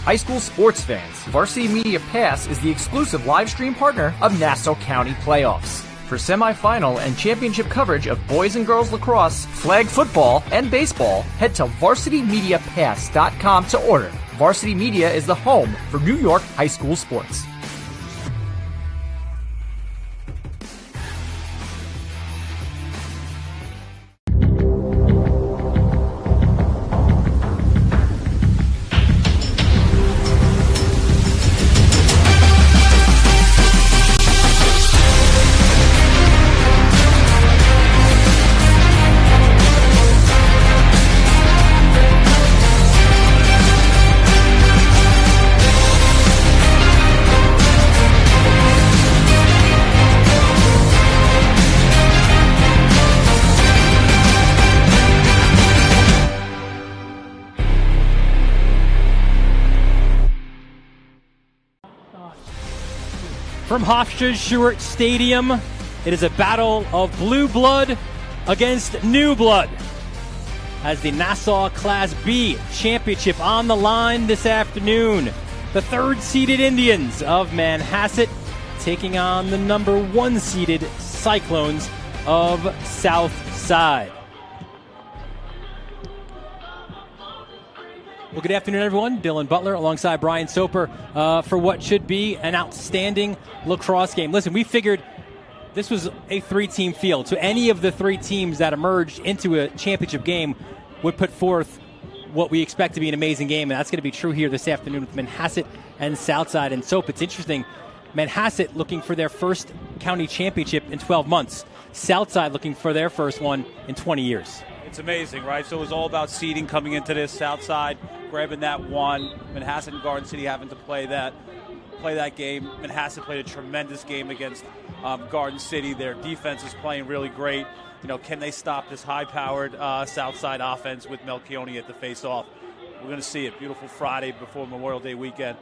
High school sports fans, Varsity Media Pass is the exclusive live stream partner of Nassau County playoffs. For semifinal and championship coverage of boys and girls lacrosse, flag football, and baseball, head to varsitymediapass.com to order. Varsity Media is the home for New York high school sports. From Hofstra Stadium, it is a battle of blue blood against new blood as the Nassau Class B Championship on the line this afternoon. The third-seeded Indians of Manhasset taking on the number one-seeded Cyclones of Southside. Well, good afternoon, everyone. Dylan Butler alongside Brian Soper for what should be an outstanding lacrosse game. Listen, we figured this was a three-team field, so any of the three teams that emerged into a championship game would put forth what we expect to be an amazing game, and that's going to be true here this afternoon with Manhasset and Southside. And Soap, it's interesting, Manhasset looking for their first county championship in 12 months. Southside looking for their first one in 20 years. It's amazing, right? So it was all about seeding coming into this. Southside grabbing that one. Manhasset and Garden City having to play that game. Manhasset played a tremendous game against Garden City. Their defense is playing really great. You know, can they stop this high-powered Southside offense with Melchione at the face-off? We're going to see it. Beautiful Friday before Memorial Day weekend.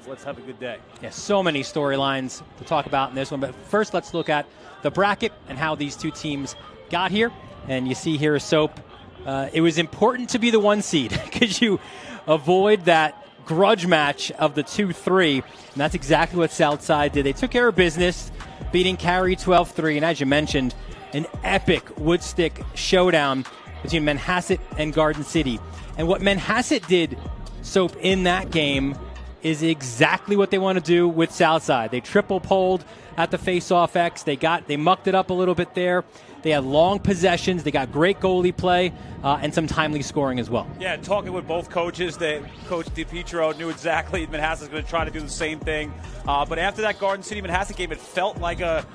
Let's have a good day. Yeah, so many storylines to talk about in this one. But first, let's look at the bracket and how these two teams got here. And you see here, Soap, it was important to be the one seed because you avoid that grudge match of the 2-3. And that's exactly what Southside did. They took care of business, beating Cary 12-3. And as you mentioned, an epic woodstick showdown between Manhasset and Garden City. And what Manhasset did, Soap, in that game is exactly what they want to do with Southside. They triple poled at the face-off X. They mucked it up a little bit there. They had long possessions. They got great goalie play and some timely scoring as well. Yeah, talking with both coaches, Coach DiPietro knew exactly Manhasset's going to try to do the same thing. But after that Garden City Manhasset game, it felt like a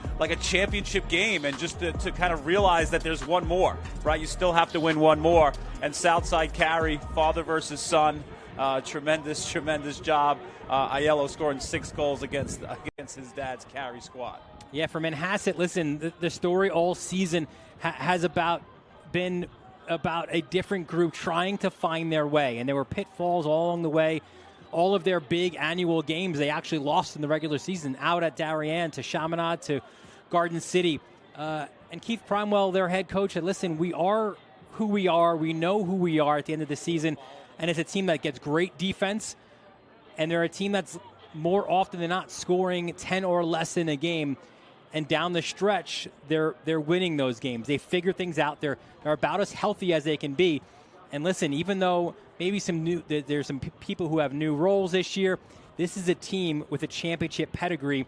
championship game, and just to kind of realize that there's one more, right? You still have to win one more. And Southside Cary, father versus son, tremendous job. Aiello scoring 6 goals against his dad's Cary squad. Yeah, for Manhasset, listen, the story all season has been about a different group trying to find their way, and there were pitfalls all along the way. All of their big annual games they actually lost in the regular season, out at Darien, to Chaminade, to Garden City. And Keith Primewell, their head coach, said, listen, we are who we are. We know who we are at the end of the season, and it's a team that gets great defense, and they're a team that's more often than not scoring 10 or less in a game. And down the stretch, they're winning those games. They figure things out. They're about as healthy as they can be. And listen, even though maybe there's some people who have new roles this year, this is a team with a championship pedigree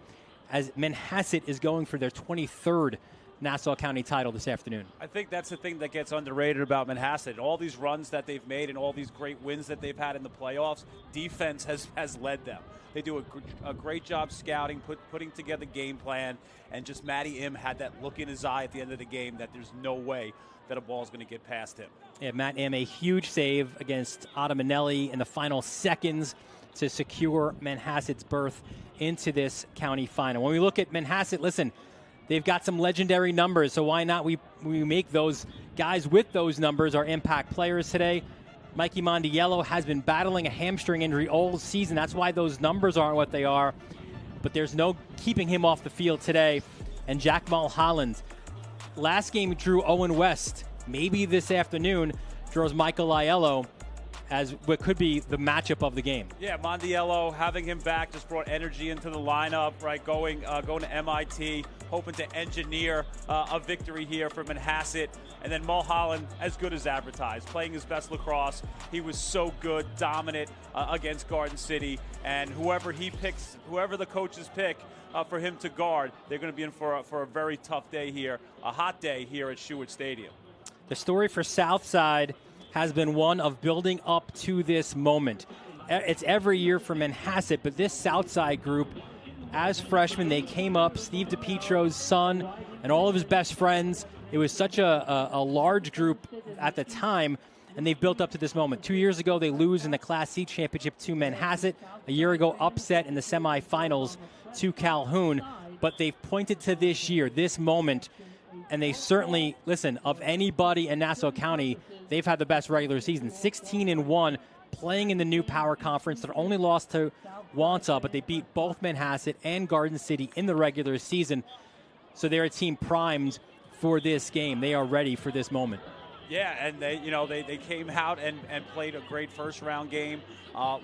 as Manhasset is going for their 23rd Nassau County title this afternoon. I think that's the thing that gets underrated about Manhasset. All these runs that they've made and all these great wins that they've had in the playoffs, defense has led them. They do a great job scouting, putting together game plan, and just Matty Im had that look in his eye at the end of the game that there's no way that a ball is going to get past him. Yeah, Matt Im, a huge save against Ottomanelli in the final seconds to secure Manhasset's berth into this county final. When we look at Manhasset, listen, they've got some legendary numbers, so why not we make those guys with those numbers our impact players today. Mikey Mondiello has been battling a hamstring injury all season. That's why those numbers aren't what they are. But there's no keeping him off the field today. And Jack Mulholland, last game drew Owen West. Maybe this afternoon draws Michael Aiello as what could be the matchup of the game. Yeah, Mondiello, having him back just brought energy into the lineup, right? Going to MIT, hoping to engineer a victory here for Manhasset. And then Mulholland, as good as advertised, playing his best lacrosse. He was so good, dominant against Garden City. And whoever the coaches pick for him to guard, they're going to be in for a very tough day here, a hot day here at Schuett Stadium. The story for Southside has been one of building up to this moment. It's every year for Manhasset, but this Southside group, as freshmen, they came up, Steve DiPietro's son and all of his best friends. It was such a large group at the time, and they've built up to this moment. 2 years ago, they lose in the Class C championship to Manhasset. A year ago, upset in the semifinals to Calhoun. But they've pointed to this year, this moment, and they certainly, listen, of anybody in Nassau County, they've had the best regular season. 16-1, playing in the new power conference. They're only lost to Wantagh, but they beat both Manhasset and Garden City in the regular season. So they're a team primed for this game. They are ready for this moment. Yeah, and they came out and played a great first-round game,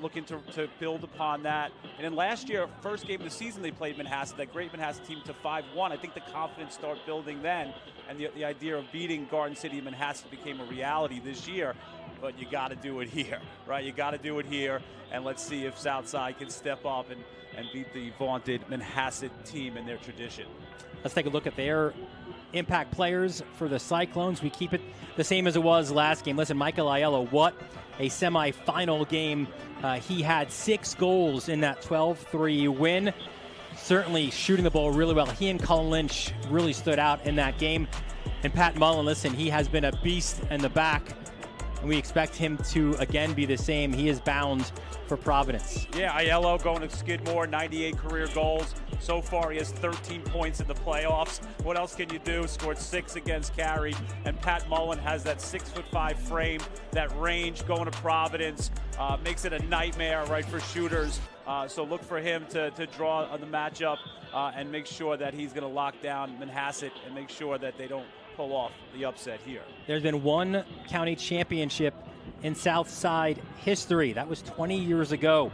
looking to build upon that. And then last year, first game of the season, they played Manhasset, that great Manhasset team, to 5-1. I think the confidence started building then, and the idea of beating Garden City and Manhasset became a reality this year. But you got to do it here, right? You got to do it here, and let's see if Southside can step up and beat the vaunted Manhasset team and their tradition. Let's take a look at their impact players for the Cyclones. We keep it the same as it was last game. Listen, Michael Aiello, what a semifinal game. He had 6 goals in that 12-3 win. Certainly shooting the ball really well. He and Cullen Lynch really stood out in that game. And Pat Mullen, listen, he has been a beast in the back, and we expect him to again be the same. He is bound for Providence. Yeah, Aiello going to Skidmore, 98 career goals. So far, he has 13 points in the playoffs. What else can you do? Scored 6 against Cary. And Pat Mullen has that 6'5" frame, that range going to Providence. Makes it a nightmare, right, for shooters. So look for him to draw on the matchup and make sure that he's going to lock down Manhasset and make sure that they don't pull off the upset here. There's been one county championship in Southside history. That was 20 years ago.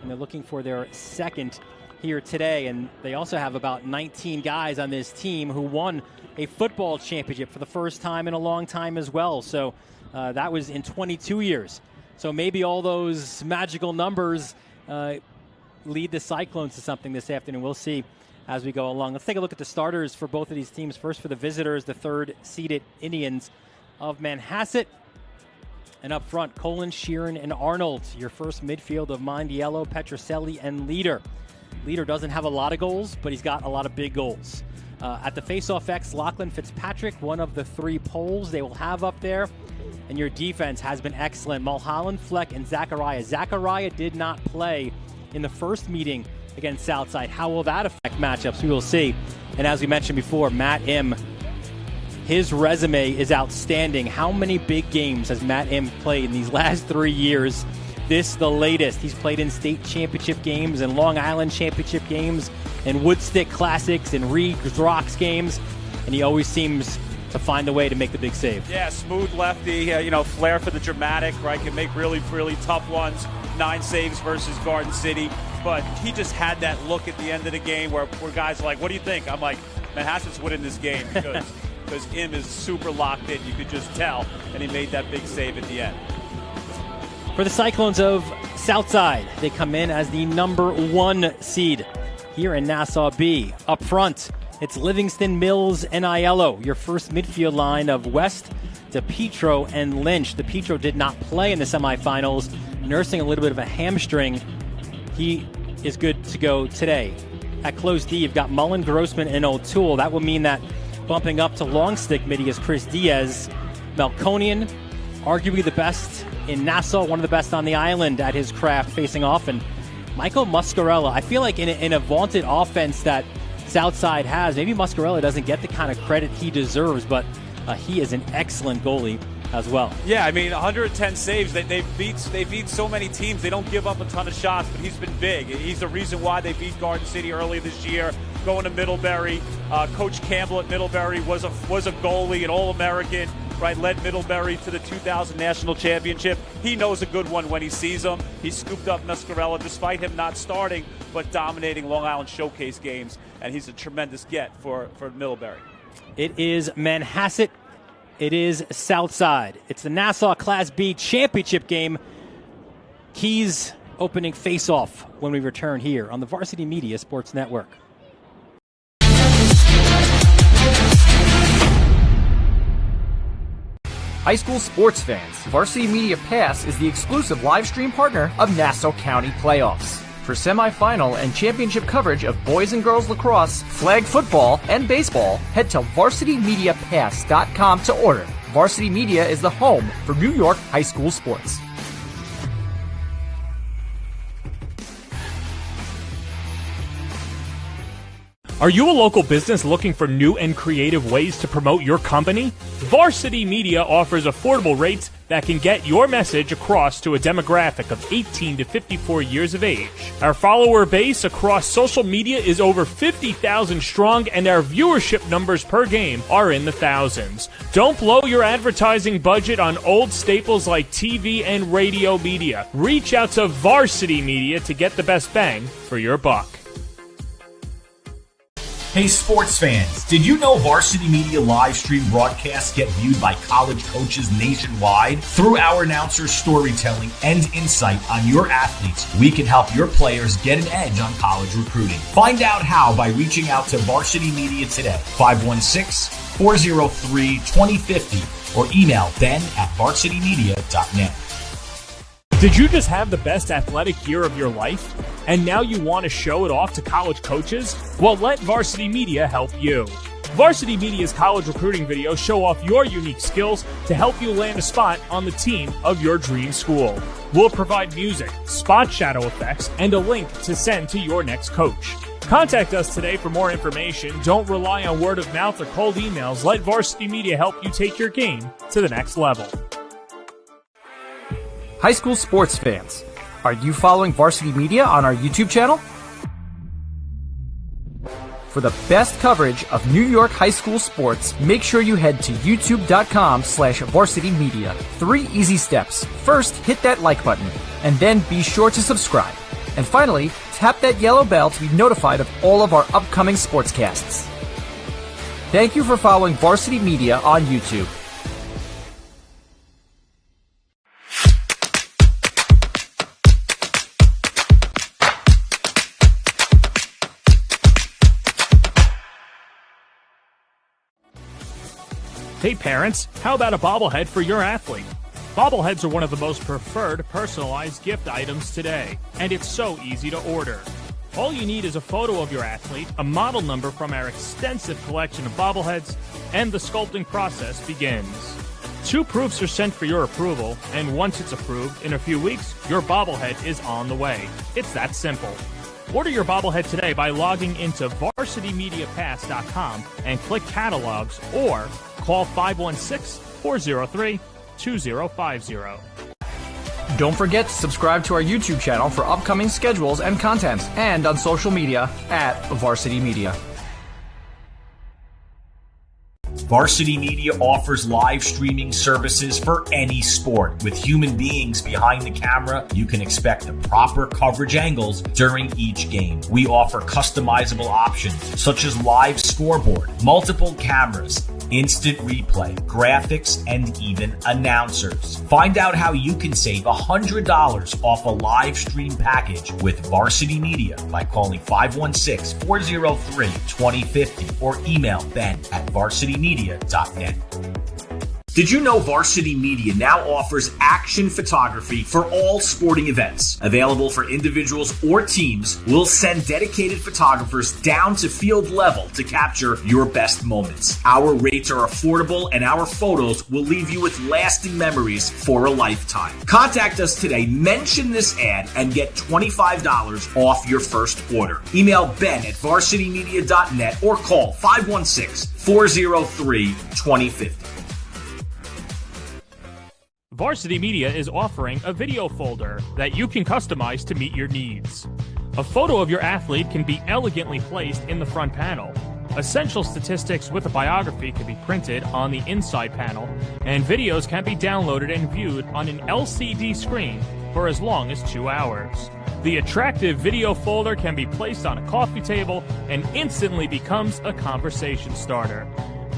And they're looking for their second here today. And they also have about 19 guys on this team who won a football championship for the first time in a long time as well. So that was in 22 years. So maybe all those magical numbers lead the Cyclones to something this afternoon. We'll see as we go along. Let's take a look at the starters for both of these teams. First for the visitors, the third-seeded Indians of Manhasset. And up front, Colin, Sheeran, and Arnold. Your first midfield of Mondiello, Petroselli, and Leader. Leader doesn't have a lot of goals, but he's got a lot of big goals. At the face-off X, Lachlan Fitzpatrick, one of the 3 poles they will have up there. And your defense has been excellent. Mulholland, Fleck, and Zachariah. Zachariah did not play in the first meeting against Southside. How will that affect matchups? We will see. And as we mentioned before, Matt M., his resume is outstanding. How many big games has Matt M. played in these last 3 years? This the latest. He's played in state championship games and Long Island championship games and Woodstick Classics and Reed's Rocks games, and he always seems to find a way to make the big save. Yeah, smooth lefty, flair for the dramatic, right? Can make really, really tough ones. 9 saves versus Garden City. But he just had that look at the end of the game where guys are like, what do you think? I'm like, Manhasset's winning this game because Im is super locked in. You could just tell. And he made that big save at the end. For the Cyclones of Southside, they come in as the number 1 seed here in Nassau B. Up front, it's Livingston, Mills, and Aiello. Your first midfield line of West, DiPietro, and Lynch. DiPietro did not play in the semifinals, nursing a little bit of a hamstring. He is good to go today. At close D, you've got Mullen, Grossman, and O'Toole. That will mean that bumping up to long stick midi is Chris Diaz. Melkonian, arguably the best in Nassau, one of the best on the island at his craft facing off. And Michael Muscarella, I feel like in a vaunted offense that Southside has, maybe Muscarella doesn't get the kind of credit he deserves, but he is an excellent goalie as well. Yeah, I mean, 110 saves. They beat so many teams. They don't give up a ton of shots, but he's been big. He's the reason why they beat Garden City early this year. Going to Middlebury, Coach Campbell at Middlebury was a goalie, an All-American. right, led Middlebury to the 2000 National Championship. He knows a good one when he sees them. He scooped up Muscarella despite him not starting, but dominating Long Island Showcase games, and he's a tremendous get for Middlebury. It is Manhasset. It is Southside. It's the Nassau Class B championship game. Keys opening face-off when we return here on the Varsity Media Sports Network. High school sports fans, Varsity Media Pass is the exclusive live stream partner of Nassau County playoffs. For semifinal and championship coverage of boys and girls lacrosse, flag football, and baseball, head to varsitymediapass.com to order. Varsity Media is the home for New York high school sports. Are you a local business looking for new and creative ways to promote your company? Varsity Media offers affordable rates that can get your message across to a demographic of 18 to 54 years of age. Our follower base across social media is over 50,000 strong, and our viewership numbers per game are in the thousands. Don't blow your advertising budget on old staples like TV and radio media. Reach out to Varsity Media to get the best bang for your buck. Hey sports fans, did you know Varsity Media live stream broadcasts get viewed by college coaches nationwide? Through our announcers' storytelling and insight on your athletes, we can help your players get an edge on college recruiting. Find out how by reaching out to Varsity Media today, 516-403-2050, or email ben@varsitymedia.net. Did you just have the best athletic year of your life, and now you want to show it off to college coaches? Well, let Varsity Media help you. Varsity Media's college recruiting videos show off your unique skills to help you land a spot on the team of your dream school. We'll provide music, spot shadow effects, and a link to send to your next coach. Contact us today for more information. Don't rely on word of mouth or cold emails. Let Varsity Media help you take your game to the next level. High school sports fans, are you following Varsity Media on our YouTube channel? For the best coverage of New York high school sports, make sure you head to youtube.com/varsitymedia. 3 easy steps. First, hit that like button, and then be sure to subscribe. And finally, tap that yellow bell to be notified of all of our upcoming sportscasts. Thank you for following Varsity Media on YouTube. Hey parents, how about a bobblehead for your athlete? Bobbleheads are one of the most preferred personalized gift items today, and it's so easy to order. All you need is a photo of your athlete, a model number from our extensive collection of bobbleheads, and the sculpting process begins. 2 proofs are sent for your approval, and once it's approved, in a few weeks, your bobblehead is on the way. It's that simple. Order your bobblehead today by logging into varsitymediapass.com and click catalogs, or call 516-403-2050. Don't forget to subscribe to our YouTube channel for upcoming schedules and content, and on social media @Varsity Media. Varsity Media offers live streaming services for any sport. With human beings behind the camera, you can expect the proper coverage angles during each game. We offer customizable options such as live scoreboard, multiple cameras, instant replay, graphics, and even announcers. Find out how you can save $100 off a live stream package with Varsity Media by calling 516-403-2050 or email ben@varsitymedia.net. Did you know Varsity Media now offers action photography for all sporting events? Available for individuals or teams, we'll send dedicated photographers down to field level to capture your best moments. Our rates are affordable, and our photos will leave you with lasting memories for a lifetime. Contact us today, mention this ad, and get $25 off your first order. Email ben@varsitymedia.net or call 516-403-2050. Varsity Media is offering a video folder that you can customize to meet your needs. A photo of your athlete can be elegantly placed in the front panel. Essential statistics with a biography can be printed on the inside panel, and videos can be downloaded and viewed on an LCD screen for as long as 2 hours. The attractive video folder can be placed on a coffee table and instantly becomes a conversation starter.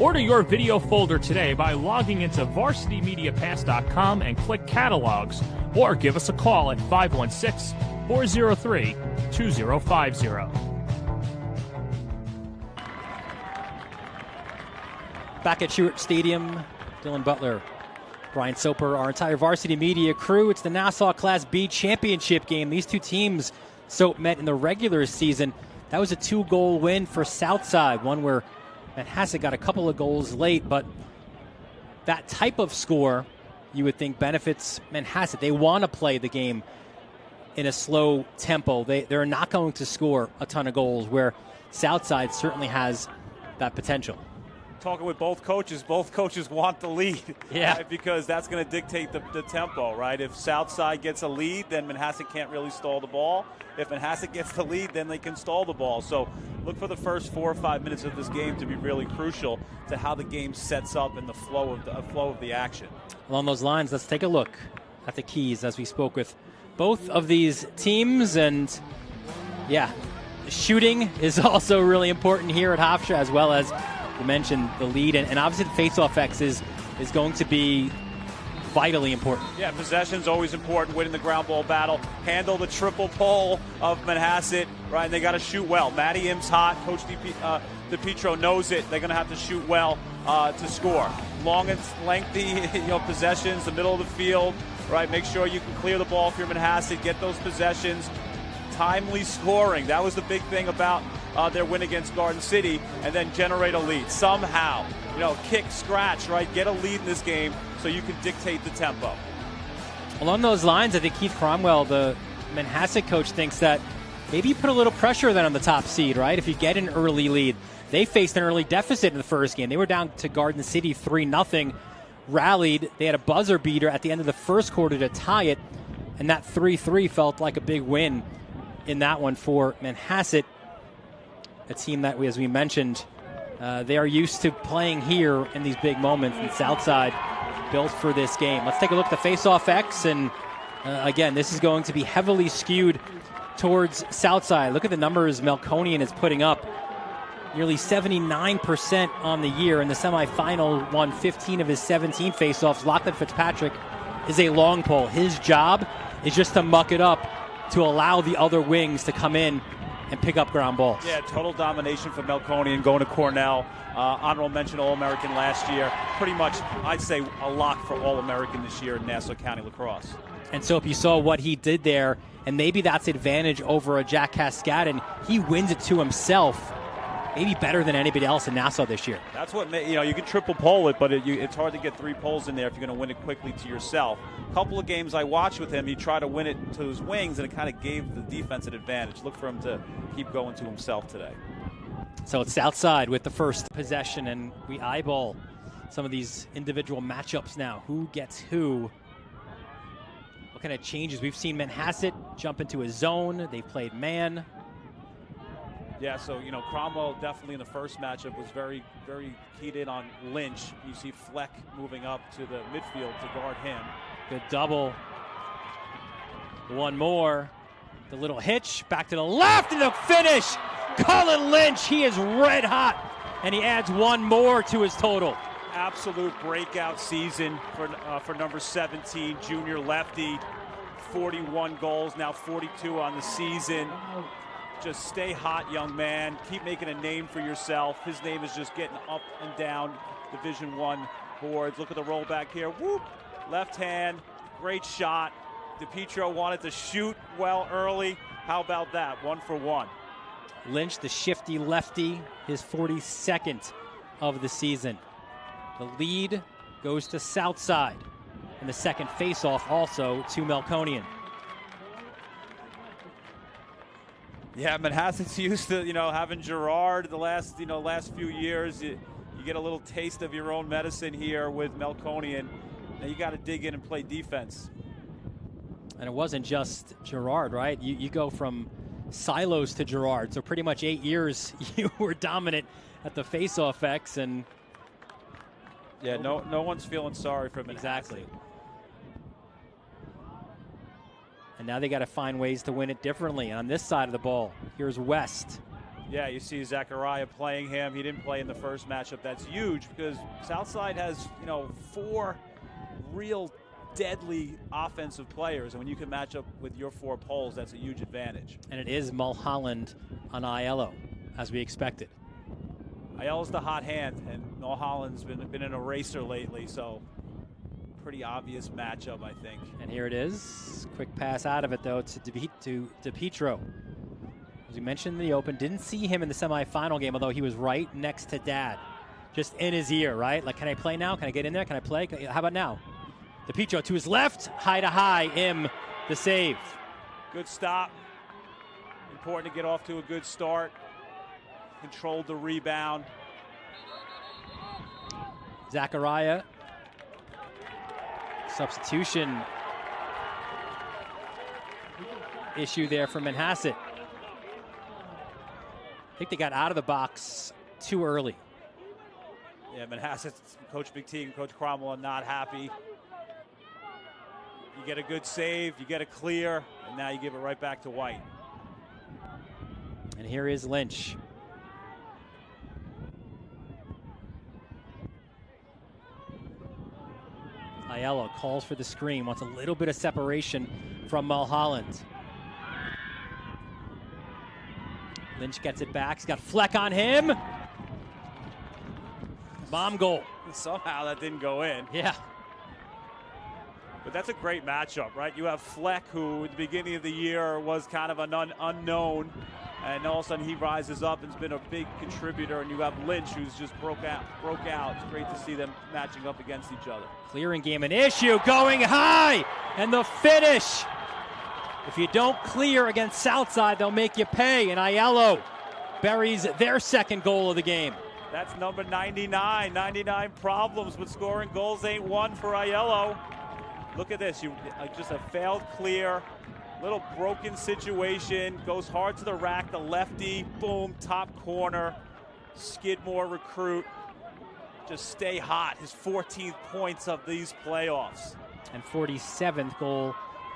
Order your video folder today by logging into varsitymediapass.com and click Catalogs, or give us a call at 516-403-2050. Back at Stewart Stadium, Dylan Butler, Brian Soper, our entire Varsity Media crew. It's the Nassau Class B championship game. These two teams met in the regular season. That was a 2-goal win for Southside, one where Manhasset got a couple of goals late, but that type of score, you would think, benefits Manhasset. They want to play the game in a slow tempo. They're not going to score a ton of goals, where Southside certainly has that potential. Talking with both coaches want the lead. Yeah. Right? Because that's going to dictate the tempo, right? If Southside gets a lead, then Manhasset can't really stall the ball. If Manhasset gets the lead, then they can stall the ball. So look for the first 4 or 5 minutes of this game to be really crucial to how the game sets up and the flow of the action. Along those lines, let's take a look at the keys as we spoke with both of these teams. And yeah, shooting is also really important here at Hofstra, as well as you mentioned the lead, and obviously the face-off X is going to be vitally important. Yeah, possession's always important, winning the ground ball battle, handle the triple pole of Manhasset, right? And they got to shoot well. Matty Im's hot. Coach DiPietro knows it. They're going to have to shoot well to score. Long and lengthy possessions, the middle of the field, right? Make sure you can clear the ball if you're Manhasset, get those possessions. Timely scoring. That was the big thing about their win against Garden City, and then generate a lead somehow. Kick, scratch, right? Get a lead in this game so you can dictate the tempo. Along those lines, I think Keith Cromwell, the Manhasset coach, thinks that maybe you put a little pressure then on the top seed, right? If you get an early lead. They faced an early deficit in the first game. They were down to Garden City 3-0, rallied. They had a buzzer beater at the end of the first quarter to tie it, and that 3-3 felt like a big win in that one for Manhasset. A team that, as we mentioned, they are used to playing here in these big moments, and Southside built for this game. Let's take a look at the face-off X, and again, this is going to be heavily skewed towards Southside. Look at the numbers Melkonian is putting up. Nearly 79% on the year. In the semifinal, won 15 of his 17 face-offs. Lachlan Fitzpatrick is a long pole. His job is just to muck it up to allow the other wings to come in and pick up ground balls. Yeah, total domination for Melkonian, going to Cornell. Honorable mention All-American last year. Pretty much, I'd say, a lock for All-American this year in Nassau County lacrosse. And so if you saw what he did there, and maybe that's advantage over a Jack Cascadden, he wins it to himself, maybe better than anybody else in Nassau this year. That's what, you can triple pole it, but it's hard to get 3 poles in there if you're going to win it quickly to yourself. A couple of games I watched with him, he tried to win it to his wings, and it kind of gave the defense an advantage. Look for him to keep going to himself today. So it's Southside with the first possession, and we eyeball some of these individual matchups now. Who gets who? What kind of changes? We've seen Manhasset jump into a zone. They've played man. Yeah, so, Cromwell definitely in the first matchup was very, very keyed in on Lynch. You see Fleck moving up to the midfield to guard him. Good double. One more. The little hitch. Back to the left and the finish. Cullen Lynch, he is red hot. And he adds one more to his total. Absolute breakout season for number 17, junior lefty. 41 goals, now 42 on the season. Just stay hot, young man. Keep making a name for yourself. His name is just getting up and down Division I boards. Look at the rollback here. Whoop! Left hand. Great shot. DiPietro wanted to shoot well early. How about that? 1 for 1. Lynch, the shifty lefty, his 42nd of the season. The lead goes to Southside. And the second faceoff also to Melkonian. Yeah, Manhasset's used to, having Gerard the last few years. You get a little taste of your own medicine here with Melkonian. Now you got to dig in and play defense. And it wasn't just Gerard, right? You go from silos to Gerard. So pretty much 8 years you were dominant at the face-off X, and yeah, no one's feeling sorry for him. Exactly. And now they got to find ways to win it differently. And on this side of the ball, here's West. Yeah, you see Zachariah playing him. He didn't play in the first matchup. That's huge because Southside has, 4 real deadly offensive players. And when you can match up with your 4 poles, that's a huge advantage. And it is Mulholland on Aiello, as we expected. Aiello's the hot hand, and Mulholland's been an eraser lately, so pretty obvious matchup, I think. And here it is. Quick pass out of it, though, to DiPietro. As we mentioned in the open, didn't see him in the semifinal game, although he was right next to Dad. Just in his ear, right? Like, can I play now? Can I get in there? Can I play? How about now? DiPietro to his left, high to high, the save. Good stop. Important to get off to a good start. Controlled the rebound. Zachariah. Substitution issue there for Manhasset. I think they got out of the box too early. Yeah, Manhasset, Coach Big T and Coach Cromwell are not happy. You get a good save, you get a clear, and now you give it right back to White. And here is Lynch. Aiello calls for the screen, wants a little bit of separation from Mulholland. Lynch gets it back. He's got Fleck on him. Bomb goal. Somehow that didn't go in. Yeah. But that's a great matchup, right? You have Fleck, who at the beginning of the year was kind of an unknown, and all of a sudden he rises up and has been a big contributor. And you have Lynch, who's just broke out. It's great to see them matching up against each other. Clearing game an issue, going high, and the finish. If you don't clear against Southside, they'll make you pay. And Aiello buries their second goal of the game. That's number 99. 99 problems, but scoring goals ain't one for Aiello. Look at this. Just a failed clear, little broken situation. Goes hard to the rack, the lefty. Boom, top corner. Skidmore recruit. Just stay hot. His 14th points of these playoffs. And 47th goal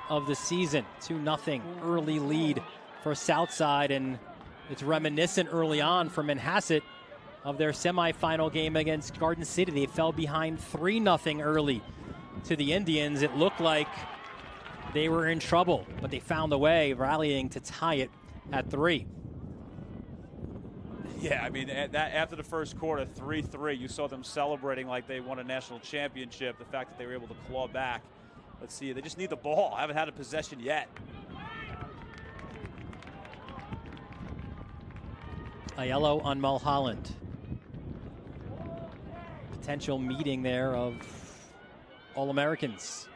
of the season. 2-0 early lead for Southside, and it's reminiscent early on for Manhasset of their semifinal game against Garden City. They fell behind 3-0 early to the Indians. It looked like they were in trouble, but they found a way, rallying to tie it at 3. Yeah, I mean, after the first quarter, 3-3, you saw them celebrating like they won a national championship. The fact that they were able to claw back. Let's see, they just need the ball. Haven't had a possession yet. Aiello on Mulholland. Potential meeting there of All-Americans.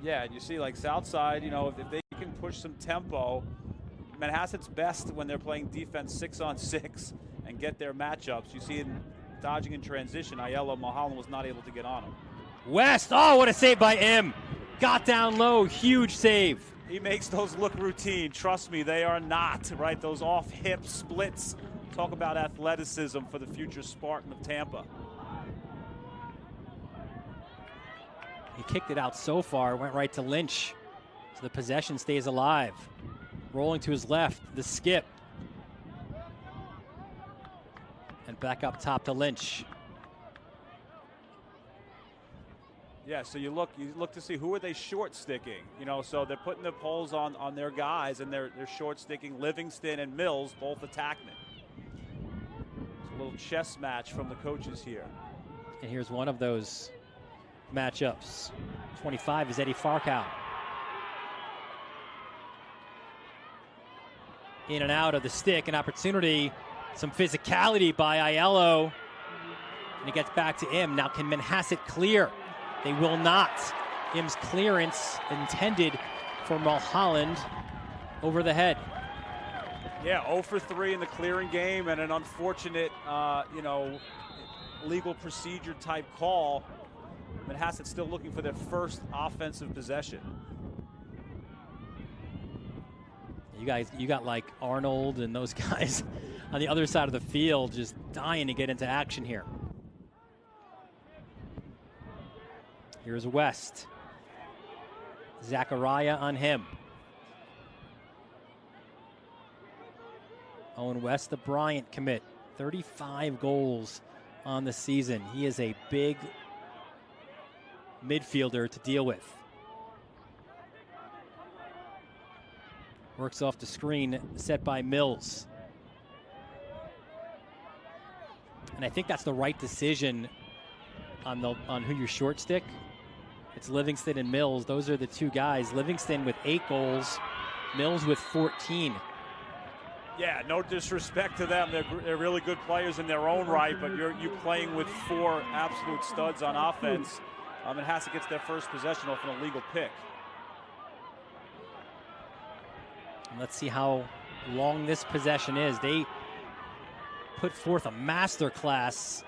Yeah, and you see, like Southside, if they can push some tempo, Manhasset's best when they're playing defense 6-on-6 and get their matchups. You see in dodging in transition, Aiello, Mulholland was not able to get on him. West, oh, what a save by him. Got down low, huge save. He makes those look routine. Trust me, they are not, right? Those off-hip splits. Talk about athleticism for the future Spartan of Tampa. He kicked it out so far, went right to Lynch. So the possession stays alive. Rolling to his left, the skip. And back up top to Lynch. Yeah, so you look to see who are they short sticking. So they're putting the poles on their guys, and they're short sticking Livingston and Mills, both attackmen. It's a little chess match from the coaches here. And here's one of those matchups. 25 is Eddie Farkow. In and out of the stick, an opportunity, some physicality by Aiello. And he gets back to Im. Now can Manhasset clear? They will not. Im's clearance intended for Mulholland over the head. Yeah, 0 for 3 in the clearing game, and an unfortunate, legal procedure type call. Manhasset still looking for their first offensive possession. You got like Arnold and those guys on the other side of the field just dying to get into action here. Here's West. Zachariah on him. Owen West, the Bryant commit. 35 goals on the season. He is a big midfielder to deal with. Works off the screen, set by Mills. And I think that's the right decision on who you short stick. It's Livingston and Mills. Those are the two guys. Livingston with 8 goals, Mills with 14. Yeah, no disrespect to them. They're really good players in their own right, but you're playing with 4 absolute studs on offense. Manhasset gets their first possession off an illegal pick. And let's see how long this possession is. They put forth a master class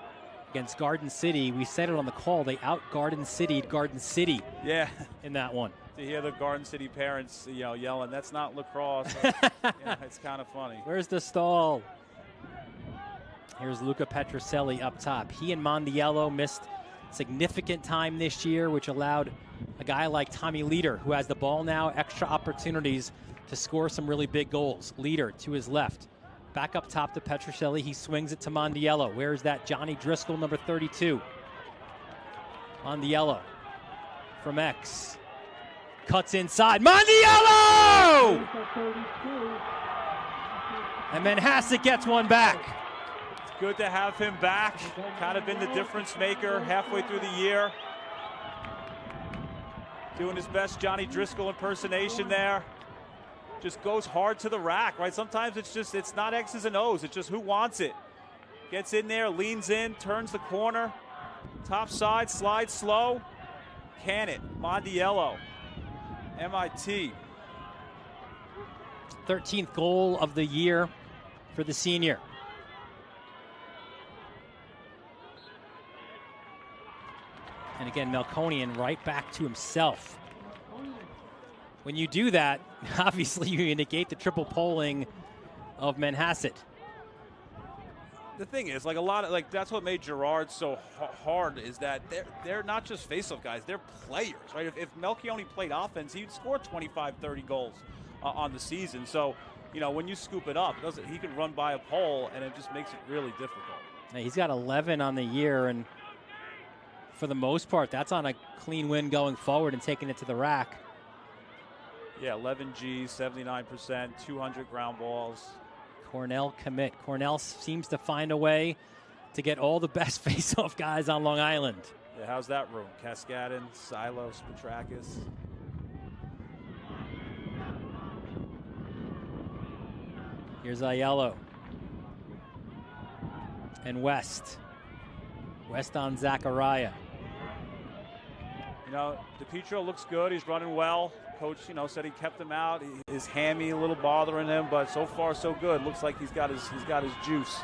against Garden City. We said it on the call. They out-Garden City'd Garden City. Yeah, in that one. To hear the Garden City parents, yelling, "That's not lacrosse." Yeah, it's kind of funny. Where's the stall? Here's Luca Petroselli up top. He and Mondiello missed significant time this year, which allowed a guy like Tommy Leader, who has the ball now, extra opportunities to score some really big goals. Leader to his left. Back up top to Petroselli. He swings it to Mondiello. Where's that Johnny Driscoll, number 32? Mondiello from X. Cuts inside. Mondiello! And Manhasset gets one back. It's good to have him back. Kind of been the difference maker halfway through the year. Doing his best Johnny Driscoll impersonation there. Just goes hard to the rack, right? Sometimes it's not X's and O's. It's just who wants it. Gets in there, leans in, turns the corner. Top side, slides slow. Can it? Mondiello. MIT. 13th goal of the year for the senior. And again, Melkonian right back to himself. When you do that, obviously you negate the triple polling of Manhasset. The thing is, that's what made Gerard so hard, is that they're not just face-off guys, they're players, right? If Melchione played offense, he'd score 25, 30 goals on the season. So, when you scoop it up, he can run by a pole, and it just makes it really difficult. Now, he's got 11 on the year, and for the most part, that's on a clean win going forward and taking it to the rack. Yeah, 11 Gs, 79%, 200 ground balls. Cornell commit. Cornell seems to find a way to get all the best face-off guys on Long Island. Yeah, how's that room? Cascadin, Silos, Petrakis. Here's Aiello. And West. West on Zachariah. DiPietro looks good. He's running well. Coach, said he kept him out. His hammy a little bothering him, but so far so good. Looks like he's got his juice.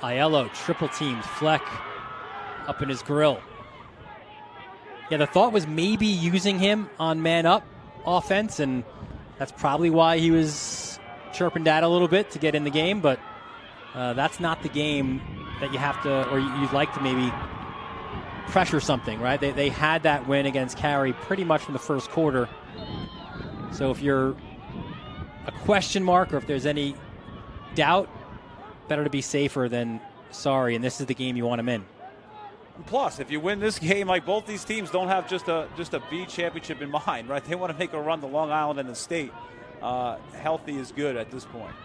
Aiello triple teamed. Fleck up in his grill. Yeah, the thought was maybe using him on man up offense, and that's probably why he was chirping Dad a little bit to get in the game. But that's not the game that you have to, or you'd like to maybe pressure something, right? They had that win against Cary pretty much from the first quarter. So if you're a question mark or if there's any doubt, better to be safer than sorry, and this is the game you want him in. Plus, if you win this game, like both these teams don't have just a B championship in mind, right? They want to make a run to Long Island and the state. Healthy is good at this point.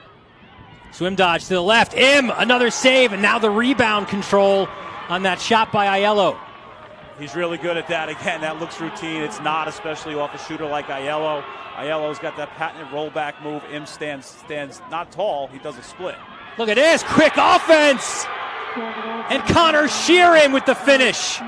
Swim dodge to the left. Another save, and now the rebound control on that shot by Aiello. He's really good at that. Again, that looks routine. It's not, especially off a shooter like Aiello. Aiello's got that patented rollback move. Stands not tall. He does a split. Look at this. Quick offense. And Connor Sheeran with the finish.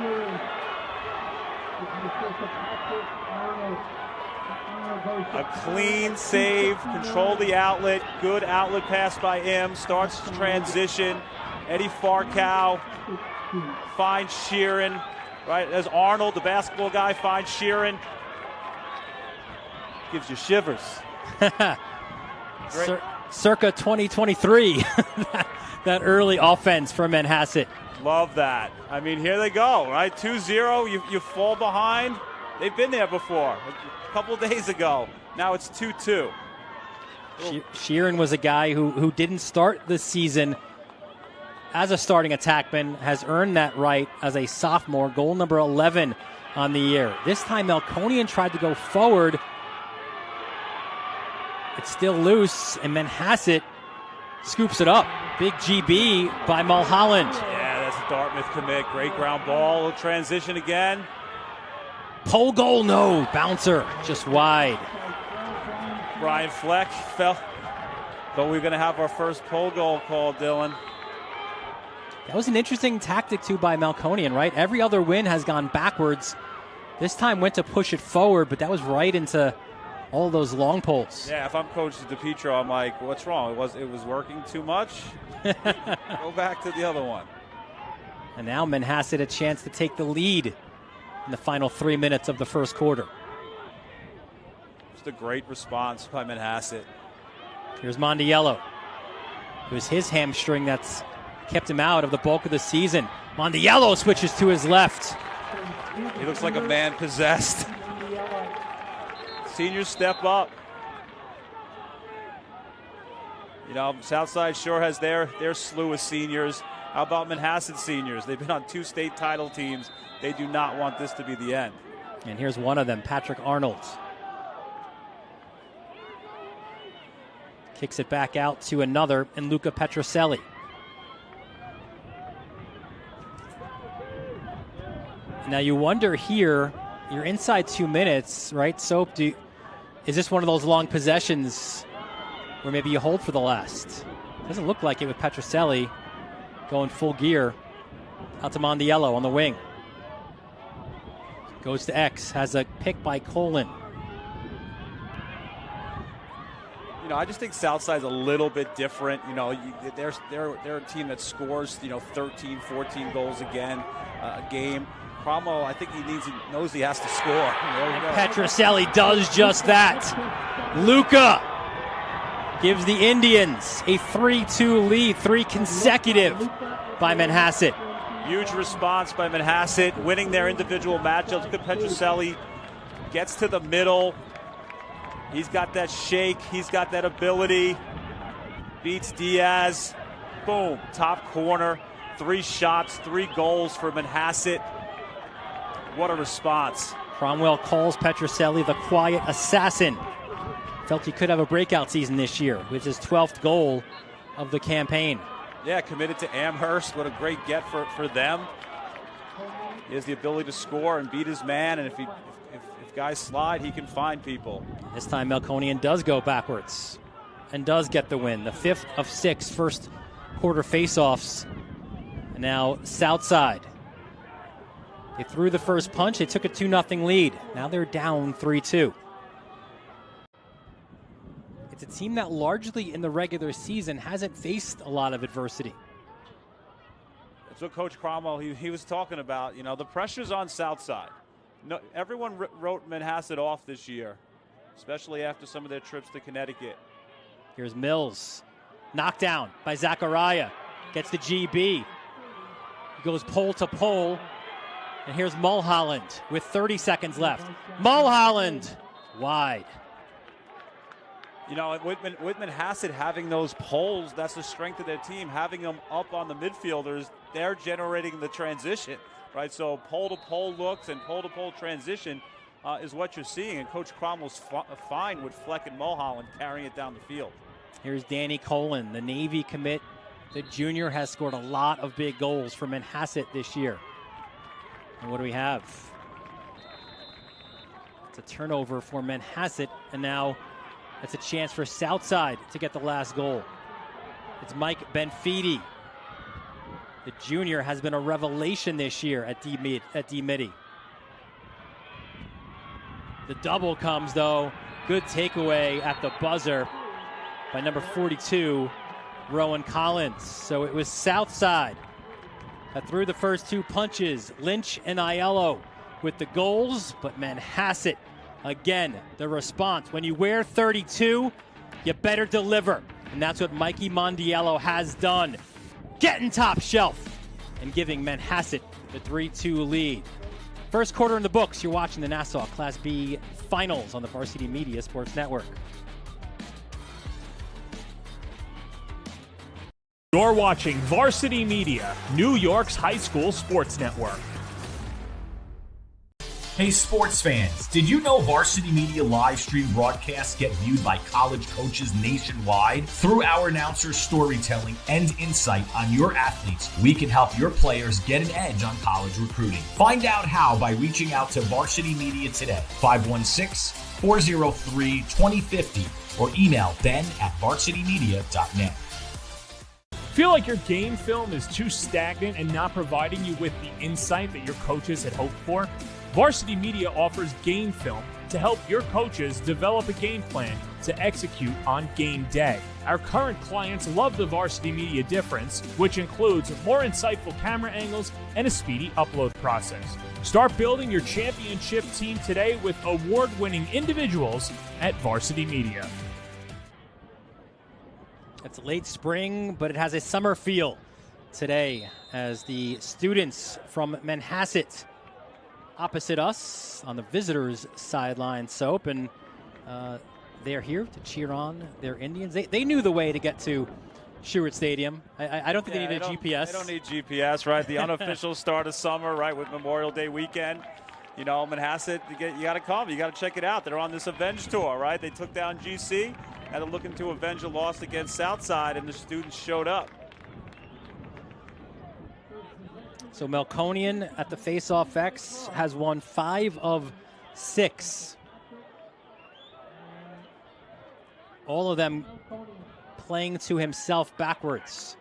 A clean save. Control the outlet. Good outlet pass by him. Starts transition. Eddie Farkow finds Sheeran. right? There's Arnold, the basketball guy, finds Sheeran. Gives you shivers. Circa 2023, that early offense for Manhasset. Love that. I mean, here they go, right? 2-0, you fall behind. They've been there before, a couple of days ago. Now it's 2-2. Sheeran was a guy who didn't start the season as a starting attackman, has earned that right as a sophomore, goal number 11 on the year. This time Melkonian tried to go forward. It's still loose, and Manhasset scoops it up. Big GB by Mulholland. Yeah, that's a Dartmouth commit. Great ground ball. Transition again. Pole goal, no. Bouncer, just wide. Brian Fleck fell. But we're going to have our first pole goal called, Dylan. That was an interesting tactic, too, by Melkonian, right? Every other win has gone backwards. This time went to push it forward, but that was right into all those long poles. Yeah, if I'm Coach DiPietro, I'm like, what's wrong? It was working too much? Go back to the other one. And now Manhasset a chance to take the lead in the final 3 minutes of the first quarter. Just a great response by Manhasset. Here's Mondiello. It was his hamstring that's kept him out of the bulk of the season. Mondiello switches to his left. He looks like a man possessed. Seniors step up. You know, Southside sure has their slew of seniors. How about Manhasset seniors? They've been on 2 state title teams. They do not want this to be the end. And here's one of them, Patrick Arnold. Kicks it back out to another, and Luca Petroselli. Now you wonder here, you're inside 2 minutes, right? Soap, is this one of those long possessions where maybe you hold for the last? Doesn't look like it with Petroselli going full gear. Out to Mondiello on the wing. Goes to X, has a pick by Colin. You know, I just think Southside's a little bit different. You know, they're a team that scores, 13, 14 goals a game. Cromwell, I think knows he has to score. There we go. Petroselli does just that. Luca gives the Indians a 3-2 lead, 3 consecutive by Manhasset. Huge response by Manhasset, winning their individual matchups. Look at Petroselli, gets to the middle. He's got that shake. He's got that ability. Beats Diaz. Boom, top corner. 3 shots, 3 goals for Manhasset. What a response. Cromwell calls Petroselli the quiet assassin. Felt he could have a breakout season this year with his 12th goal of the campaign. Yeah, committed to Amherst. What a great get for them. He has the ability to score and beat his man, and if guys slide, he can find people. This time Melkonian does go backwards and does get the win. The 5th of 6 first quarter faceoffs. And now Southside. They threw the first punch. They took a 2-0 lead. Now they're down 3-2. It's a team that largely in the regular season hasn't faced a lot of adversity. That's what Coach Cromwell, he was talking about. You know, the pressure's on Southside. No, everyone wrote Manhasset off this year, especially after some of their trips to Connecticut. Here's Mills. Knocked down by Zachariah. Gets the GB. He goes pole to pole. And here's Mulholland with 30 seconds left. Mulholland wide. You know, with Manhasset having those poles, that's the strength of their team. Having them up on the midfielders, they're generating the transition, right? So pole-to-pole looks and pole-to-pole transition is what you're seeing. And Coach Cromwell's fine with Fleck and Mulholland carrying it down the field. Here's Danny Colin, the Navy commit. The junior has scored a lot of big goals for Manhasset this year. And what do we have? It's a turnover for Manhasset, and now it's a chance for Southside to get the last goal. It's Mike Benfidi. The junior has been a revelation this year at D-Midi. The double comes, though. Good takeaway at the buzzer by number 42, Rowan Collins. So it was Southside that threw the first two punches. Lynch and Aiello with the goals, but Manhasset, again, the response. When you wear 32, you better deliver. And that's what Mikey Mondiello has done. Getting top shelf and giving Manhasset the 3-2 lead. First quarter in the books. You're watching the Nassau Class B Finals on the Varsity Media Sports Network. You're watching Varsity Media, New York's high school sports network. Hey sports fans, did you know Varsity Media live stream broadcasts get viewed by college coaches nationwide? Through our announcers' storytelling and insight on your athletes, we can help your players get an edge on college recruiting. Find out how by reaching out to Varsity Media today, 516-403-2050, or email ben@varsitymedia.net. Feel like your game film is too stagnant and not providing you with the insight that your coaches had hoped for? Varsity Media offers game film to help your coaches develop a game plan to execute on game day. Our current clients love the Varsity Media difference, which includes more insightful camera angles and a speedy upload process. Start building your championship team today with award-winning individuals at Varsity Media. It's late spring, but it has a summer feel today as the students from Manhasset opposite us on the visitors' sideline, Soap, and they're here to cheer on their Indians. They knew the way to get to Stewart Stadium. I don't think they needed a GPS. They don't need GPS, right? The unofficial start of summer, right, with Memorial Day weekend. You know, Manhasset, you got to come. You got to check it out. They're on this avenge tour, right? They took down GC, and they're looking to avenge a loss against Southside, and the students showed up. So Melkonian at the face-off X has won 5 of 6. All of them playing to himself backwards.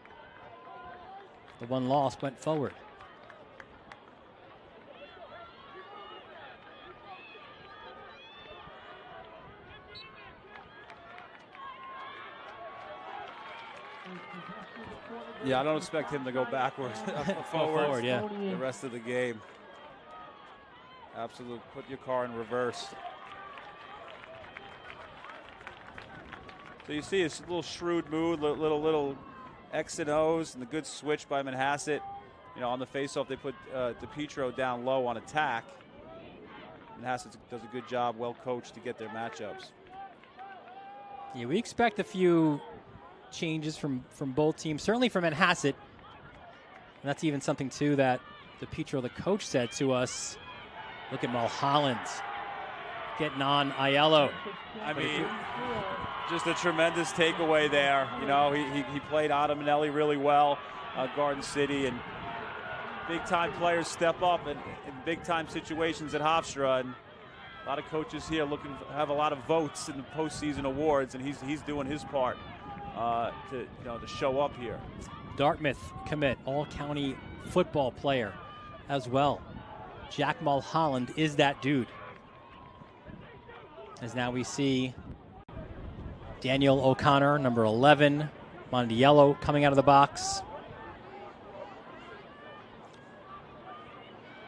The one loss went forward. Yeah, I don't expect him to go backwards. forward, yeah. The rest of the game. Absolutely. Put your car in reverse. So you see a little shrewd move, little X and O's, and the good switch by Manhasset. You know, on the faceoff, they put DiPietro down low on attack. Manhasset does a good job, well coached to get their matchups. Yeah, we expect a few changes from both teams, certainly from Manhasset. And that's even something, too, that DiPietro, the coach, said to us. Look at Mulholland getting on Aiello. I mean, just a tremendous takeaway there. You know, he played Adamanelli really well, Garden City, and big-time players step up in big-time situations at Hofstra, and a lot of coaches here have a lot of votes in the postseason awards, and he's doing his part to show up here. Dartmouth commit, all-county football player as well. Jack Mulholland is that dude. As now we see Daniel O'Connor, number 11, Mondiello coming out of the box.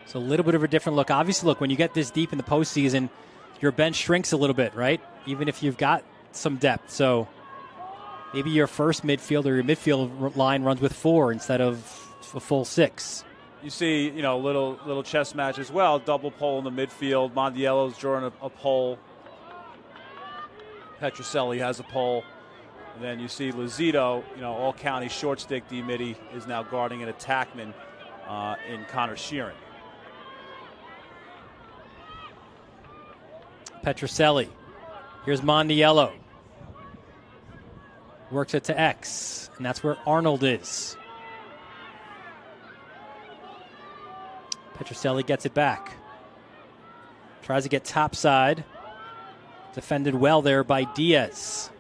So a little bit of a different look. Obviously, look, when you get this deep in the postseason, your bench shrinks a little bit, right? Even if you've got some depth. So maybe your first midfield or your midfield line runs with 4 instead of a full 6. You see, little chess match as well. Double pole in the midfield. Mondiello's drawing a pole. Petroselli has a pole. And then you see Lozito, all-county short stick D-Mitty is now guarding an attackman in Connor Sheeran. Petroselli. Here's Mondiello. Works it to X, and that's where Arnold is. Petroselli gets it back. Tries to get topside. Defended well there by Diaz.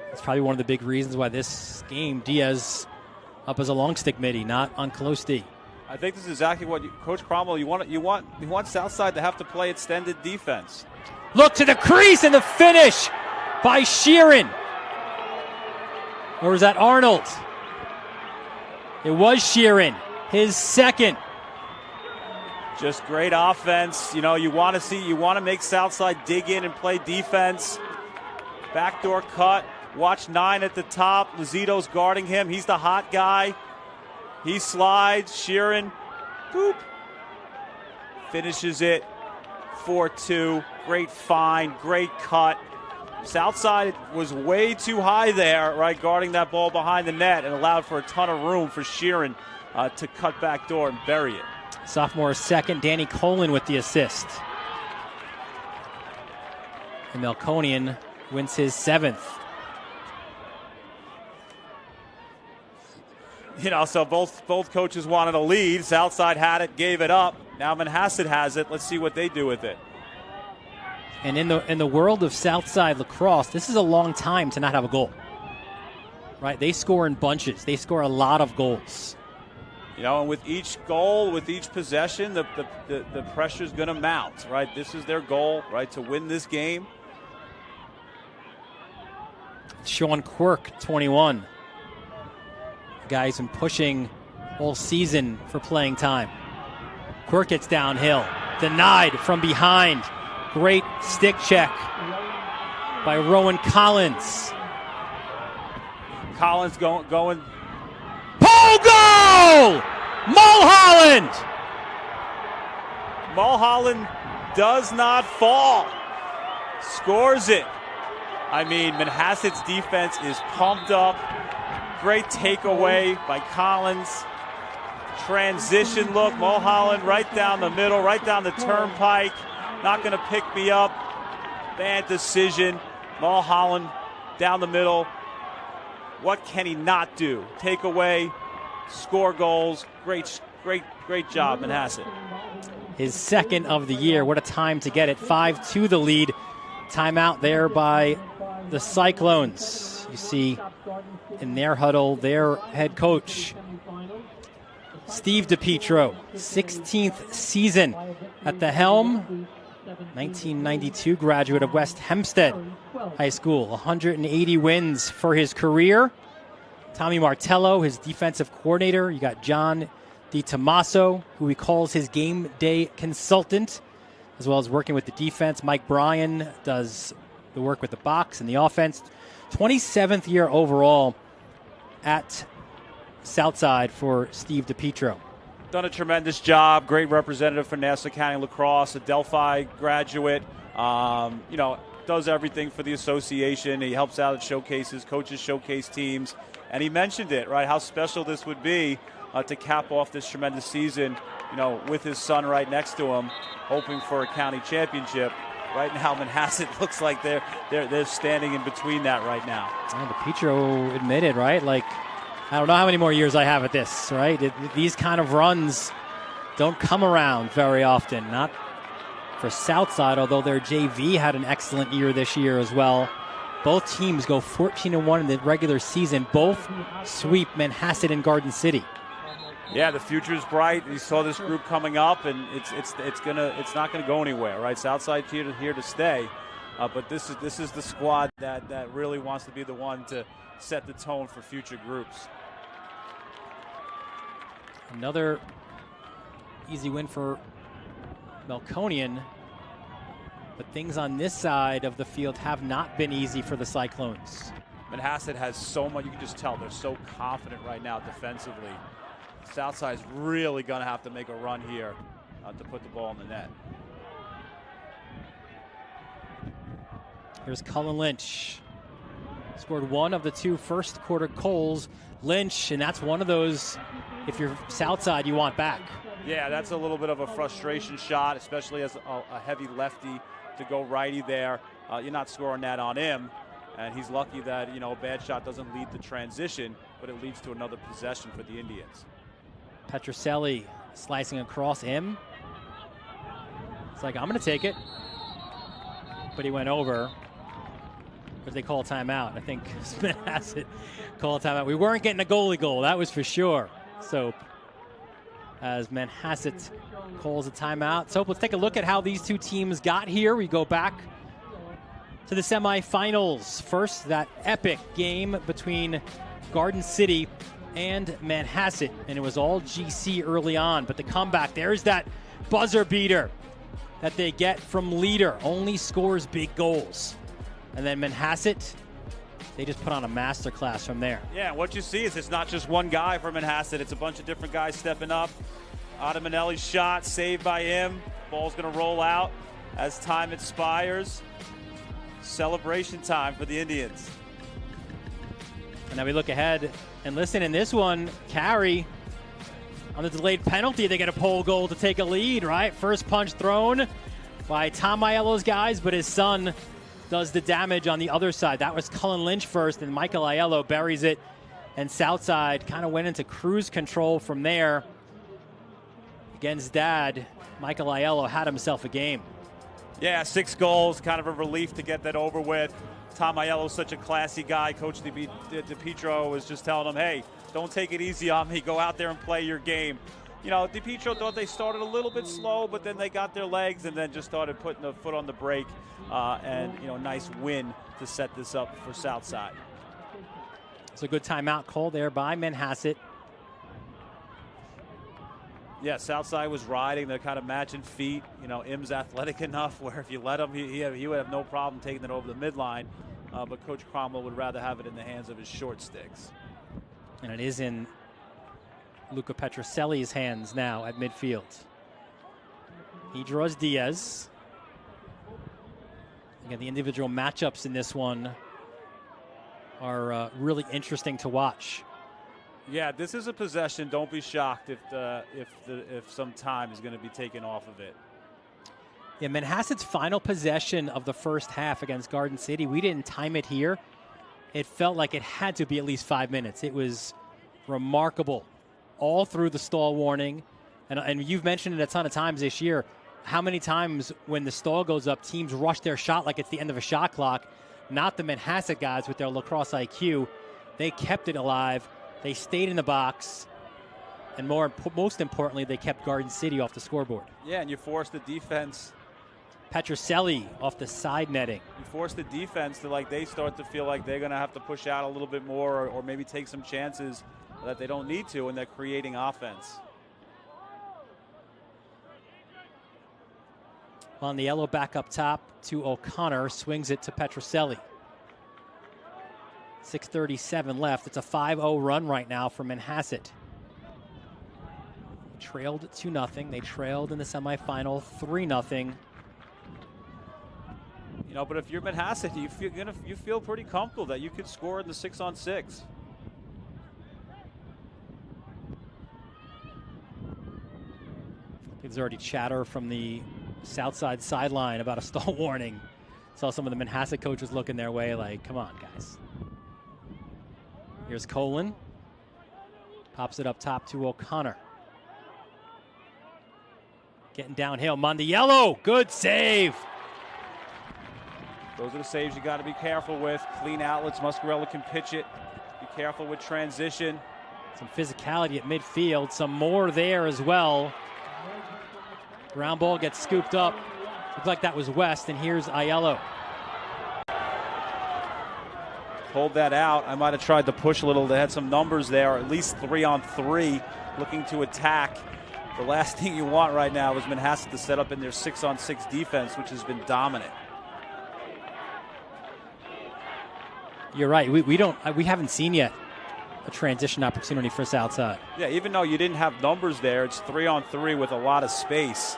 That's probably one of the big reasons why this game, Diaz up as a long stick midi, not on close D. I think this is exactly what Coach Cromwell, you want Southside to have to play extended defense. Look to the crease and the finish by Sheeran. Or is that Arnold? It was Sheeran, his second. Just great offense. You want to make Southside dig in and play defense. Backdoor cut. Watch 9 at the top. Lozito's guarding him. He's the hot guy. He slides. Sheeran, boop, finishes it. 4-2. Great find. Great cut. Southside was way too high there, right, guarding that ball behind the net, and allowed for a ton of room for Sheeran to cut back door and bury it. Sophomore second, Danny Colin with the assist. And Melkonian wins his 7th. So both coaches wanted a lead. Southside had it, gave it up. Now Manhasset has it. Let's see what they do with it. And in the world of Southside lacrosse, this is a long time to not have a goal. Right? They score in bunches. They score a lot of goals. And with each goal, with each possession, the pressure's going to mount, right? This is their goal, right, to win this game. Sean Quirk, 21. The guy who's been pushing all season for playing time. Quirk gets downhill. Denied from behind. Great stick check by Rowan Collins. Collins going. Pole goal! Mulholland! Mulholland does not fall. Scores it. Manhasset's defense is pumped up. Great takeaway by Collins. Transition look. Mulholland right down the middle, right down the turnpike. Not going to pick me up. Bad decision. Mulholland down the middle. What can he not do? Take away, score goals. Great job, Manhasset. His second of the year. What a time to get it. 5-2 the lead. Timeout there by the Cyclones. You see in their huddle, their head coach, Steve DiPietro, 16th season at the helm. 1992 graduate of West Hempstead High School. 180 wins for his career. Tommy Martello, his defensive coordinator. You got John DiTommaso, who he calls his game day consultant, as well as working with the defense. Mike Bryan does the work with the box and the offense. 27th year overall at Southside for Steve DiPietro. Done a tremendous job. Great representative for Nassau County Lacrosse, a Delphi graduate. Does everything for the association. He helps out at showcases, coaches showcase teams. And he mentioned it, right, how special this would be to cap off this tremendous season, with his son right next to him, hoping for a county championship. Right now, Manhasset looks like they're standing in between that right now. And DiPietro admitted, right, I don't know how many more years I have at this, right? These kind of runs don't come around very often. Not for Southside, although their JV had an excellent year this year as well. Both teams go 14-1 in the regular season. Both sweep Manhasset and Garden City. Yeah, the future is bright. You saw this group coming up, and it's not gonna go anywhere, right? Southside's here to stay, but this is the squad that really wants to be the one to set the tone for future groups. Another easy win for Melkonian, but things on this side of the field have not been easy for the Cyclones. Manhasset has so much. You can just tell they're so confident right now defensively. Southside's really going to have to make a run here to put the ball in the net. Here's Cullen Lynch. Scored one of the 2 first quarter goals. Lynch, and that's one of those, if you're Southside, you want back. Yeah, that's a little bit of a frustration shot, especially as a heavy lefty to go righty there. You're not scoring that on him, and he's lucky that, a bad shot doesn't lead to transition, but it leads to another possession for the Indians. Petroselli slicing across him. It's like, I'm going to take it. But he went over. But they call a timeout. I think Manhasset called a timeout. We weren't getting a goalie goal, that was for sure. So, as Manhasset calls a timeout. So let's take a look at how these two teams got here. We go back to the semifinals. First, that epic game between Garden City and Manhasset, and it was all GC early on. But the comeback, there's that buzzer beater that they get from leader. Only scores big goals. And then Manhasset, they just put on a masterclass from there. Yeah, what you see is it's not just one guy from Manhasset. It's a bunch of different guys stepping up. Ottamanelli's shot, saved by him. Ball's going to roll out as time expires. Celebration time for the Indians. And now we look ahead and listen, in this one, Carey, on the delayed penalty, they get a pole goal to take a lead, right? First punch thrown by Tom Aiello's guys, but his son does the damage on the other side. That was Cullen Lynch first, and Michael Aiello buries it, and Southside kind of went into cruise control from there. Against Dad, Michael Aiello had himself a game. Yeah, 6 goals, kind of a relief to get that over with. Tom Aiello's such a classy guy. Coach DiPietro was just telling him, hey, don't take it easy on me. Go out there and play your game. You know, DiPietro thought they started a little bit slow, but then they got their legs and then just started putting the foot on the brake. And, you know, nice win to set this up for Southside. It's a good timeout call there by Manhasset. Yeah, Southside was riding. They're kind of matching feet. You know, Im's athletic enough where if you let him, he would have no problem taking it over the midline. But Coach Cromwell would rather have it in the hands of his short sticks. And it is in Luca Petroselli's hands now at midfield. He draws Diaz. Again, the individual matchups in this one are really interesting to watch. Yeah, this is a possession. Don't be shocked if some time is going to be taken off of it. Yeah, Manhasset's final possession of the first half against Garden City, we didn't time it here. It felt like it had to be at least 5 minutes. It was remarkable all through the stall warning. And you've mentioned it a ton of times this year. How many times when the stall goes up, teams rush their shot like it's the end of a shot clock. Not the Manhasset guys with their lacrosse IQ. They kept it alive. They stayed in the box, and most importantly, they kept Garden City off the scoreboard. Yeah, and you forced the defense. Petroselli off the side netting. You force the defense to, like, they start to feel like they're going to have to push out a little bit more or maybe take some chances that they don't need to, and they're creating offense. On the yellow back up top to O'Connor, swings it to Petroselli. 6:37 left. It's a 5-0 run right now for Manhasset. Trailed 2-0. They trailed in the semifinal 3-0. You know, but if you're Manhasset, you feel pretty comfortable that you could score in the 6-on-6. There's already chatter from the Southside sideline about a stall warning. Saw some of the Manhasset coaches looking their way like, come on, guys. Here's Colin. Pops it up top to O'Connor. Getting downhill. Mondiello. Good save. Those are the saves you got to be careful with. Clean outlets. Muscarella can pitch it. Be careful with transition. Some physicality at midfield. Some more there as well. Ground ball gets scooped up. Looked like that was West, and here's Aiello. Hold that out. I might have tried to push a little. They had some numbers there, at least 3-on-3, looking to attack. The last thing you want right now is Manhasset to set up in their 6-on-6 defense, which has been dominant. You're right. We haven't seen yet a transition opportunity for Southside. Yeah, even though you didn't have numbers there, it's 3-on-3 with a lot of space.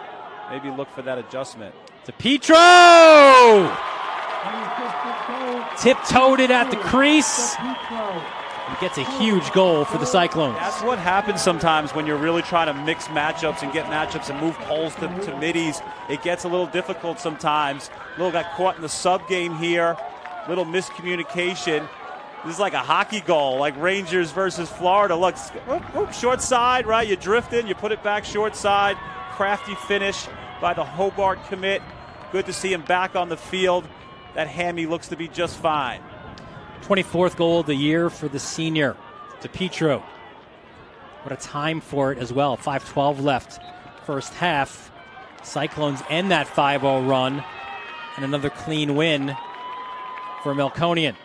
Maybe look for that adjustment. DiPietro! Tiptoed it at the crease. He gets a huge goal for the Cyclones. That's what happens sometimes when you're really trying to mix matchups and get matchups and move poles to middies. It gets a little difficult sometimes. Little got caught in the sub game here. Little miscommunication. This is like a hockey goal, like Rangers versus Florida. Look, short side, right? You drift in, you put it back short side. Crafty finish by the Hobart commit. Good to see him back on the field. That hammy looks to be just fine. 24th goal of the year for the senior, DiPietro. What a time for it as well. 5:12 left, first half. Cyclones end that 5-0 run, and another clean win for Melkonian.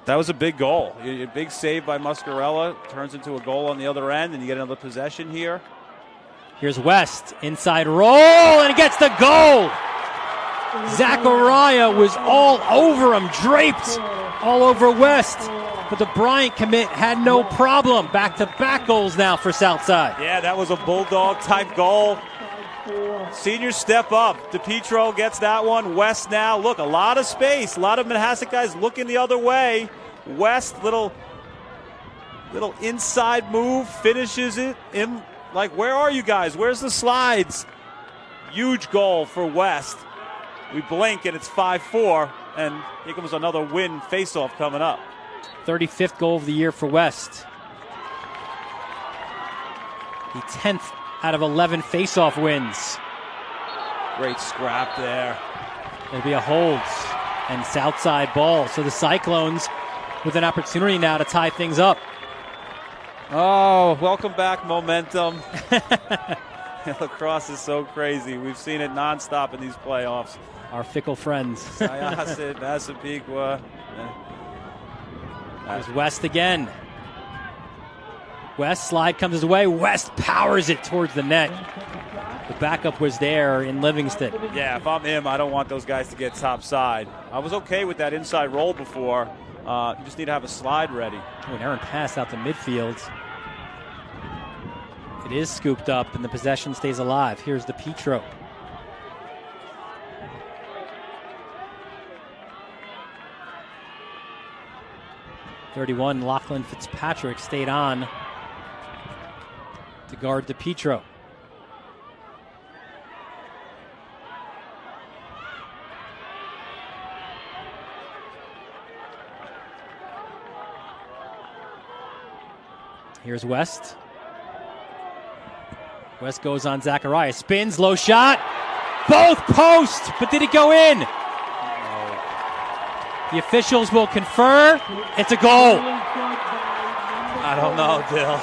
That was a big goal. A big save by Muscarella. Turns into a goal on the other end, and you get another possession here. Here's West. Inside roll, and he gets the goal. Zachariah was all over him, draped all over West. But the Bryant commit had no problem. Back-to-back goals now for Southside. Yeah, that was a Bulldog-type goal. Seniors step up. DePietro gets that one. West now. Look, a lot of space. A lot of Manhasset guys looking the other way. West, little inside move, finishes it in. Like, where are you guys? Where's the slides? Huge goal for West. We blink and it's 5-4, and here comes another win face-off coming up. 35th goal of the year for West. The 10th out of 11 face-off wins. Great scrap there. It'll be a hold and Southside ball. So the Cyclones with an opportunity now to tie things up. Oh, welcome back, momentum. Lacrosse is so crazy. We've seen it nonstop in these playoffs. Our fickle friends. Manhasset, Massapequa. There's West again. West slide comes his way. West powers it towards the net. The backup was there in Livingston. Yeah, if I'm him, I don't want those guys to get top side. I was okay with that inside roll before. You just need to have a slide ready. An errant pass out to midfield. It is scooped up, and the possession stays alive. Here's DePietro. #31, Lachlan Fitzpatrick stayed on to guard DePietro. Here's West. West goes on Zachariah. Spins, low shot. Both posts, but did it go in? The officials will confer. It's a goal. I don't know, Dill.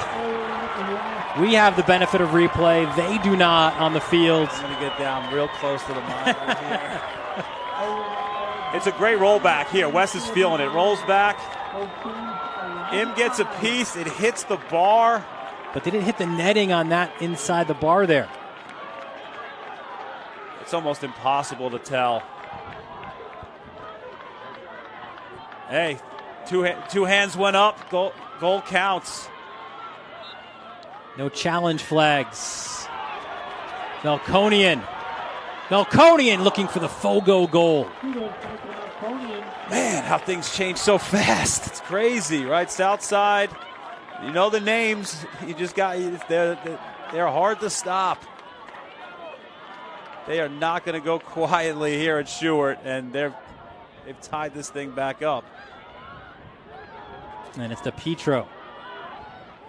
We have the benefit of replay. They do not on the field. I'm going to get down real close to the monitor here. It's a great rollback here. West is feeling it. Rolls back. Im gets a piece. It hits the bar. But they didn't hit the netting on that inside the bar there. It's almost impossible to tell. Hey, two hands went up. Goal counts. No challenge flags. Melkonian looking for the Fogo goal. Man, how things change so fast. It's crazy, right? Southside, you know the names. You just got, they're hard to stop. They are not going to go quietly here at Stewart, and they've tied this thing back up. And it's DePietro.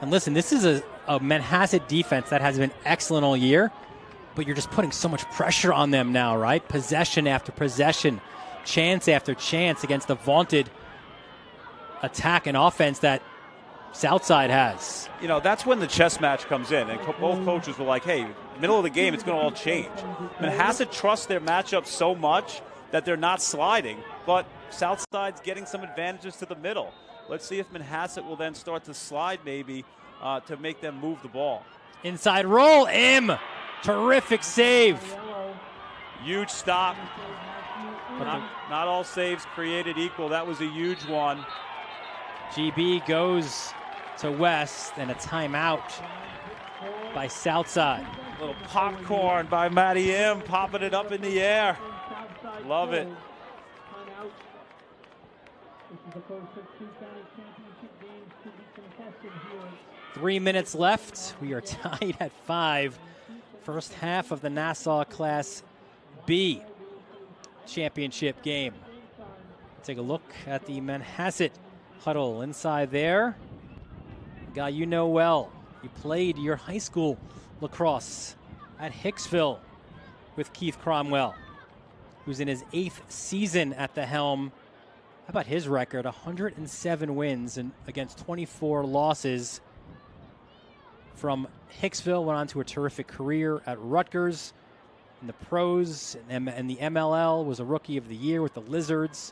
And listen, this is a Manhasset defense that has been excellent all year, but you're just putting so much pressure on them now, right? Possession after possession, chance after chance against the vaunted attack and offense that Southside has. You know, that's when the chess match comes in, and both coaches were like, hey, middle of the game, it's going to all change. Manhasset trusts their matchup so much that they're not sliding, but Southside's getting some advantages to the middle. Let's see if Manhasset will then start to slide maybe to make them move the ball. Inside roll, terrific save. Huge stop. Not all saves created equal. That was a huge one. GB goes to West, and a timeout by Southside. A little popcorn by Matty M, popping it up in the air. Love it. 3 minutes left. We are tied at 5. First half of the Nassau Class B championship game. Take a look at the Manhasset huddle inside there. A guy you know well. You played your high school lacrosse at Hicksville with Keith Cromwell, who's in his 8th season at the helm. How about his record? 107 wins and against 24 losses. From Hicksville, went on to a terrific career at Rutgers in the pros and the MLL, was a Rookie of the Year with the Lizards.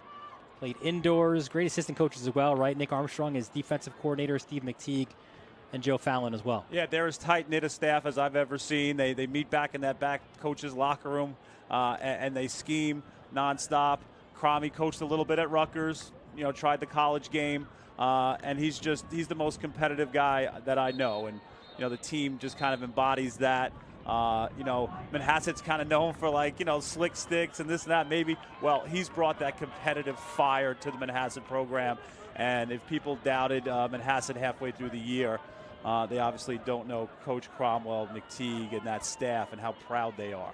Played indoors. Great assistant coaches as well, right? Nick Armstrong is defensive coordinator, Steve McTeague, and Joe Fallon as well. Yeah, they're as tight-knit a staff as I've ever seen. They meet back in that back coach's locker room, and they scheme nonstop. Cromie coached a little bit at Rutgers, tried the college game, and he's the most competitive guy that I know. And, the team just kind of embodies that. Manhasset's kind of known for slick sticks and this and that maybe. Well, he's brought that competitive fire to the Manhasset program. And if people doubted Manhasset halfway through the year, they obviously don't know Coach Cromwell, McTeague, and that staff and how proud they are.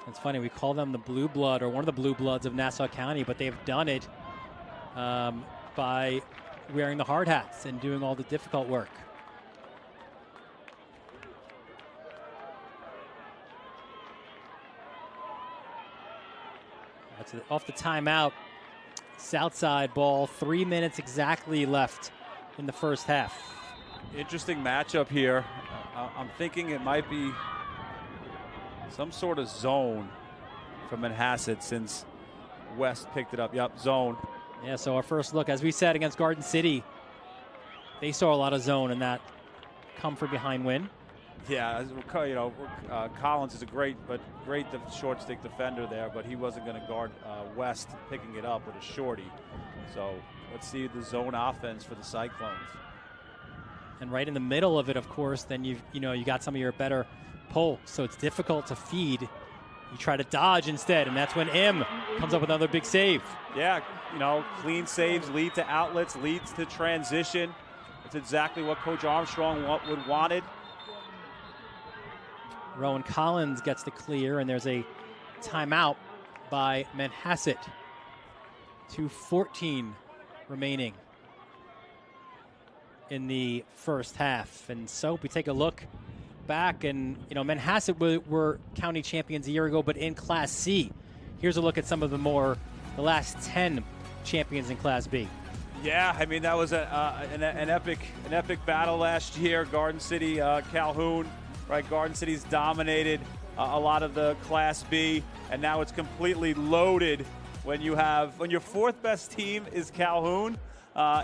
It's funny, we call them the blue blood or one of the blue bloods of Nassau County, but they've done it by wearing the hard hats and doing all the difficult work. That's off the timeout. Southside ball, 3 minutes exactly left in the first half. Interesting matchup here. I'm thinking it might be some sort of zone from Manhasset since West picked it up. Yep, zone. Yeah, so our first look, as we said, against Garden City, they saw a lot of zone in that come from behind win. Yeah, Collins is a great short stick defender there, but he wasn't going to guard West picking it up with a shorty. So let's see the zone offense for the Cyclones. And right in the middle of it, of course, then you got some of your better pull, so it's difficult to feed. You try to dodge instead, and that's when M comes up with another big save. Yeah, clean saves lead to outlets, leads to transition. It's exactly what Coach Armstrong would wanted. Rowan Collins gets the clear, and there's a timeout by Manhasset. 2:14 remaining in the first half. And so we take a look back, and Manhasset were county champions a year ago, but in Class C. Here's a look at some of the last 10 champions in Class B. Yeah, I mean that was an epic battle last year. Garden City, Calhoun. Right, Garden City's dominated a lot of the Class B, and now it's completely loaded when your fourth best team is Calhoun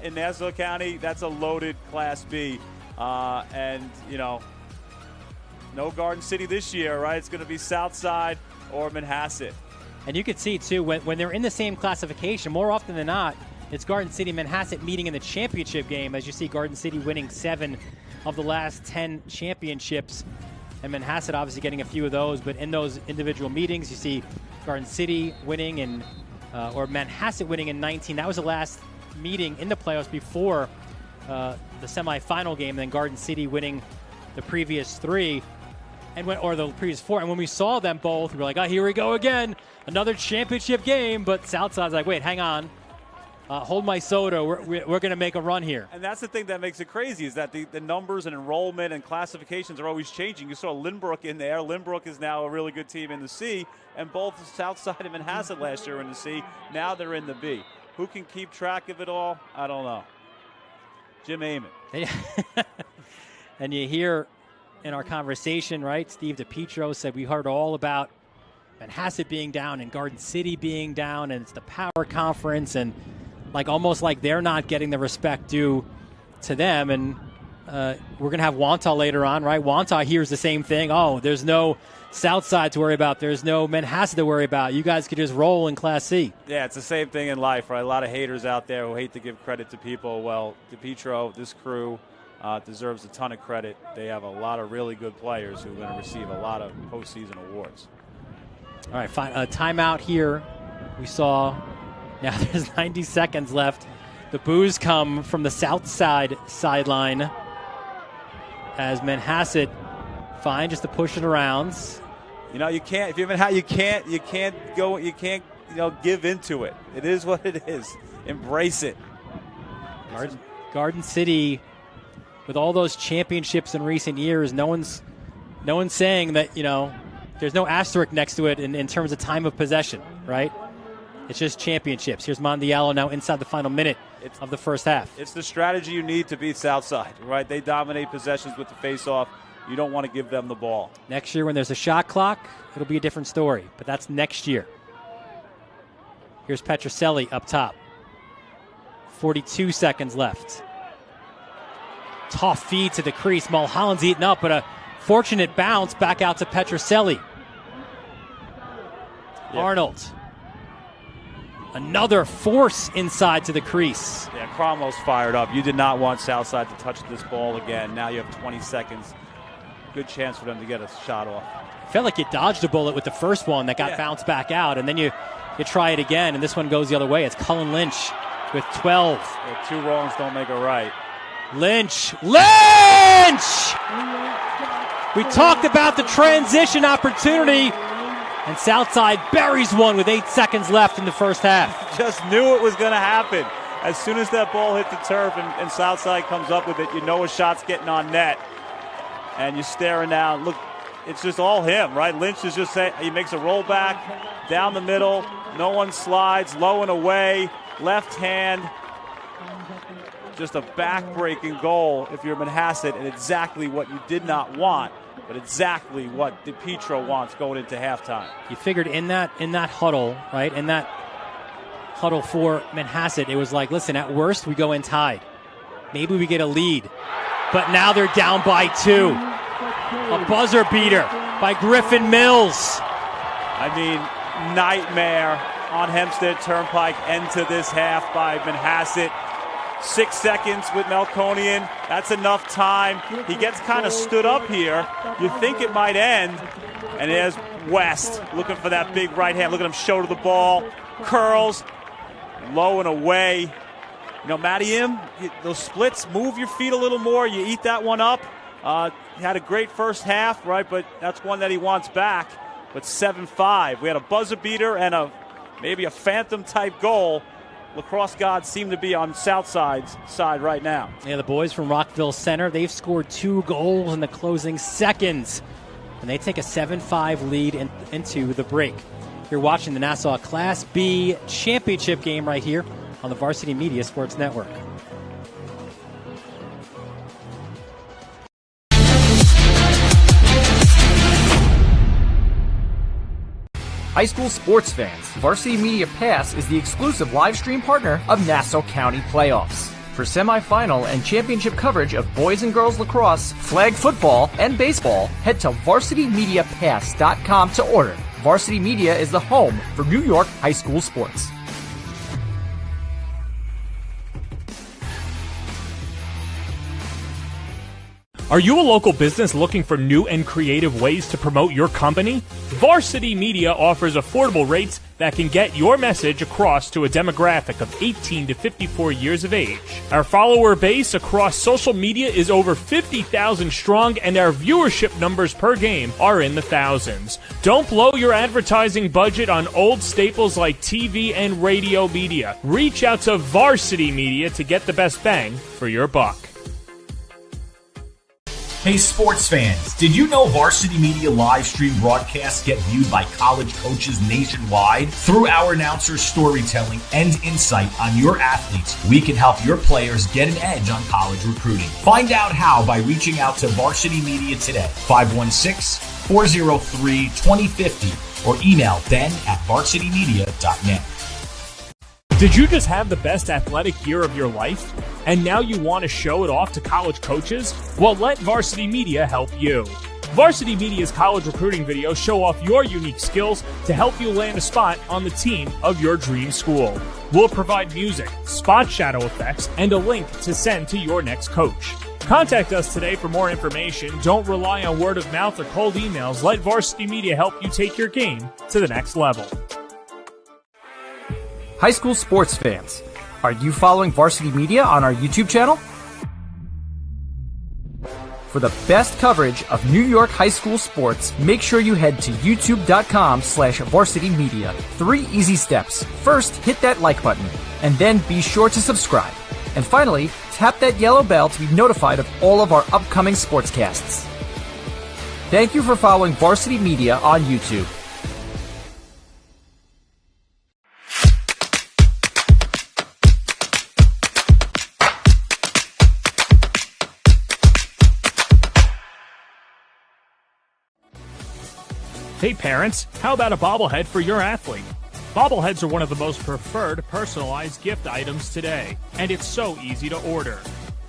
in Nassau County. That's a loaded Class B, and no Garden City this year, right? It's going to be Southside or Manhasset. And you can see too when they're in the same classification, more often than not, it's Garden City and Manhasset meeting in the championship game. As you see, Garden City winning 7 of the last 10 championships, and Manhasset obviously getting a few of those. But in those individual meetings, you see Garden City winning or Manhasset winning in 19. That was the last meeting in the playoffs before the semifinal game. And then Garden City winning the previous 3, or the previous 4. And when we saw them both, we were like, "Oh, here we go again, another championship game." But Southside's like, "Wait, hang on." Hold my soda. We're going to make a run here. And that's the thing that makes it crazy is that the numbers and enrollment and classifications are always changing. You saw Lynbrook in there. Lynbrook is now a really good team in the C, and both Southside and Manhasset last year were in the C. Now they're in the B. Who can keep track of it all? I don't know. Jim Amon. And you hear in our conversation, right, Steve DiPietro said we heard all about Manhasset being down and Garden City being down, and it's the power conference, and almost like they're not getting the respect due to them. And we're going to have Wantagh later on, right? Wantagh hears the same thing. Oh, there's no Southside to worry about. There's no Manhasset to worry about. You guys could just roll in Class C. Yeah, it's the same thing in life, right? A lot of haters out there who hate to give credit to people. Well, DiPietro, this crew, deserves a ton of credit. They have a lot of really good players who are going to receive a lot of postseason awards. All right, fine. Timeout here. We saw... Now there's 90 seconds left. The boos come from the south side sideline as Manhasset find just to push it around. You can't. If you haven't had, you can't go. You can't. Give into it. It is what it is. Embrace it. Garden City, with all those championships in recent years, no one's saying that there's no asterisk next to it in terms of time of possession, right? It's just championships. Here's Mondiallo now inside the final minute of the first half. It's the strategy you need to beat Southside, right? They dominate possessions with the face-off. You don't want to give them the ball. Next year when there's a shot clock, it'll be a different story. But that's next year. Here's Petroselli up top. 42 seconds left. Tough feed to the crease. Mulholland's eaten up, but a fortunate bounce back out to Petroselli. Yep. Arnold. Another force inside to the crease. Yeah, Cromwell's fired up. You did not want Southside to touch this ball again. Now you have 20 seconds. Good chance for them to get a shot off. Felt like you dodged a bullet with the first one that got bounced back out, and then you try it again, and this one goes the other way. It's Cullen Lynch with 12. Yeah, 2 wrongs don't make a right. Lynch! We talked about the transition opportunity, and Southside buries one with 8 seconds left in the first half. Just knew it was going to happen. As soon as that ball hit the turf and Southside comes up with it, you know a shot's getting on net. And you're staring down. Look, it's just all him, right? Lynch is just saying, he makes a rollback down the middle. No one slides, low and away, left hand. Just a back-breaking goal if you're Manhasset, and exactly what you did not want, but exactly what DiPietro wants going into halftime. You figured in that huddle, right? In that huddle for Manhasset, it was like, listen, at worst we go in tied. Maybe we get a lead. But now they're down by 2. A buzzer beater by Griffin Mills. I mean, nightmare on Hempstead Turnpike end to this half by Manhasset. 6 seconds with Melkonian. That's enough time. He gets kind of stood up here. You think it might end. And there's West looking for that big right hand. Look at him shoulder the ball. Curls. Low and away. You know, Matty M, those splits, move your feet a little more. You eat that one up. He had a great first half, right? But that's one that he wants back. But 7-5. We had a buzzer beater and maybe a phantom-type goal. Lacrosse gods seem to be on Southside's side right now. Yeah, the boys from Rockville Center, they've scored 2 goals in the closing seconds. And they take a 7-5 lead into the break. You're watching the Nassau Class B championship game right here on the Varsity Media Sports Network. High school sports fans, Varsity Media Pass is the exclusive live stream partner of Nassau County Playoffs. For semifinal and championship coverage of boys and girls lacrosse, flag football, and baseball, head to varsitymediapass.com to order. Varsity Media is the home for New York high school sports. Are you a local business looking for new and creative ways to promote your company? Varsity Media offers affordable rates that can get your message across to a demographic of 18 to 54 years of age. Our follower base across social media is over 50,000 strong, and our viewership numbers per game are in the thousands. Don't blow your advertising budget on old staples like TV and radio media. Reach out to Varsity Media to get the best bang for your buck. Hey sports fans, did you know Varsity Media live stream broadcasts get viewed by college coaches nationwide? Through our announcers' storytelling and insight on your athletes, we can help your players get an edge on college recruiting. Find out how by reaching out to Varsity Media today, 516-403-2050, or email ben@varsitymedia.net. Did you just have the best athletic year of your life? And now you want to show it off to college coaches? Well, let Varsity Media help you. Varsity Media's college recruiting videos show off your unique skills to help you land a spot on the team of your dream school. We'll provide music, spot shadow effects, and a link to send to your next coach. Contact us today for more information. Don't rely on word of mouth or cold emails. Let Varsity Media help you take your game to the next level. High school sports fans, are you following Varsity Media on our YouTube channel? For the best coverage of New York high school sports, make sure you head to youtube.com/varsitymedia. 3 easy steps. First, hit that like button, and then be sure to subscribe. And finally, tap that yellow bell to be notified of all of our upcoming sportscasts. Thank you for following Varsity Media on YouTube. Hey parents, how about a bobblehead for your athlete? Bobbleheads are one of the most preferred personalized gift items today, and it's so easy to order.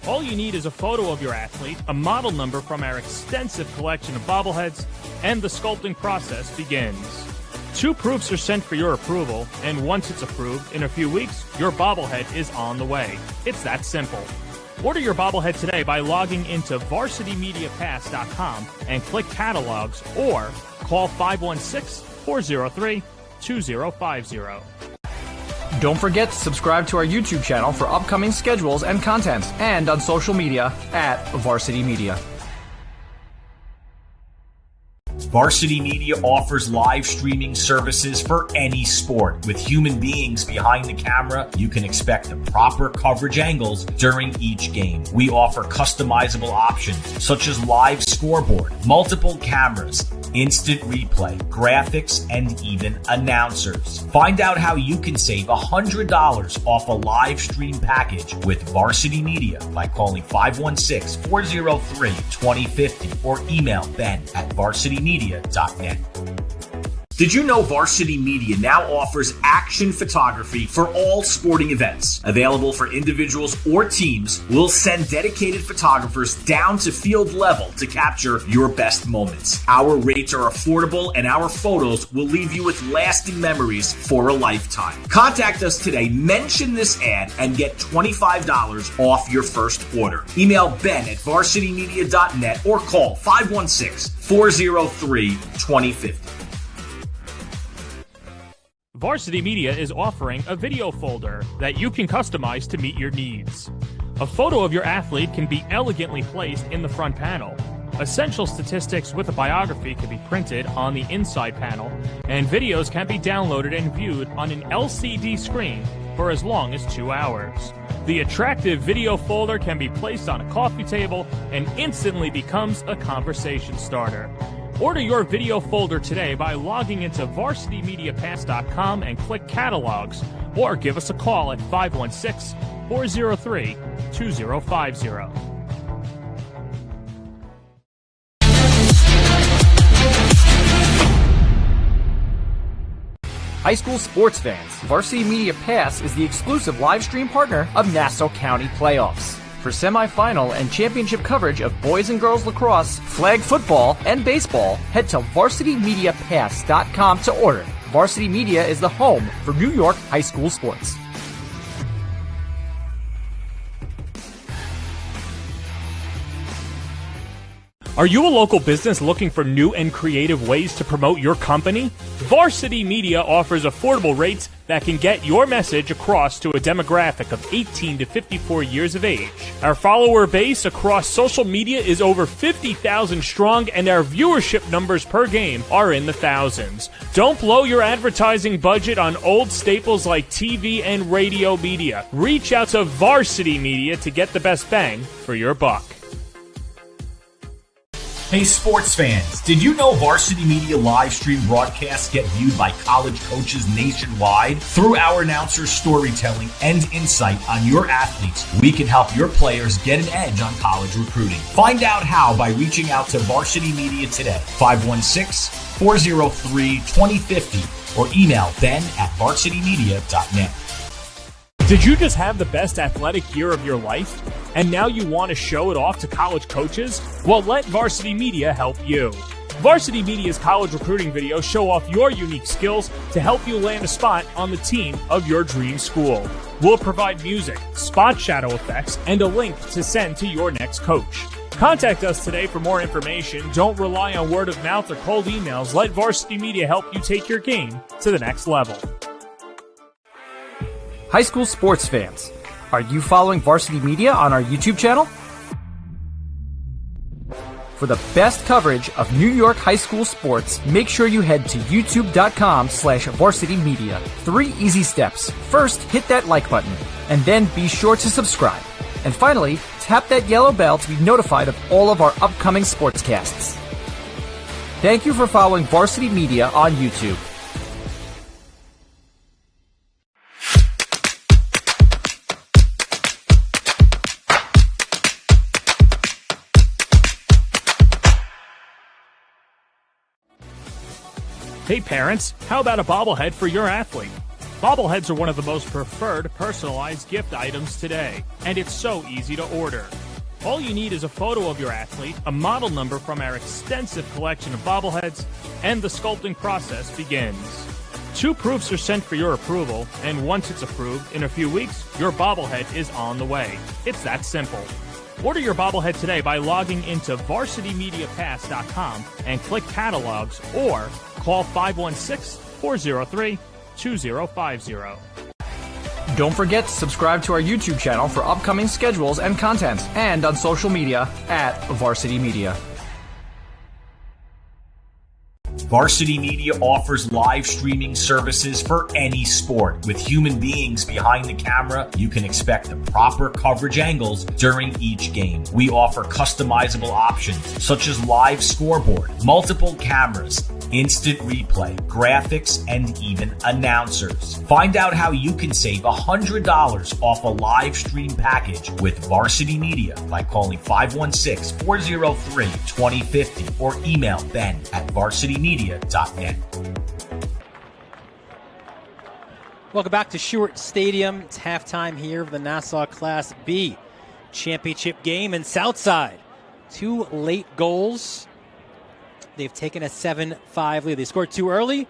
All you need is a photo of your athlete, a model number from our extensive collection of bobbleheads, and the sculpting process begins. 2 proofs are sent for your approval, and once it's approved, in a few weeks, your bobblehead is on the way. It's that simple. Order your bobblehead today by logging into varsitymediapass.com and click catalogs, or call 516-403-2050. Don't forget to subscribe to our YouTube channel for upcoming schedules and content, and on social media at Varsity Media. Varsity Media offers live streaming services for any sport. With human beings behind the camera, you can expect the proper coverage angles during each game. We offer customizable options such as live scoreboard, multiple cameras, instant replay, graphics, and even announcers. Find out how you can save $100 off a live stream package with Varsity Media by calling 516-403-2050 or email ben@varsitymedia.net. Did you know Varsity Media now offers action photography for all sporting events? Available for individuals or teams, we'll send dedicated photographers down to field level to capture your best moments. Our rates are affordable and our photos will leave you with lasting memories for a lifetime. Contact us today, mention this ad, and get $25 off your first order. Email ben@varsitymedia.net or call 516-403-2050. Varsity Media is offering a video folder that you can customize to meet your needs. A photo of your athlete can be elegantly placed in the front panel. Essential statistics with a biography can be printed on the inside panel, and videos can be downloaded and viewed on an LCD screen for as long as 2 hours. The attractive video folder can be placed on a coffee table and instantly becomes a conversation starter. Order your video folder today by logging into varsitymediapass.com and click catalogs, or give us a call at 516-403-2050. High school sports fans, Varsity Media Pass is the exclusive live stream partner of Nassau County Playoffs. For semifinal and championship coverage of boys and girls lacrosse, flag football, and baseball, head to varsitymediapass.com to order. Varsity Media is the home for New York high school sports. Are you a local business looking for new and creative ways to promote your company? Varsity Media offers affordable rates that can get your message across to a demographic of 18 to 54 years of age. Our follower base across social media is over 50,000 strong, and our viewership numbers per game are in the thousands. Don't blow your advertising budget on old staples like TV and radio media. Reach out to Varsity Media to get the best bang for your buck. Hey sports fans, did you know Varsity Media live stream broadcasts get viewed by college coaches nationwide? Through our announcers' storytelling and insight on your athletes, we can help your players get an edge on college recruiting. Find out how by reaching out to Varsity Media today, 516-403-2050, or email ben@varsitymedia.net. Did you just have the best athletic year of your life, and now you want to show it off to college coaches? Well, let Varsity Media help you. Varsity Media's college recruiting videos show off your unique skills to help you land a spot on the team of your dream school. We'll provide music, spot shadow effects, and a link to send to your next coach. Contact us today for more information. Don't rely on word of mouth or cold emails. Let Varsity Media help you take your game to the next level. High school sports fans, are you following Varsity Media on our YouTube channel? For the best coverage of New York high school sports, make sure you head to youtube.com/varsitymedia. 3 easy steps. First, hit that like button, and then be sure to subscribe. And finally, tap that yellow bell to be notified of all of our upcoming sportscasts. Thank you for following Varsity Media on YouTube. Hey parents, how about a bobblehead for your athlete? Bobbleheads are one of the most preferred personalized gift items today, and it's so easy to order. All you need is a photo of your athlete, a model number from our extensive collection of bobbleheads, and the sculpting process begins. 2 proofs are sent for your approval, and once it's approved, in a few weeks, your bobblehead is on the way. It's that simple. Order your bobblehead today by logging into varsitymediapass.com and click catalogs or call 516-403-2050. Don't forget to subscribe to our YouTube channel for upcoming schedules and content, and on social media at Varsity Media. Varsity Media offers live streaming services for any sport. With human beings behind the camera, you can expect the proper coverage angles during each game. We offer customizable options such as live scoreboard, multiple cameras, instant replay, graphics, and even announcers. Find out how you can save $100 off a live stream package with Varsity Media by calling 516-403-2050 or email ben@varsitymedia.net. Welcome back to Stewart Stadium. It's halftime here of the Nassau Class B championship game in Southside. 2 late goals. They've taken a 7-5 lead. They scored 2 early,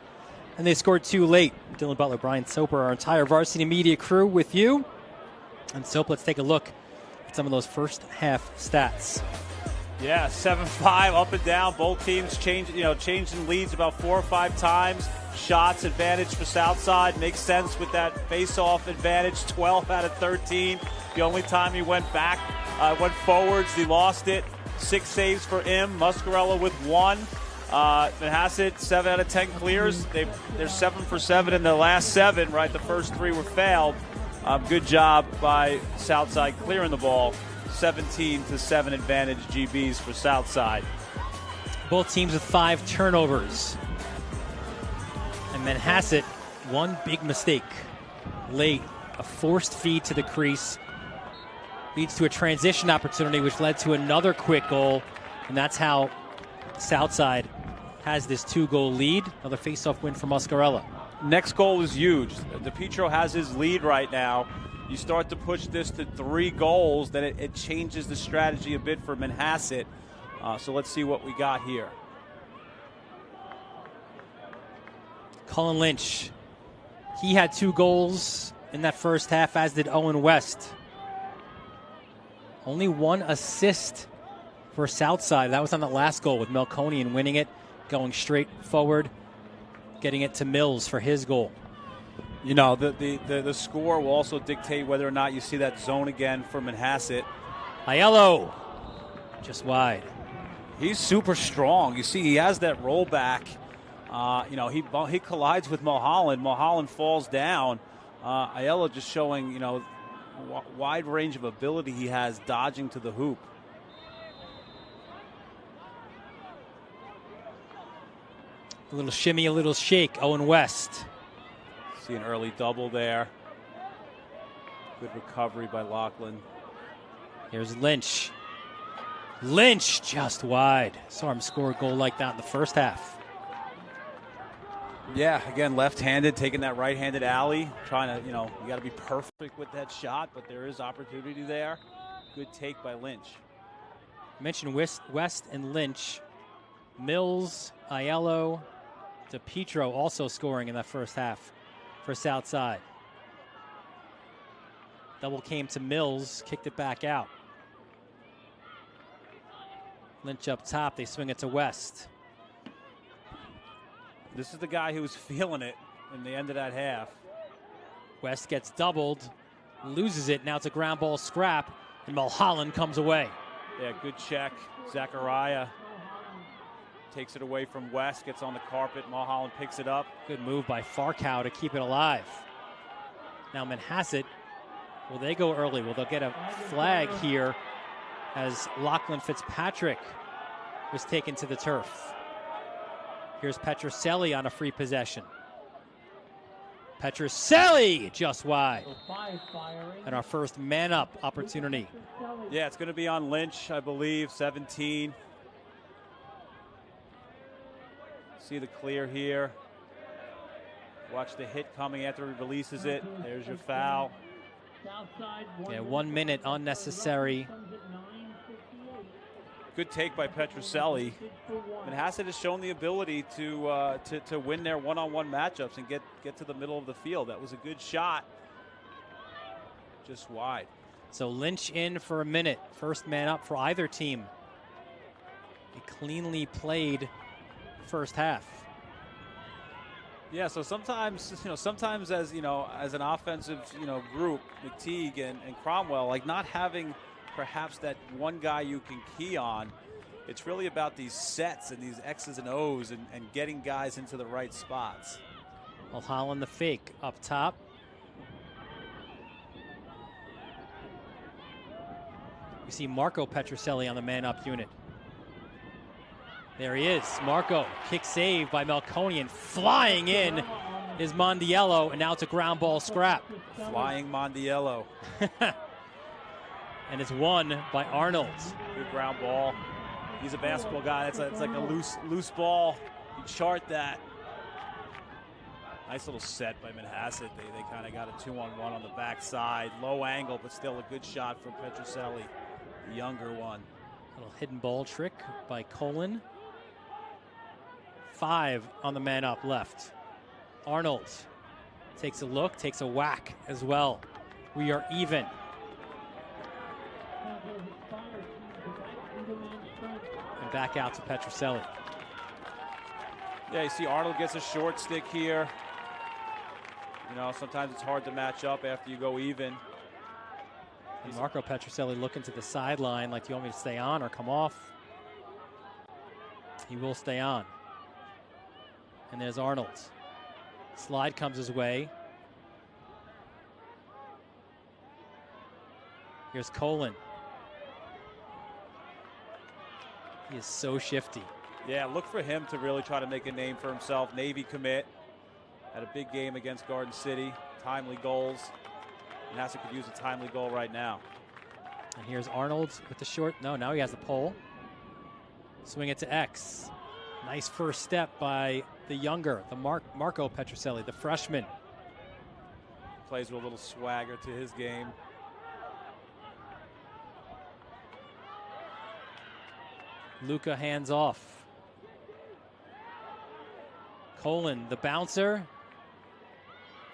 and they scored 2 late. Dylan Butler, Brian Soper, our entire Varsity Media crew with you. And Soper, let's take a look at some of those first half stats. Yeah, 7-5 up and down. Both teams changing leads about 4 or 5 times. Shots advantage for Southside. Makes sense with that face-off advantage. 12 out of 13. The only time he went forwards, he lost it. 6 saves for him. Muscarella with 1. Manhasset, 7 out of 10 clears. They're 7 for 7 in the last 7, right? The first 3 were failed. Good job by Southside clearing the ball. 17-7 advantage GBs for Southside. Both teams with 5 turnovers. And Manhasset, 1 big mistake late. A forced feed to the crease. Leads to a transition opportunity, which led to another quick goal. And that's how Southside has this 2-goal lead. Another face-off win for Muscarella. Next goal is huge. DiPietro has his lead right now. You start to push this to 3 goals, then it changes the strategy a bit for Manhasset. So let's see what we got here. Cullen Lynch. He had 2 goals in that first half, as did Owen West. Only 1 assist for Southside. That was on that last goal with Melkonian winning it, going straight forward, getting it to Mills for his goal. You know, the score will also dictate whether or not you see that zone again for Manhasset. Aiello, just wide. He's super strong. You see, he has that rollback. He collides with Mulholland. Mulholland falls down. Aiello just showing, wide range of ability he has dodging to the hoop. A little shimmy, a little shake. Owen West. See an early double there. Good recovery by Lachlan. Here's Lynch. Lynch just wide. Saw him score a goal like that in the first half. Yeah, again, left-handed, taking that right-handed alley. Trying to, you got to be perfect with that shot, but there is opportunity there. Good take by Lynch. I mentioned West and Lynch. Mills, Aiello, DiPietro also scoring in that first half for Southside. Double came to Mills, kicked it back out. Lynch up top, they swing it to West. This is the guy who was feeling it in the end of that half. West gets doubled, loses it. Now it's a ground ball scrap, and Mulholland comes away. Yeah, good check. Zachariah takes it away from West, gets on the carpet. Mulholland picks it up. Good move by Farkow to keep it alive. Now Manhasset, will they go early? Will they get a flag here as Lachlan Fitzpatrick was taken to the turf? Here's Petroselli on a free possession. Petroselli just wide. And our first man-up opportunity. Yeah, it's going to be on Lynch, I believe, 17. See the clear here. Watch the hit coming after he releases it. There's your foul. Yeah, 1 minute unnecessary. Good take by Petroselli. Manhasset has shown the ability to win their one-on-one matchups and get to the middle of the field. That was a good shot. Just wide. So Lynch in for a minute. First man up for either team. A cleanly played first half. Yeah, so sometimes as an offensive, group, McTeague and Cromwell, like not having perhaps that one guy you can key on, it's really about these sets and these X's and O's and getting guys into the right spots. Mulholland the fake up top. We see Marco Petroselli on the man-up unit. There he is. Marco, kick save by Melkonian. Flying in is Mondiello, and now it's a ground ball scrap. Flying Mondiello. And it's won by Arnold. Good ground ball. He's a basketball guy. It's like a loose ball. You chart that. Nice little set by Manhasset. They kind of got a 2-on-1 on the backside. Low angle, but still a good shot from Petroselli, the younger one. Little hidden ball trick by Colin. 5 on the man up left. Arnold takes a look, takes a whack as well. We are even. And back out to Petroselli. Yeah, you see Arnold gets a short stick here. Sometimes it's hard to match up after you go even. And Marco Petroselli looking to the sideline like, do you want me to stay on or come off? He will stay on. And there's Arnold. Slide comes his way. Here's Colin. He is so shifty. Yeah, look for him to really try to make a name for himself. Navy commit. Had a big game against Garden City. Timely goals. Nassau could use a timely goal right now. And here's Arnold with the short. No, now he has the pole. Swing it to X. Nice first step by the younger, the Marco Petroselli, the freshman. Plays with a little swagger to his game. Luca hands off. Colin, the bouncer.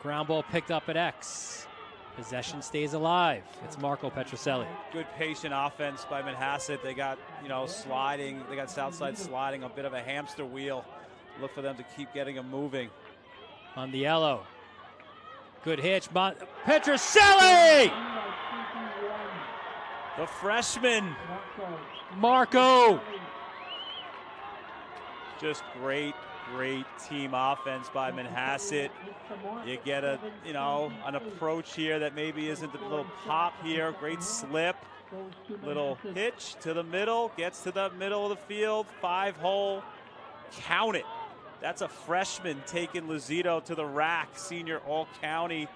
Ground ball picked up at X. Possession stays alive. It's Marco Petroselli. Good patient offense by Manhasset. They got, sliding. They got Southside sliding, a bit of a hamster wheel. Look for them to keep getting them moving. On the yellow. Good hitch. Petroselli! The freshman. Marco. Just great team offense by Manhasset. You get an approach here that maybe isn't a little pop here. Great slip. Little hitch to the middle. Gets to the middle of the field. 5-hole. Count it. That's a freshman taking Luzzito to the rack. Senior All-County.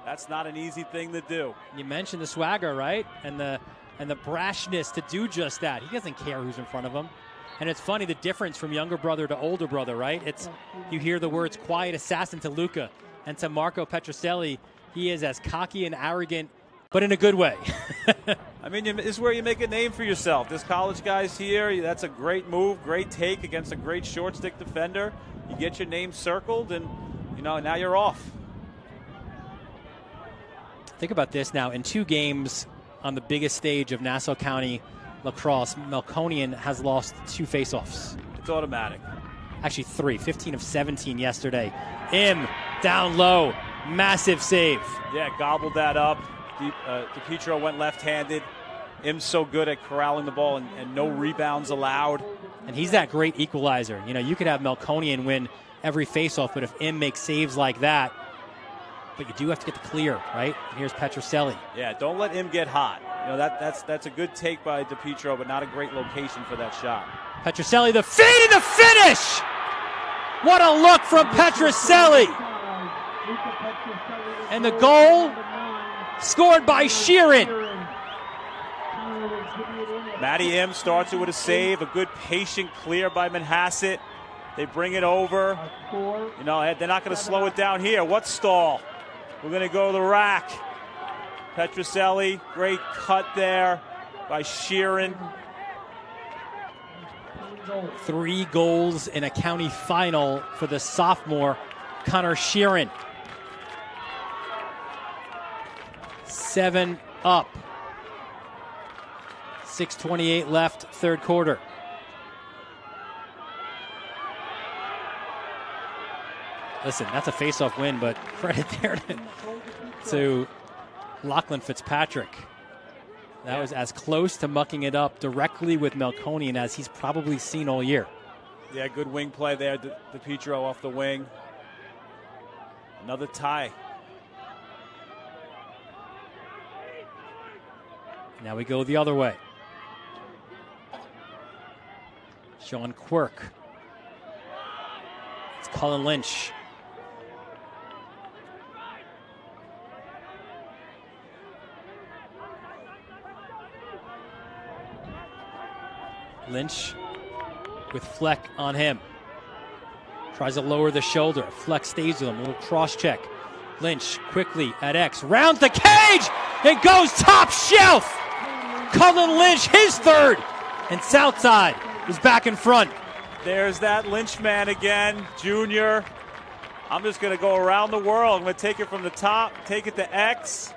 That's not an easy thing to do. You mentioned the swagger, right? And the brashness to do just that. He doesn't care who's in front of him. And it's funny, the difference from younger brother to older brother, right? It's, you hear the words quiet assassin to Luca, and to Marco Petroselli, he is as cocky and arrogant, but in a good way. I mean, this is where you make a name for yourself. This college guy's here. That's a great move, great take against a great short stick defender. You get your name circled, and now you're off. Think about this now. In 2 games on the biggest stage of Nassau County lacrosse, Melkonian has lost 2 faceoffs. It's automatic. Actually 3. 15 of 17 yesterday. Down low. Massive save. Yeah, gobbled that up. DiPietro went left-handed. Im's so good at corralling the ball and no rebounds allowed. And he's that great equalizer. You could have Melkonian win every faceoff, but if Im makes saves like that, but you do have to get the clear, right? And here's Petroselli. Yeah, don't let Im get hot. That's a good take by DiPietro, but not a great location for that shot. Petroselli, the feed and the finish! What a look from Petroselli! And the goal scored by Sheeran. Matty Im starts it with a save, a good patient clear by Manhasset. They bring it over. You know, they're not going to slow it down here. What stall? We're going to go to the rack. Petroselli, great cut there by Sheeran. 3 goals in a county final for the sophomore, Connor Sheeran. 7 up. 6:28 left, third quarter. Listen, that's a face-off win, but credit there to Lachlan Fitzpatrick. That was as close to mucking it up directly with Melkonian as he's probably seen all year. Yeah, good wing play there. DiPietro off the wing. Another tie. Now we go the other way. Sean Quirk. It's Cullen Lynch. Lynch with Fleck on him. Tries to lower the shoulder. Fleck stays with him. A little cross check. Lynch quickly at X. Rounds the cage. It goes top shelf. Cullen Lynch, his third. And Southside is back in front. There's that Lynch man again, Junior. I'm just going to go around the world. I'm going to take it from the top, take it to X.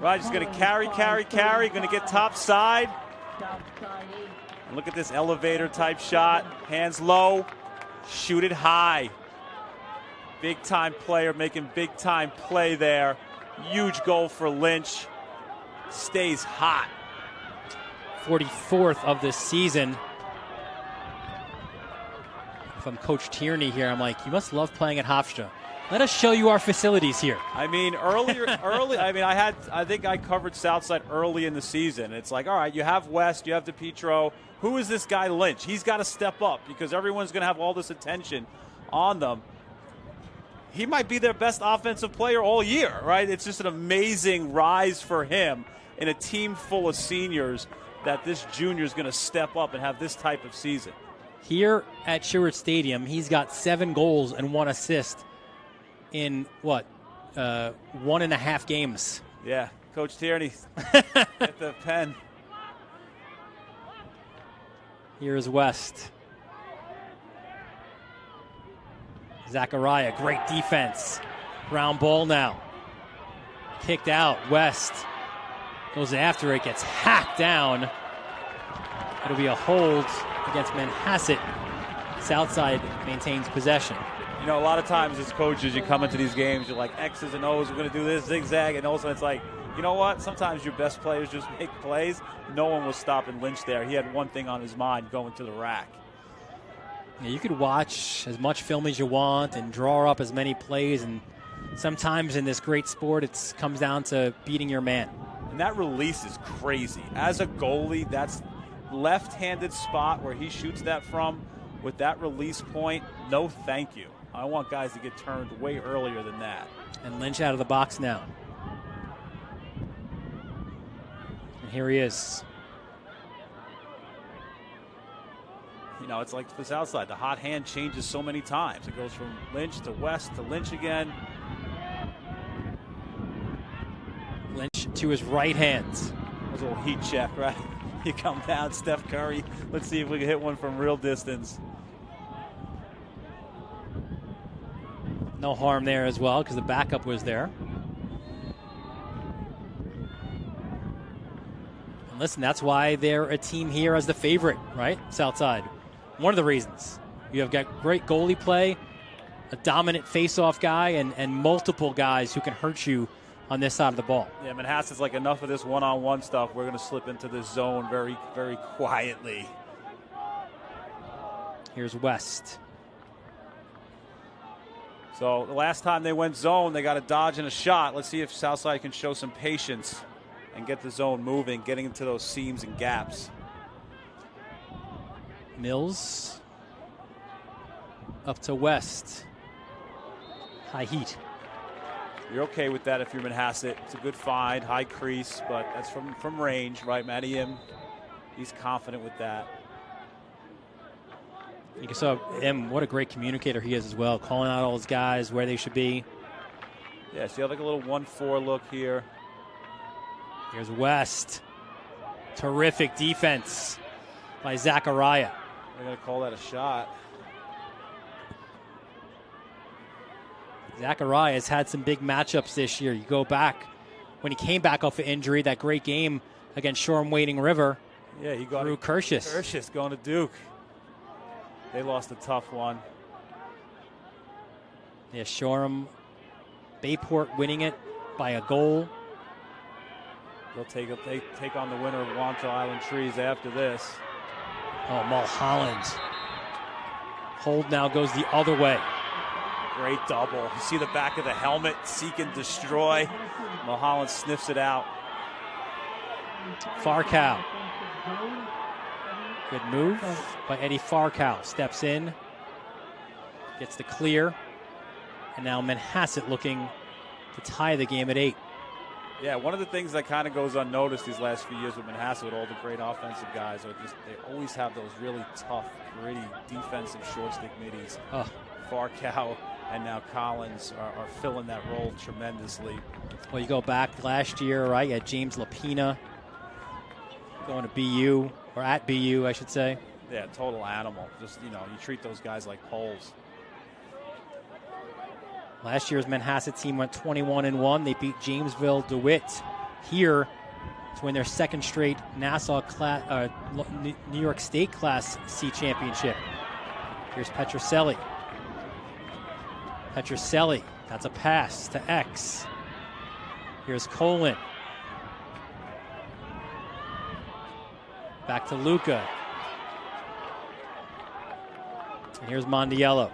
Right, just going to carry. Going to get top side. And look at this elevator type shot. Hands low, shoot it high. Big time player making big time play there. Huge goal for Lynch. Stays hot. 44th of this season. If I'm Coach Tierney here, I'm like, you must love playing at Hofstra. Let us show you our facilities here. I mean, early. I think I covered Southside early in the season. It's like, all right, you have West, you have DiPietro. Who is this guy Lynch? He's got to step up because everyone's going to have all this attention on them. He might be their best offensive player all year, right? It's just an amazing rise for him in a team full of seniors that this junior is going to step up and have this type of season. Here at Sherwood Stadium, he's got 7 goals and 1 assist in, 1.5 games. Yeah, Coach Tierney, get the pen. Here's West. Zachariah, great defense. Round ball now. Kicked out. West goes after it, gets hacked down. It'll be a hold against Manhasset. Southside maintains possession. You know, a lot of times as coaches, you come into these games, you're like X's and O's, we're going to do this, zigzag, and all of a sudden it's like, you know what? Sometimes your best players just make plays. No one was stopping Lynch there. He had one thing on his mind, going to the rack. Yeah, you could watch as much film as you want and draw up as many plays, and sometimes in this great sport, it comes down to beating your man. And that release is crazy. As a goalie, that's left-handed spot where he shoots that from with that release point. No, thank you. I want guys to get turned way earlier than that. And Lynch out of the box now. And here he is. You know, it's like the Southside. The hot hand changes so many times. It goes from Lynch to West to Lynch again. Lynch to his right hand. There's a little heat check, right? You come down, Steph Curry. Let's see if we can hit one from real distance. No harm there as well because the backup was there. And listen, that's why they're a team here as the favorite, right? Southside. One of the reasons. You have got great goalie play, a dominant face-off guy, and multiple guys who can hurt you on this side of the ball. Yeah, Manhasset's like, enough of this one-on-one stuff. We're going to slip into this zone very, very quietly. Here's West. So the last time they went zone, they got a dodge and a shot. Let's see if Southside can show some patience and get the zone moving, getting into those seams and gaps. Mills up to West. High heat. You're okay with that if you're Manhasset. It's a good find, high crease, but that's from range, right? Matty he's confident with that. You saw him, what a great communicator he is as well, calling out all his guys where they should be. Yeah, so you have like a little 1-4 look here. Here's West. Terrific defense by Zachariah. They're going to call that a shot. Zachariah has had some big matchups this year. You go back when he came back off an injury, that great game against Shoreham-Wading River. Yeah, he got Drew Kirschus. Kirschus going to Duke. They lost a tough one. Yeah, Shoreham, Bayport winning it by a goal. They'll take on the winner of Wancho Island Trees after this. Oh, Mulholland. Hold now goes the other way. Great double. You see the back of the helmet, seek and destroy. Mulholland sniffs it out. Farcow. Good move by Eddie Farcow. Steps in, gets the clear, and now Manhasset looking to tie the game at 8. Yeah, one of the things that kind of goes unnoticed these last few years with Manhasset, with all the great offensive guys, are just they always have those really tough, gritty defensive short stick middies. Farcow and now Collins are filling that role tremendously. Well, you go back last year, right? You had James Lapina going to BU, or at BU, I should say. Yeah, total animal. Just, you treat those guys like poles. Last year's Manhasset team went 21-1. They beat Jamesville DeWitt here to win their second straight Nassau New York State Class C championship. Here's Petroselli. Petroselli, that's a pass to X. Here's Colin. Back to Luca. And here's Mondiello.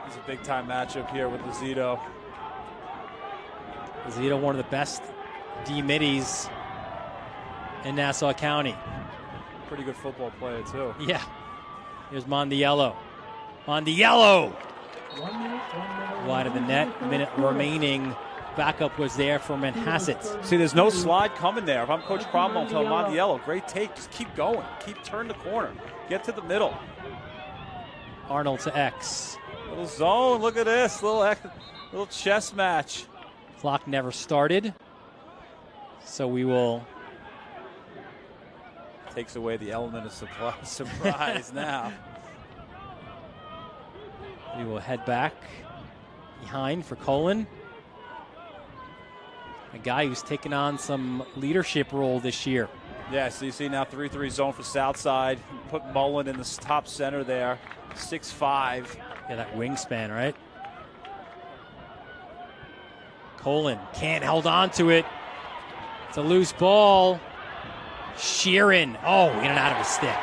It's a big-time matchup here with Lozito. Lozito, one of the best D-middies in Nassau County. Pretty good football player, too. Yeah. Here's Mondiello. Mondiello! Wide of the net. Minute remaining. Backup was there for Manhasset. See, there's no slide coming there. If I'm Coach Cromwell, I'll tell Mondiello, great take. Just keep going. Turn the corner. Get to the middle. Arnold to X. Little zone. Look at this. Little chess match. Clock never started. So we will... Takes away the element of surprise now. We will head back behind for Colin. A guy who's taken on some leadership role this year. Yeah, so you see now 3-3 zone for Southside. Put Mullen in the top center there. 6'5". Yeah, that wingspan, right? Colin can't hold on to it. It's a loose ball. Sheeran. Oh, in and out of a stick.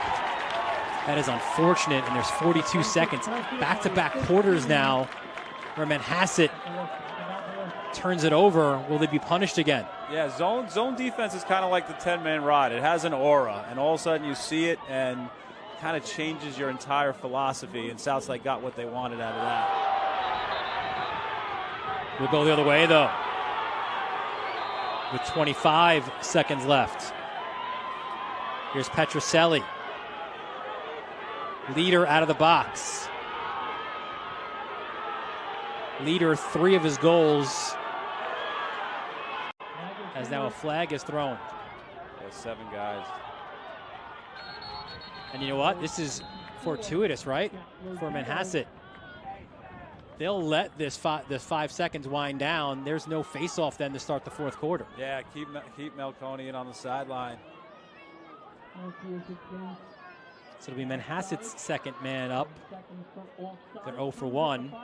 That is unfortunate, and there's 42 seconds. Back-to-back quarters now where Manhasset turns it over. Will they be punished again? Yeah, zone defense is kind of like the 10-man rod. It has an aura, and all of a sudden you see it and kind of changes your entire philosophy, and Southside got what they wanted out of that. We'll go the other way, though, with 25 seconds left. Here's Petroselli. Leader out of the box. Leader, 3 of his goals. As now a flag is thrown. Yeah, 7 guys. And you know what? This is fortuitous, right? For Manhasset. They'll let this 5 seconds wind down. There's no face-off then to start the fourth quarter. Yeah, keep Melconian on the sideline. So it'll be Manhasset's second man up. They're 0 for 1.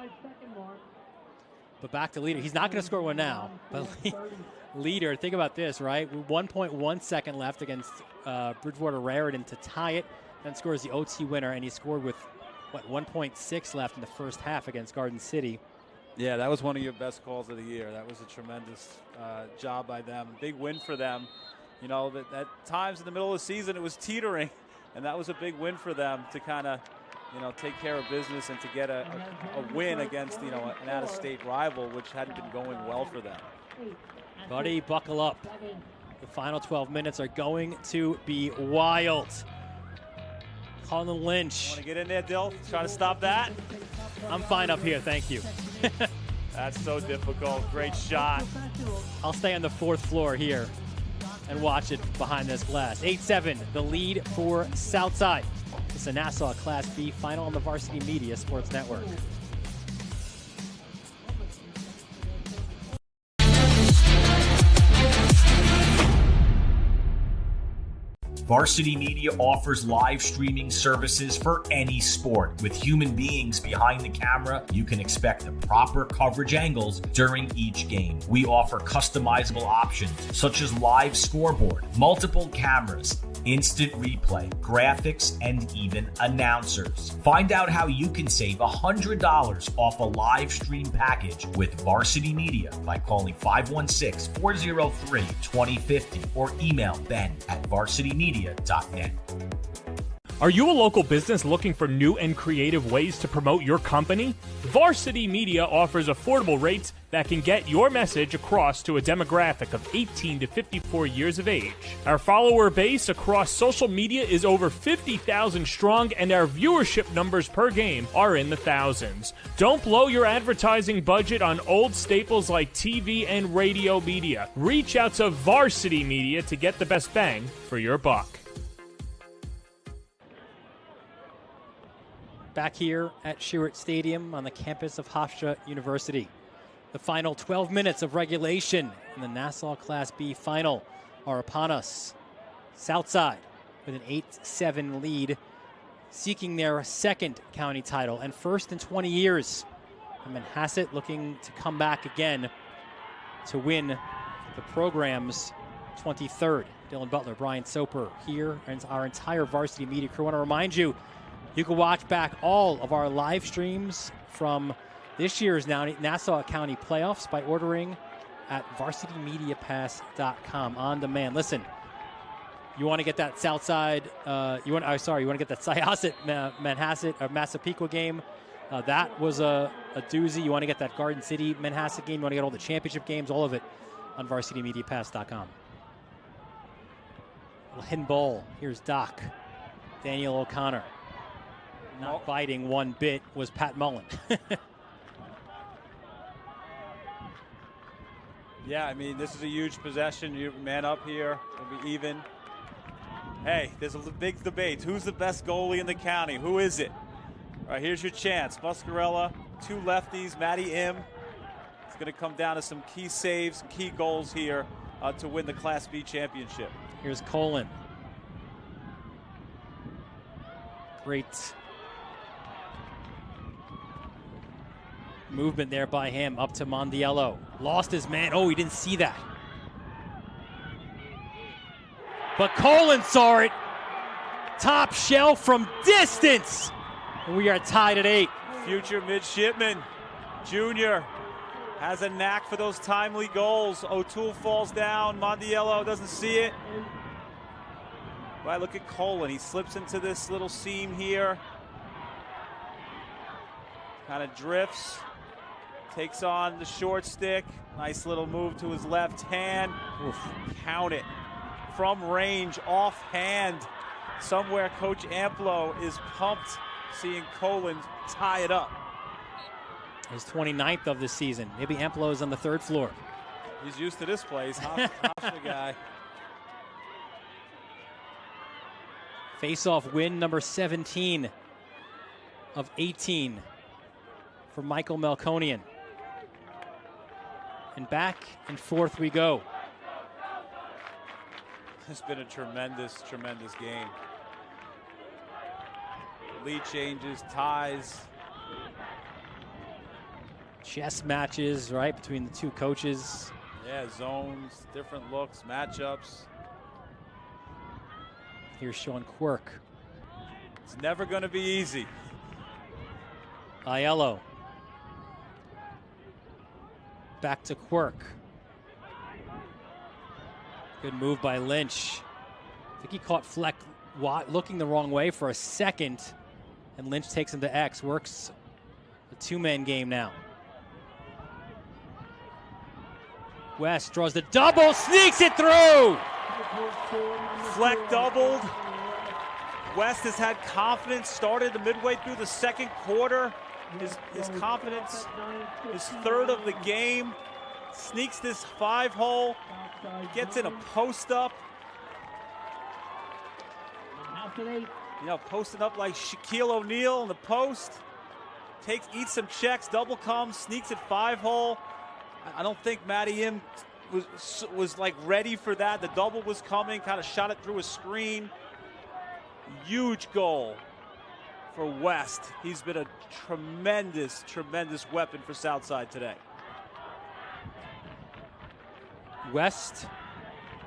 But back to Leader. He's not going to score one now. But Leader, think about this, right? 1.1 second left against Bridgewater Raritan to tie it. Then scores the OT winner, and he scored with, 1.6 left in the first half against Garden City. Yeah, that was one of your best calls of the year. That was a tremendous job by them. Big win for them. You know, that at times in the middle of the season it was teetering, and that was a big win for them to kind of, take care of business and to get a win against, an out-of-state rival, which hadn't been going well for them. Buddy, buckle up. The final 12 minutes are going to be wild. Colin Lynch. Want to get in there, Dill? Try to stop that? I'm fine up here, thank you. That's so difficult. Great shot. I'll stay on the 4th floor here and watch it behind this glass. 8-7, the lead for Southside. It's a Nassau Class B final on the Varsity Media Sports Network. Varsity Media offers live streaming services for any sport. With human beings behind the camera, you can expect the proper coverage angles during each game. We offer customizable options such as live scoreboard, multiple cameras, instant replay, graphics, and even announcers. Find out how you can save $100 off a live stream package with Varsity Media by calling 516-403-2050 or email ben@varsitymedia.net. Are you a local business looking for new and creative ways to promote your company? Varsity Media offers affordable rates that can get your message across to a demographic of 18 to 54 years of age. Our follower base across social media is over 50,000 strong, and our viewership numbers per game are in the thousands. Don't blow your advertising budget on old staples like TV and radio media. Reach out to Varsity Media to get the best bang for your buck. Back here at Sherritt Stadium on the campus of Hofstra University. The final 12 minutes of regulation in the Nassau Class B final are upon us. Southside with an 8-7 lead, seeking their second county title and first in 20 years. And Manhasset looking to come back again to win the program's 23rd. Dylan Butler, Brian Soper here, and our entire Varsity Media crew. I want to remind you, you can watch back all of our live streams from this year's Nassau County playoffs by ordering at varsitymediapass.com on demand. Listen, you want to get that Southside, you want to get that Syosset Manhasset or Massapequa game. That was a doozy. You want to get that Garden City Manhasset game. You want to get all the championship games, all of it on varsitymediapass.com. Little hidden ball. Here's Doc. Daniel O'Connor. Not biting one bit was Pat Mullen. Yeah, I mean, this is a huge possession. You man up here. It'll be even. Hey, there's a big debate. Who's the best goalie in the county? Who is it? All right, here's your chance. Muscarella, 2 lefties, Matty Im. It's going to come down to some key saves, key goals here to win the Class B championship. Here's Colin. Great movement there by him up to Mondiello. Lost his man. Oh, he didn't see that. But Colin saw it. Top shelf from distance. And we are tied at 8. Future midshipman, Junior, has a knack for those timely goals. O'Toole falls down. Mondiello doesn't see it. Right, look at Colin. He slips into this little seam here. Kind of drifts. Takes on the short stick. Nice little move to his left hand. Oof, count it. From range, offhand. Somewhere Coach Amplo is pumped seeing Colin tie it up. His 29th of the season. Maybe Amplo is on the 3rd floor. He's used to this place. Hofstra guy. Face-off win number 17 of 18 for Michael Melkonian. And back and forth we go. It's been a tremendous, tremendous game. Lead changes, ties. Chess matches, right, between the two coaches. Yeah, zones, different looks, matchups. Here's Sean Quirk. It's never going to be easy. Aiello. Back to Quirk. Good move by Lynch. I think he caught Fleck looking the wrong way for a second, and Lynch takes him to X. Works a 2-man game now. West draws the double, sneaks it through! Fleck doubled. West has had confidence, started the midway through the second quarter. His confidence, his third of the game, sneaks this 5-hole, gets in a post-up. You know, posting up like Shaquille O'Neal in the post. Eats some checks, double comes, sneaks at 5-hole. I don't think Matty Im was like ready for that. The double was coming, kind of shot it through a screen. Huge goal for West. He's been a tremendous, tremendous weapon for Southside today. West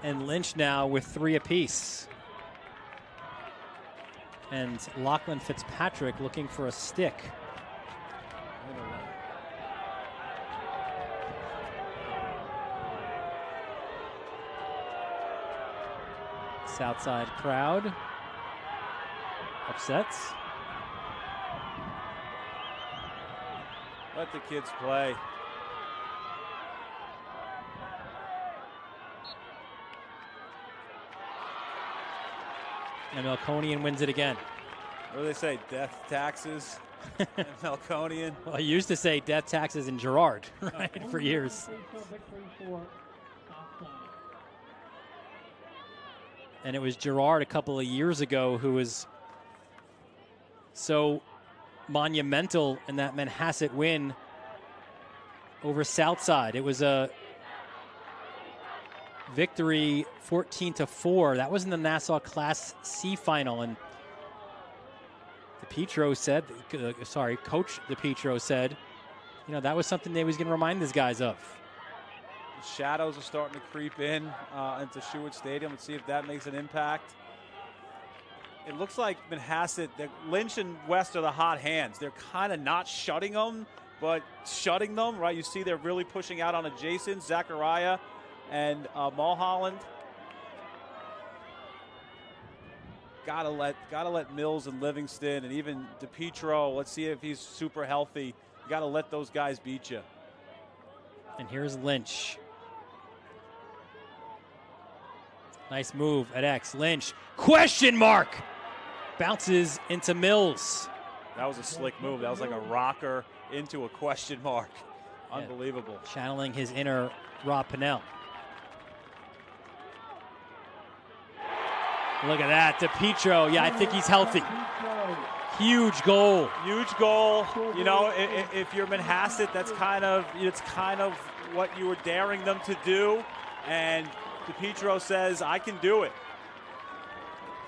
and Lynch now with 3 apiece. And Lachlan Fitzpatrick looking for a stick. Southside crowd upsets. Let the kids play. And Melkonian wins it again. What do they say? Death, taxes, and Melkonian. Well, I used to say death, taxes, and Gerard, right, for years. And it was Gerard a couple of years ago who was so monumental in that Manhasset win over Southside. It was a victory 14-4. That was in the Nassau Class C final. And DePietro said, Coach DePietro said, you know, that was something they was going to remind these guys of. The shadows are starting to creep in into Schuett Stadium. Let's see if that makes an impact. It looks like Manhasset, Lynch and West are the hot hands. They're kind of not shutting them, but shutting them, right? You see they're really pushing out on Jason, Zachariah, and Mulholland. Gotta let Mills and Livingston and even DePietro, let's see if he's super healthy. You gotta let those guys beat you. And here's Lynch. Nice move at X. Lynch, question mark! Bounces into Mills. That was a slick move. That was like a rocker into a question mark. Unbelievable. Yeah, channeling his inner Rob Pennell. Look at that, DePietro. Yeah, I think he's healthy. Huge goal. Huge goal. You know, if you're Manhasset, it's kind of what you were daring them to do. And DePietro says, I can do it.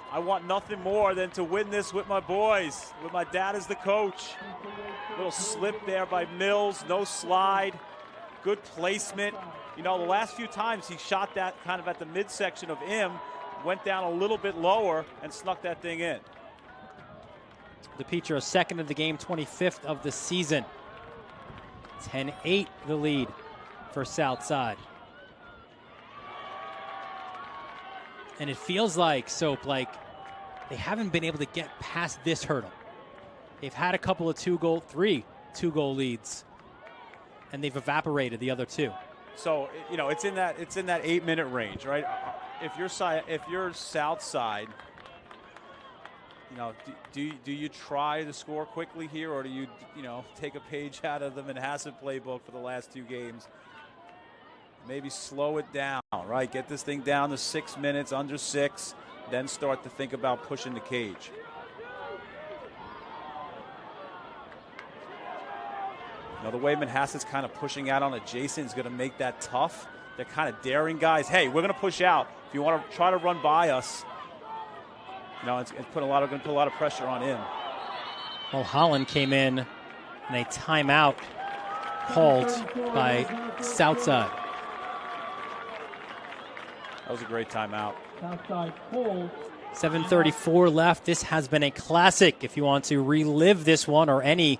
I want nothing more than to win this with my boys, with my dad as the coach. Little slip there by Mills, no slide. Good placement. You know, the last few times he shot that kind of at the midsection of Im, went down a little bit lower and snuck that thing in. DePietro, second of the game, 25th of the season. 10-8 the lead for Southside. And it feels like, Soap, like they haven't been able to get past this hurdle. They've had a couple of three two-goal leads, and they've evaporated the other two. So, you know, it's in that 8-minute range, right? If you're Southside, you know, do you try to score quickly here, or do you take a page out of the Manhasset playbook for the last 2 games? Maybe slow it down, right? Get this thing down to 6 minutes, under 6, then start to think about pushing the cage. Now, the way Manhasset's kind of pushing out on adjacent is going to make that tough. They're kind of daring guys. Hey, we're going to push out. If you want to try to run by us, you know, it's going to put a lot of pressure on him. Well, Holland came in a timeout called by Southside. That was a great timeout. 7:34 left. This has been a classic. If you want to relive this one or any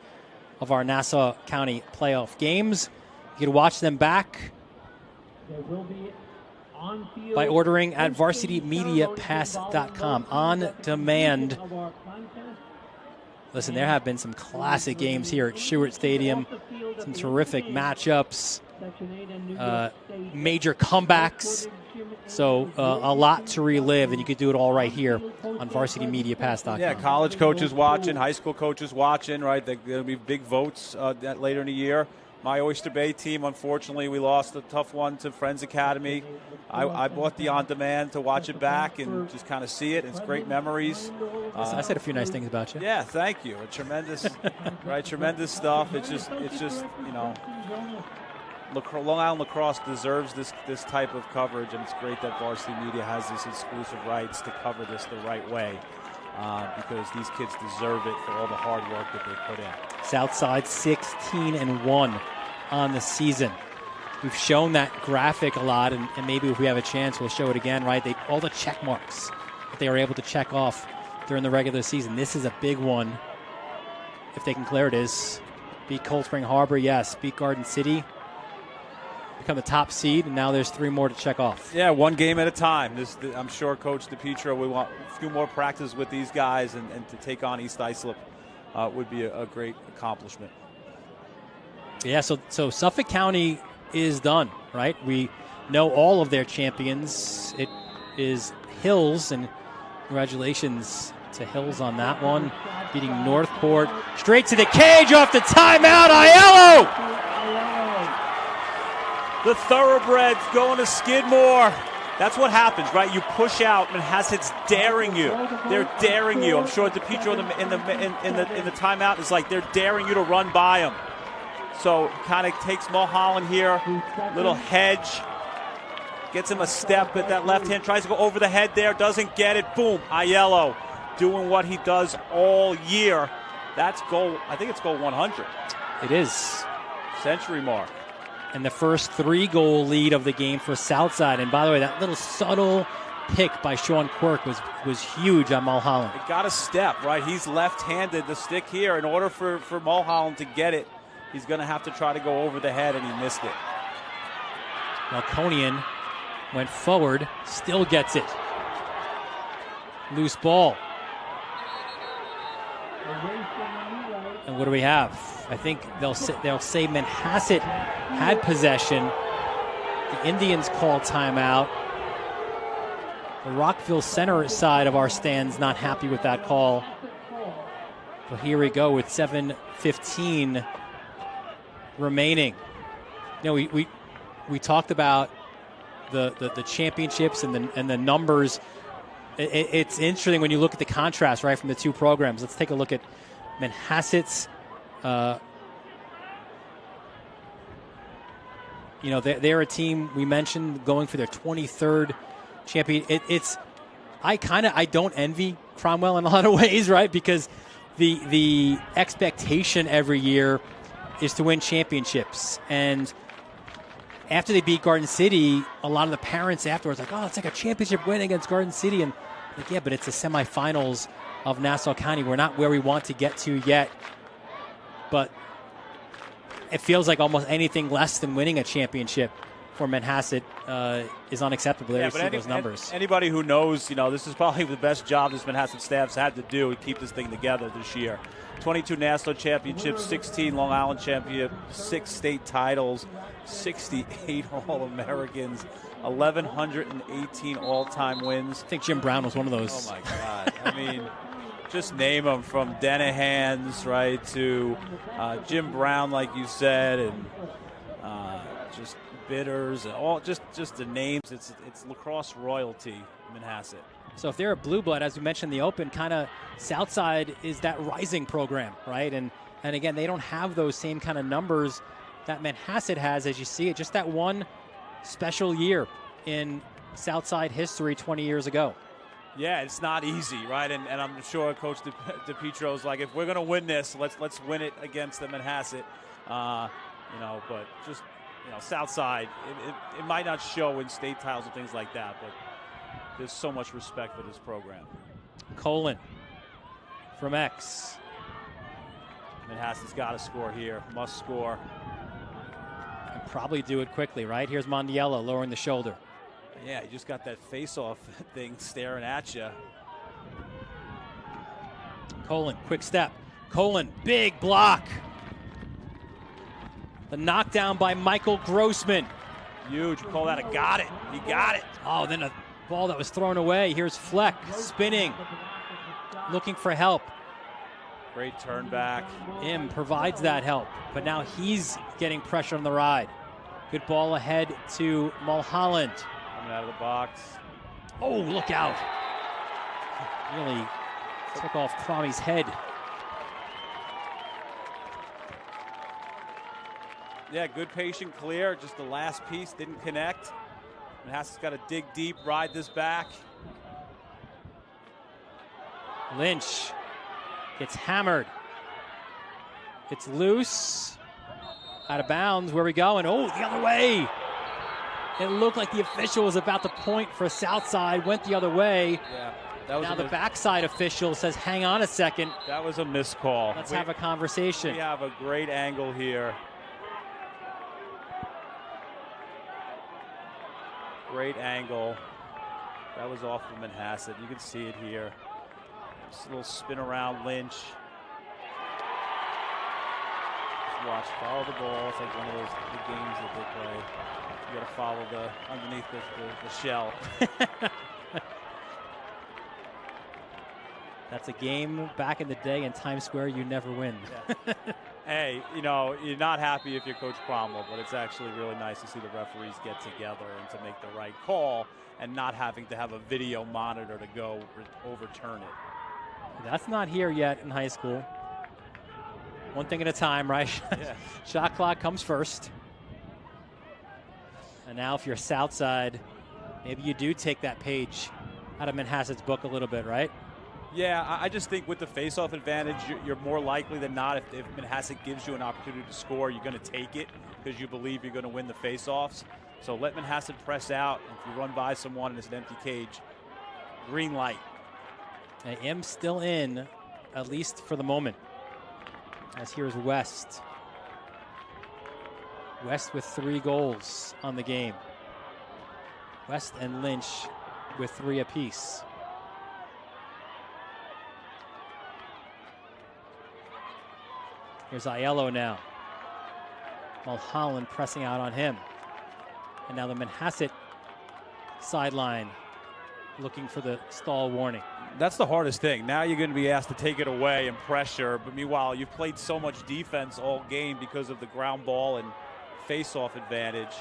of our Nassau County playoff games, you can watch them back by ordering at varsitymediapass.com on demand. Listen, there have been some classic games here at Schuett Stadium, some terrific matchups, major comebacks, So a lot to relive, and you could do it all right here on VarsityMediaPass.com. Yeah, college coaches watching, high school coaches watching, right? There'll be big votes later in the year. My Oyster Bay team, unfortunately, we lost a tough one to Friends Academy. I bought the on-demand to watch it back and just kind of see it. It's great memories. I said a few nice things about you. Yeah, thank you. Tremendous, right? Tremendous stuff. It's just you know, Long Island lacrosse deserves this type of coverage, and it's great that Varsity Media has this exclusive rights to cover this the right way. Because these kids deserve it for all the hard work that they put in. Southside 16-1 on the season. We've shown that graphic a lot, and maybe if we have a chance, we'll show it again, right? All the check marks that they were able to check off during the regular season. This is a big one. If they can clear it, is beat Cold Spring Harbor, yes. Beat Garden City, become the top seed, and now there's 3 more to check off. Yeah, one game at a time. I'm sure Coach DePietro will want a few more practice with these guys, and to take on East Islip would be a great accomplishment. Yeah, so Suffolk County is done, right? We know all of their champions. It is Hills, and congratulations to Hills on that one, beating Northport. Straight to the cage off the timeout, Aiello! The Thoroughbreds going to Skidmore. That's what happens, right? You push out, Manhasset's daring you. They're daring you. I'm sure DePietro in the timeout is like, they're daring you to run by them. So kind of takes Mulholland here, little hedge, gets him a step at that left hand, tries to go over the head there, doesn't get it. Boom, Aiello doing what he does all year. That's goal, I think it's goal 100. It is. Century mark. And the first 3-goal lead of the game for Southside. And by the way, that little subtle pick by Sean Quirk was huge on Mulholland. It got a step, right? He's left-handed. The stick here, in order for Mulholland to get it, he's going to have to try to go over the head, and he missed it. Melkonian went forward, still gets it. Loose ball. And what do we have? I think they'll say Manhasset had possession. The Indians call timeout. The Rockville center side of our stands not happy with that call. But here we go with 7:15 remaining. You know, we talked about the championships and the numbers. It's interesting when you look at the contrast, right, from the two programs. Let's take a look at Manhasset's. You know, they're a team we mentioned going for their 23rd champion. I don't envy Cromwell in a lot of ways, right? Because the expectation every year is to win championships. And after they beat Garden City, a lot of the parents afterwards like, oh, it's like a championship win against Garden City. And like, yeah, but it's the semifinals of Nassau County. We're not where we want to get to yet. But it feels like almost anything less than winning a championship for Manhasset is unacceptable. There you see those numbers. Anybody who knows, you know, this is probably the best job this Manhasset staff's had to do to keep this thing together this year. 22 Nassau championships, 16 Long Island championships, 6 state titles, 68 All-Americans, 1,118 all-time wins. I think Jim Brown was one of those. Oh, my God. I mean, just name them, from Denahans, right, to Jim Brown, like you said, and just Bitters, and all just the names. It's lacrosse royalty, Manhasset. So if they're a blue blood, as we mentioned in the open, kind of Southside is that rising program, right? And again, they don't have those same kind of numbers that Manhasset has, as you see it. Just that one special year in Southside history 20 years ago. Yeah, it's not easy, right? And I'm sure Coach DePietro's like, if we're going to win this, let's win it against the Manhasset. You know, but just, you know, Southside, it might not show in state titles and things like that, but there's so much respect for this program. Colin from X. Manhasset's got to score here, must score. And probably do it quickly, right? Here's Mondiello lowering the shoulder. Yeah, you just got that face-off thing staring at you. Colin, quick step. Colin, big block. The knockdown by Michael Grossman. Huge. Call that a got it. He got it. Oh, then a ball that was thrown away. Here's Fleck spinning, looking for help. Great turn back. Im provides that help, but now he's getting pressure on the ride. Good ball ahead to Mulholland. Coming out of the box. Oh, look out. Really took off Cromie's head. Yeah, good patient clear. Just the last piece didn't connect. Manhasset's got to dig deep, ride this back. Lynch gets hammered. It's loose. Out of bounds. Where we going? Oh, the other way. It looked like the official was about to point for Southside. Went the other way. Yeah, that was now the backside official says, hang on a second. That was a missed call. Let's have a conversation. We have a great angle here. Great angle. That was off of Manhasset. You can see it here. Just a little spin around Lynch. Just watch, follow the ball. It's like one of those the games that they play. You got to follow the underneath the shell. That's a game back in the day in Times Square you never win. Yeah. Hey, you know, you're not happy if you're Coach Cromwell, but it's actually really nice to see the referees get together and to make the right call and not having to have a video monitor to go overturn it. That's not here yet in high school. One thing at a time, right? Yeah. Shot clock comes first. And now if you're Southside, maybe you do take that page out of Manhasset's book a little bit, right? Yeah, I just think with the face-off advantage, you're more likely than not, if Manhasset gives you an opportunity to score, you're going to take it because you believe you're going to win the face-offs. So let Manhasset press out. If you run by someone and it's an empty cage, green light. I am still in, at least for the moment. As here's West. West with 3 goals on the game. West and Lynch with 3 apiece. Here's Aiello now. Mulholland pressing out on him. And now the Manhasset sideline looking for the stall warning. That's the hardest thing. Now you're going to be asked to take it away and pressure. But meanwhile, you've played so much defense all game because of the ground ball and face-off advantage.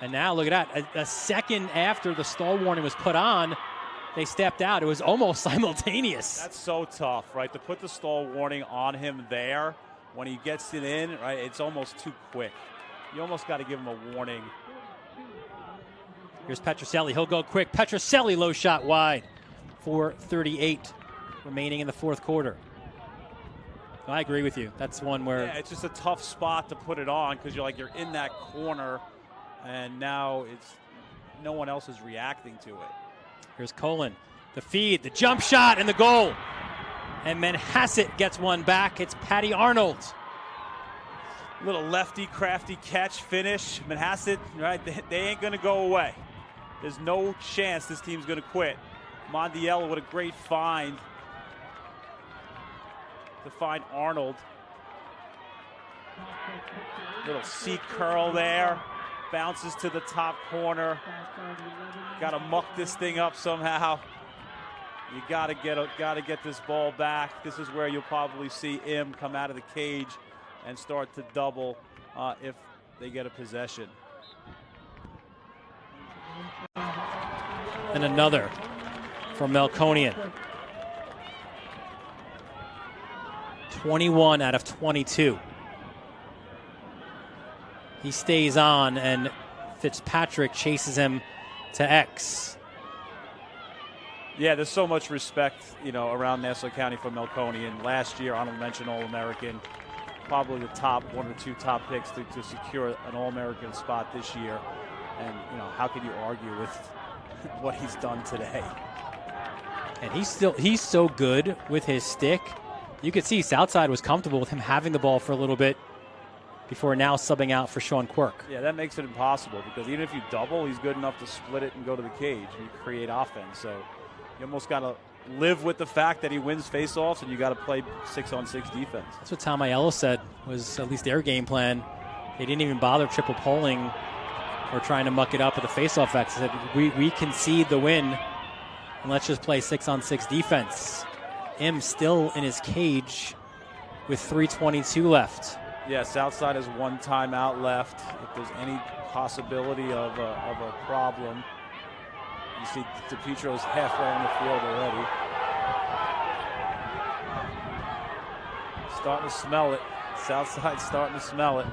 And now look at that. A second after the stall warning was put on, they stepped out. It was almost simultaneous. That's so tough, right? To put the stall warning on him there when he gets it in, right? It's almost too quick. You almost got to give him a warning. Here's Petroselli. He'll go quick. Petroselli low shot wide. 4:38 remaining in the fourth quarter. I agree with you. That's one where... Yeah, it's just a tough spot to put it on because you're in that corner, and now it's no one else is reacting to it. Here's Colin. The feed, the jump shot, and the goal. And Manhasset gets one back. It's Patty Arnold. Little lefty, crafty catch finish. Manhasset, right? They ain't going to go away. There's no chance this team's going to quit. Mondiello with a great find to find Arnold. Little C curl there. Bounces to the top corner. Got to muck this thing up somehow. You got to get this ball back. This is where you'll probably see Im come out of the cage and start to double if they get a possession. And another from Melkonian. 21 out of 22. He stays on, and Fitzpatrick chases him to X. Yeah, there's so much respect, around Nassau County for Melkonian. Last year, honorable mention All-American. Probably the top 1 or 2 top picks to secure an All-American spot this year. And, how can you argue with what he's done today? And he's so good with his stick. You could see Southside was comfortable with him having the ball for a little bit before now subbing out for Sean Quirk. Yeah, that makes it impossible because even if you double, he's good enough to split it and go to the cage and create offense. So you almost got to live with the fact that he wins faceoffs, and you got to play 6-on-6 defense. That's what Tom Aiello said was at least their game plan. They didn't even bother triple polling or trying to muck it up with the faceoff X. Said we concede the win, and let's just play 6-on-6 defense. M still in his cage with 3:22 left. Yeah, Southside has one timeout left. If there's any possibility of a problem, you see DePietro's halfway on the field already. Starting to smell it. Southside starting to smell it.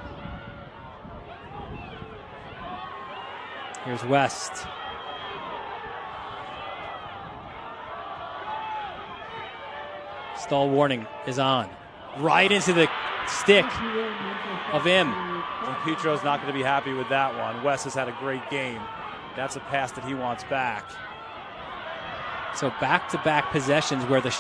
Here's West. Stall warning is on. Right into the stick of him. DePietro's not going to be happy with that one. West has had a great game. That's a pass that he wants back. So back-to-back possessions where the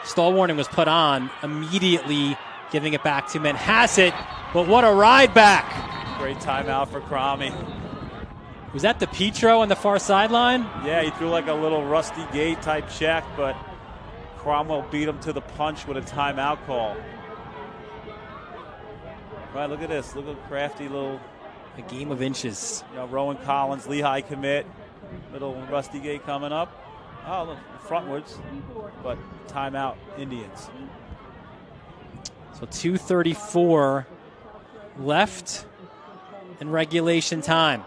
stall warning was put on, immediately giving it back to Manhasset. But what a ride back. Great timeout for Cromie. Was that DePietro on the far sideline? Yeah, he threw like a little Rusty Gate type check, but Cromwell beat him to the punch with a timeout call. Right, look at this. Look at crafty little... A game of inches. You know, Rowan Collins, Lehigh commit. Little Rusty Gate coming up. Oh, look, frontwards. But timeout, Indians. So 2:34 left in regulation time.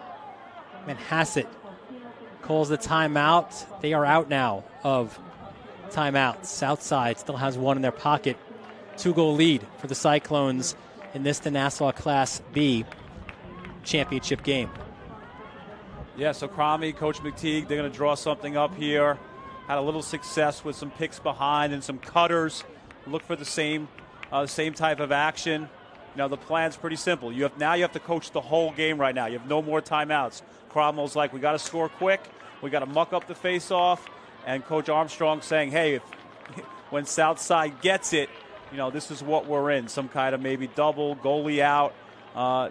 Manhasset calls the timeout. They are out now of timeouts. Southside still has one in their pocket. 2-goal lead for the Cyclones in this the Nassau Class B championship game. Yeah, so Cromie, Coach McTeague, they're going to draw something up here. Had a little success with some picks behind and some cutters. Look for the same type of action. You know, the plan's pretty simple. You have to coach the whole game right now. You have no more timeouts. Cromwell's like, we got to score quick. We got to muck up the face-off. And Coach Armstrong saying, hey, when Southside gets it, you know, this is what we're in. Some kind of maybe double, goalie out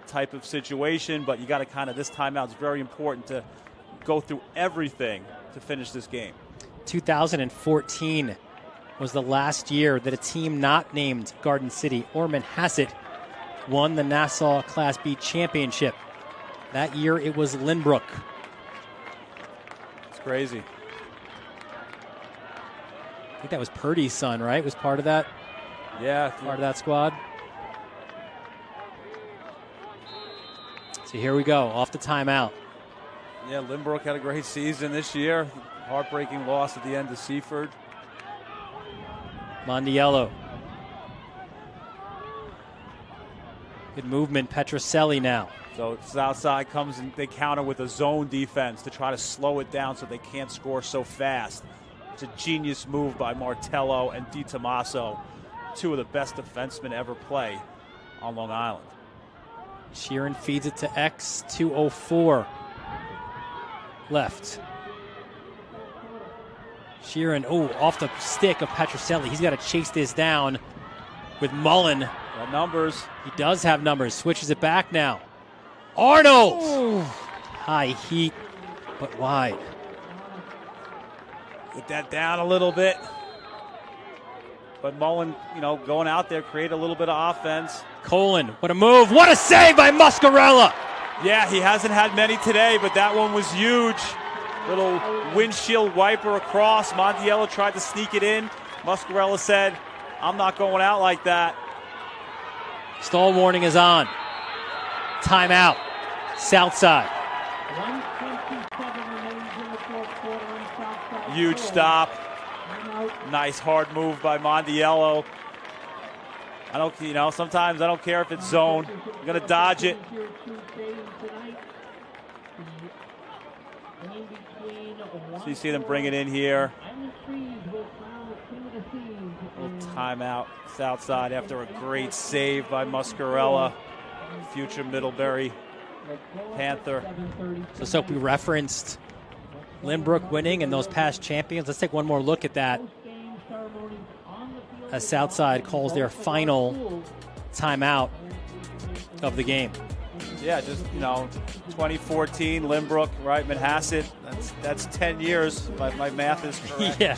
type of situation. But you got to kind of, this timeout is very important to go through everything to finish this game. 2014 was the last year that a team not named Garden City or Manhasset won the Nassau Class B championship. That year it was Lynbrook. It's crazy. I think that was Purdy's son, right? Was part of that? Yeah. Part of that squad. So here we go, off the timeout. Yeah, Lynbrook had a great season this year. Heartbreaking loss at the end to Seaford. Mondiello. Good movement, Petroselli now. So Southside comes and they counter with a zone defense to try to slow it down so they can't score so fast. It's a genius move by Martello and DiTomaso, two of the best defensemen ever play on Long Island. Sheeran feeds it to X, 2:04 left. Sheeran, off the stick of Petroselli. He's got to chase this down with Mullen. Got numbers. He does have numbers. Switches it back now. Arnold! Ooh. High heat, but wide. Get that down a little bit. But Mullen, you know, going out there, create a little bit of offense. Colin, what a move. What a save by Muscarella. Yeah, he hasn't had many today, but that one was huge. Little windshield wiper across. Montiello tried to sneak it in. Muscarella said, I'm not going out like that. Stall warning is on. Timeout. Southside. Huge stop. Nice hard move by Montiello. Sometimes I don't care if it's zone. I'm going to dodge it. So you see them bring it in here. Little timeout Southside after a great save by Muscarella, future Middlebury Panther. So Soapy referenced Lynbrook winning and those past champions. Let's take one more look at that as Southside calls their final timeout of the game. Yeah, just, 2014, Lynbrook, right, Manhasset. That's 10 years. My math is correct. Yeah.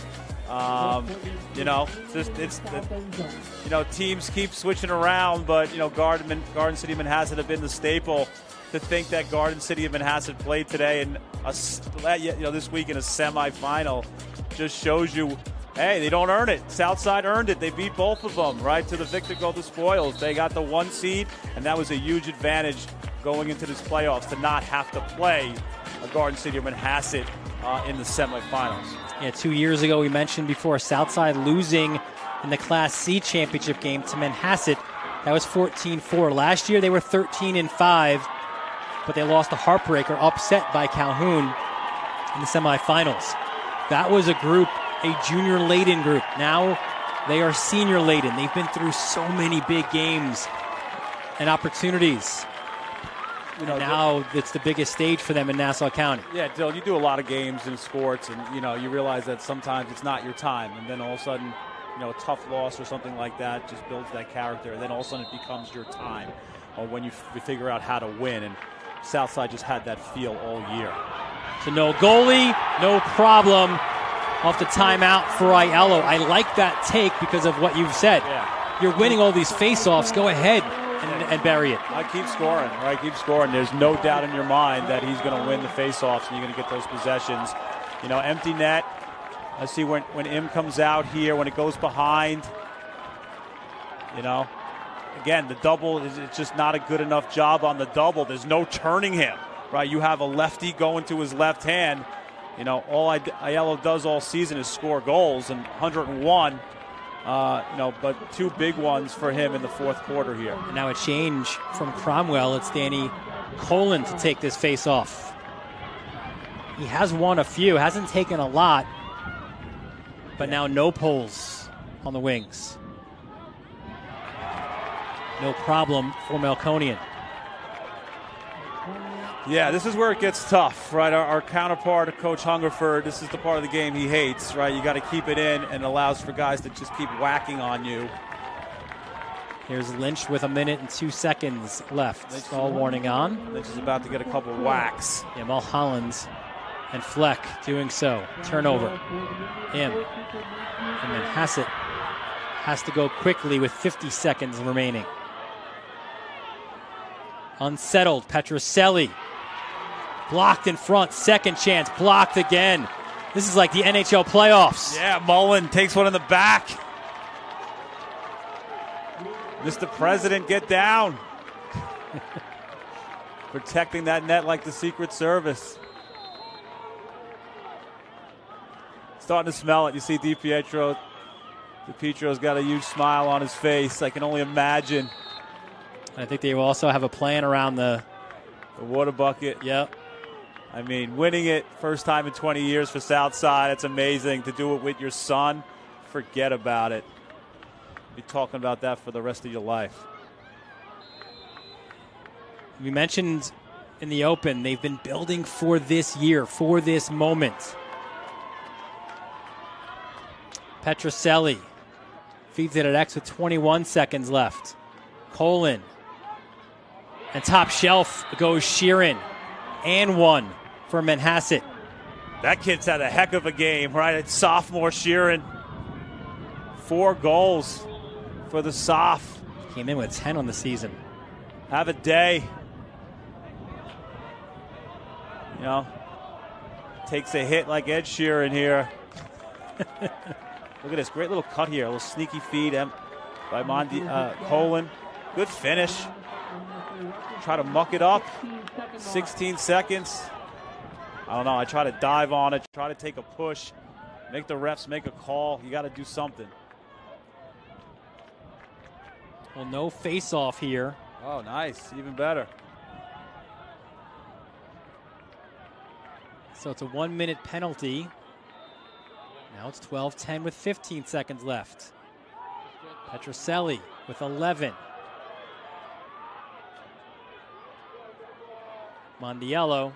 Teams keep switching around, but, Garden City, Manhasset have been the staple. to think that Garden City and Manhasset played today and this week in a semifinal just shows you, hey, they don't earn it. Southside earned it. They beat both of them, right? To the victor go the spoils. They got the 1 seed, and that was a huge advantage going into this playoffs to not have to play a Garden City or Manhasset in the semifinals. Yeah, 2 years ago, we mentioned before, Southside losing in the Class C championship game to Manhasset. That was 14-4. Last year, they were 13-5, but they lost a heartbreaker, upset by Calhoun in the semifinals. That was a group, a junior-laden group. Now they are senior-laden. They've been through so many big games and opportunities. And now it's the biggest stage for them in Nassau County. Yeah, Dylan, you do a lot of games in sports, and you realize that sometimes it's not your time, and then all of a sudden, a tough loss or something like that just builds that character, and then all of a sudden it becomes your time, or when you figure out how to win. And Southside just had that feel all year. So no goalie, no problem. Off the timeout for Aiello. I like that take because of what you've said. Yeah. You're winning all these face-offs. Go ahead and bury it. I keep scoring, right? Keep scoring. There's no doubt in your mind that he's going to win the face-offs and you're going to get those possessions. Empty net. I see when Im comes out here, when it goes behind, again, the double is just not a good enough job on the double. There's no turning him, right? You have a lefty going to his left hand. All Aiello does all season is score goals, and 101, but 2 big ones for him in the fourth quarter here. And now a change from Cromwell. It's Danny Colin to take this face off. He has won a few, hasn't taken a lot, but now no poles on the wings. No problem for Melkonian. Yeah, this is where it gets tough, right? Our counterpart, Coach Hungerford, this is the part of the game he hates, right? You got to keep it in, and allows for guys to just keep whacking on you. Here's Lynch with 1 minute and 2 seconds left. Stall warning on. Lynch is about to get a couple whacks. Yeah, Mulholland and Fleck doing so. Turnover. Him. And then Hassett has to go quickly with 50 seconds remaining. Unsettled. Petroselli. Blocked in front. Second chance. Blocked again. This is like the NHL playoffs. Yeah, Mullen takes one in the back. Mr. President, get down. Protecting that net like the Secret Service. Starting to smell it. You see DiPietro's got a huge smile on his face. I can only imagine. I think they will also have a plan around the water bucket. Yep. I mean, winning it first time in 20 years for Southside. It's amazing. To do it with your son, forget about it. Be talking about that for the rest of your life. We mentioned in the open, they've been building for this year, for this moment. Petroselli feeds it at X with 21 seconds left. Colin. And top shelf goes Sheeran. And 1 for Manhasset. That kid's had a heck of a game, right? It's sophomore Sheeran. 4 goals for the Soph. Came in with 10 on the season. Have a day. Takes a hit like Ed Sheeran here. Look at this great little cut here. A little sneaky feed by Colin. Good finish. Try to muck it up. 16 seconds. I don't know. I try to dive on it. Try to take a push. Make the refs make a call. You got to do something. Well, no face-off here. Oh, nice. Even better. So it's a 1-minute penalty. Now it's 12-10 with 15 seconds left. Petroselli with 11. Mondiello.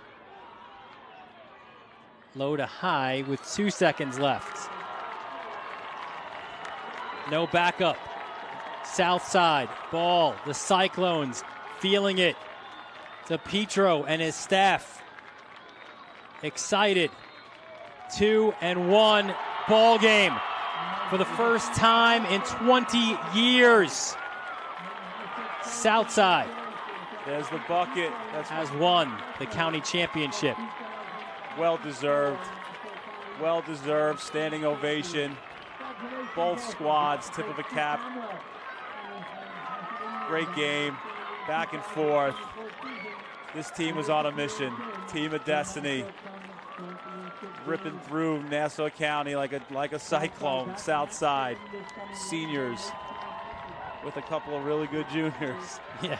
Low to high with 2 seconds left. No backup. South side. Ball. The Cyclones feeling it. To Petro and his staff. Excited. 2-1 ball game for the first time in 20 years. Southside There's the bucket. Has won the county championship. Well-deserved. Well-deserved. Standing ovation. Both squads, tip of a cap. Great game. Back and forth. This team was on a mission. Team of destiny. Ripping through Nassau County like a cyclone. South side. Seniors with a couple of really good juniors.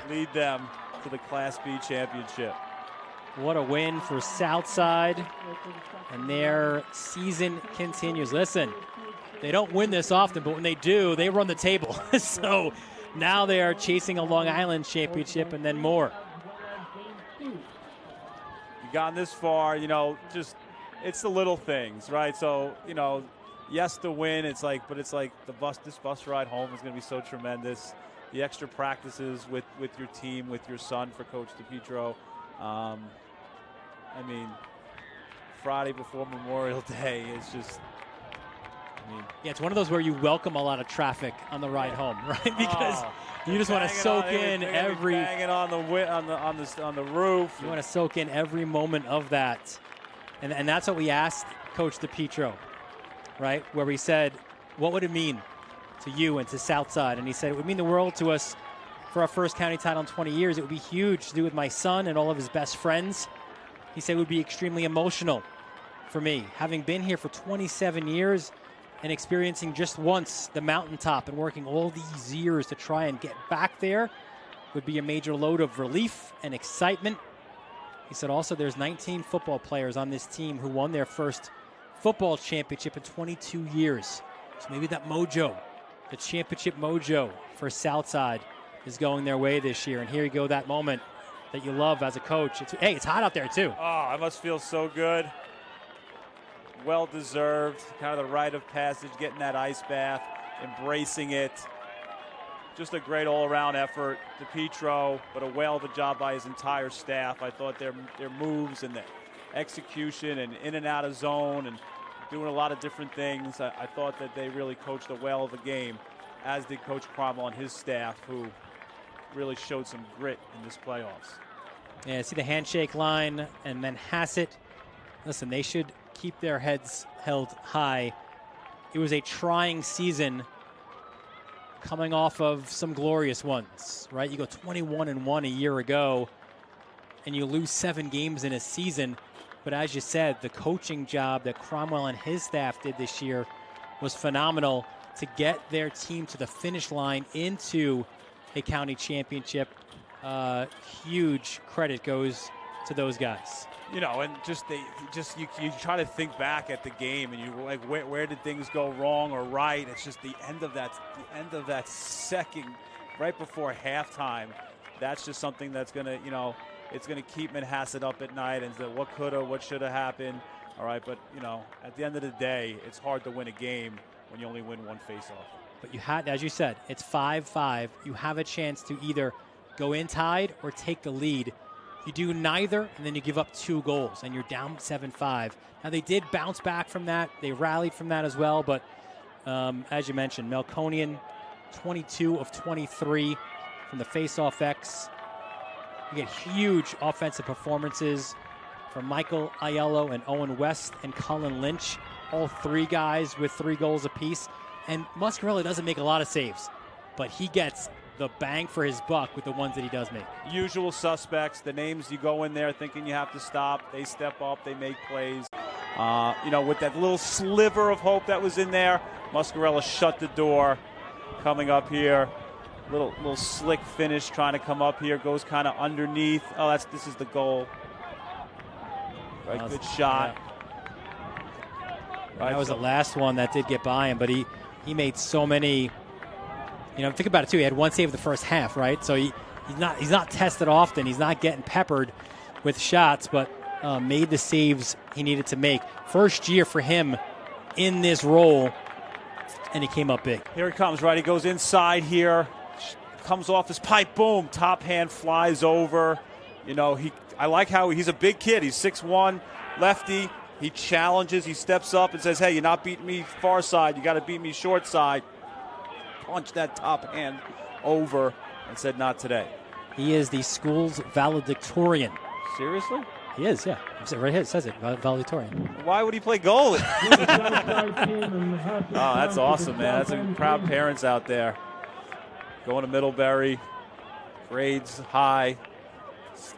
Lead them to the Class B championship. What a win for Southside, and their season continues. Listen, they don't win this often, but when they do, they run the table. So now they are chasing a Long Island championship and then more. You've gotten this far, just it's the little things, right? So, yes, the win, it's like this bus ride home is going to be so tremendous. The extra practices with your team, with your son for Coach DiPietro. Friday before Memorial Day is just, it's one of those where you welcome a lot of traffic on the ride home, right? Because you just want to soak in every banging on the roof. You want to soak in every moment of that, and that's what we asked Coach DiPietro, right? Where we said, what would it mean to you and to Southside? And he said, it would mean the world to us for our first county title in 20 years. It would be huge to do with my son and all of his best friends. He said it would be extremely emotional for me. Having been here for 27 years and experiencing just once the mountaintop and working all these years to try and get back there would be a major load of relief and excitement. He said also there's 19 football players on this team who won their first football championship in 22 years. So maybe that mojo, the championship mojo for Southside is going their way this year. And here you go, that moment that you love as a coach. It's hot out there too. Oh, I must feel so good. Well-deserved, kind of the rite of passage, getting that ice bath, embracing it. Just a great all-around effort. DiPietro, but a whale of a job by his entire staff. I thought their moves and the execution and in and out of zone and doing a lot of different things. I thought that they really coached a whale of a game, as did Coach Cromwell and his staff, who really showed some grit in this playoffs. Yeah, see the handshake line and Manhasset. Listen, they should keep their heads held high. It was a trying season coming off of some glorious ones, right? You go 21-1 a year ago, and you lose 7 games in a season. But as you said, the coaching job that Cromwell and his staff did this year was phenomenal to get their team to the finish line into a county championship. Huge credit goes to those guys. And you try to think back at the game, and you're like, where did things go wrong or right? It's just the end of that second, right before halftime. That's just something that's gonna, it's gonna keep Manhasset up at night and say, what coulda, what shoulda happened. All right, but at the end of the day, it's hard to win a game when you only win one faceoff. But you had, as you said, it's 5-5. You have a chance to either go in tied or take the lead. You do neither, and then you give up 2 goals, and you're down 7-5. Now, they did bounce back from that. They rallied from that as well, but as you mentioned, Melkonian, 22 of 23 from the face-off X. You get huge offensive performances from Michael Aiello and Owen West and Cullen Lynch, all 3 guys with 3 goals apiece. And Muscarella doesn't make a lot of saves, but he gets the bang for his buck with the ones that he does make. Usual suspects, the names you go in there thinking you have to stop, they step up, they make plays. With that little sliver of hope that was in there, Muscarella shut the door. Coming up here, little slick finish, trying to come up here, goes kind of underneath. Oh, this is the goal. Right, good shot. Yeah. Right, that was the last one that did get by him, but he made so many. Think about it too. He had 1 save the first half, right? So he's not tested often. He's not getting peppered with shots, but made the saves he needed to make. First year for him in this role, and he came up big. Here he comes, right? He goes inside here, comes off his pipe, boom, top hand flies over. I like how he's a big kid. He's 6'1", lefty. He challenges. He steps up and says, "Hey, you're not beating me far side. You got to beat me short side." Punched that top hand over and said, "Not today." He is the school's valedictorian. Seriously? He is, yeah. Right here it says it, valedictorian. Why would he play goalie? Oh, that's awesome, man. That's some proud parents out there. Going to Middlebury, grades high,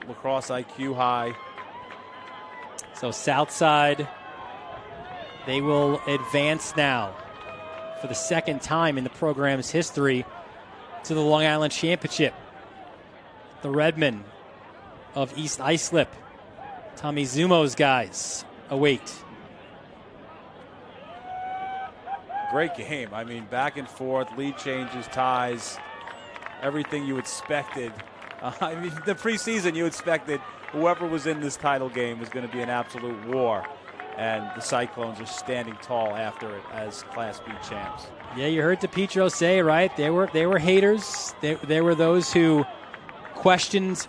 lacrosse IQ high. So Southside, they will advance now for the second time in the program's history to the Long Island Championship. The Redmen of East Islip, Tommy Zumo's guys, await. Great game. I mean, back and forth, lead changes, ties, everything you expected. I mean, the preseason you expected whoever was in this title game was going to be an absolute war. And the Cyclones are standing tall after it as Class B champs. Yeah, you heard DiPietro say, right? They were haters. They were those who questioned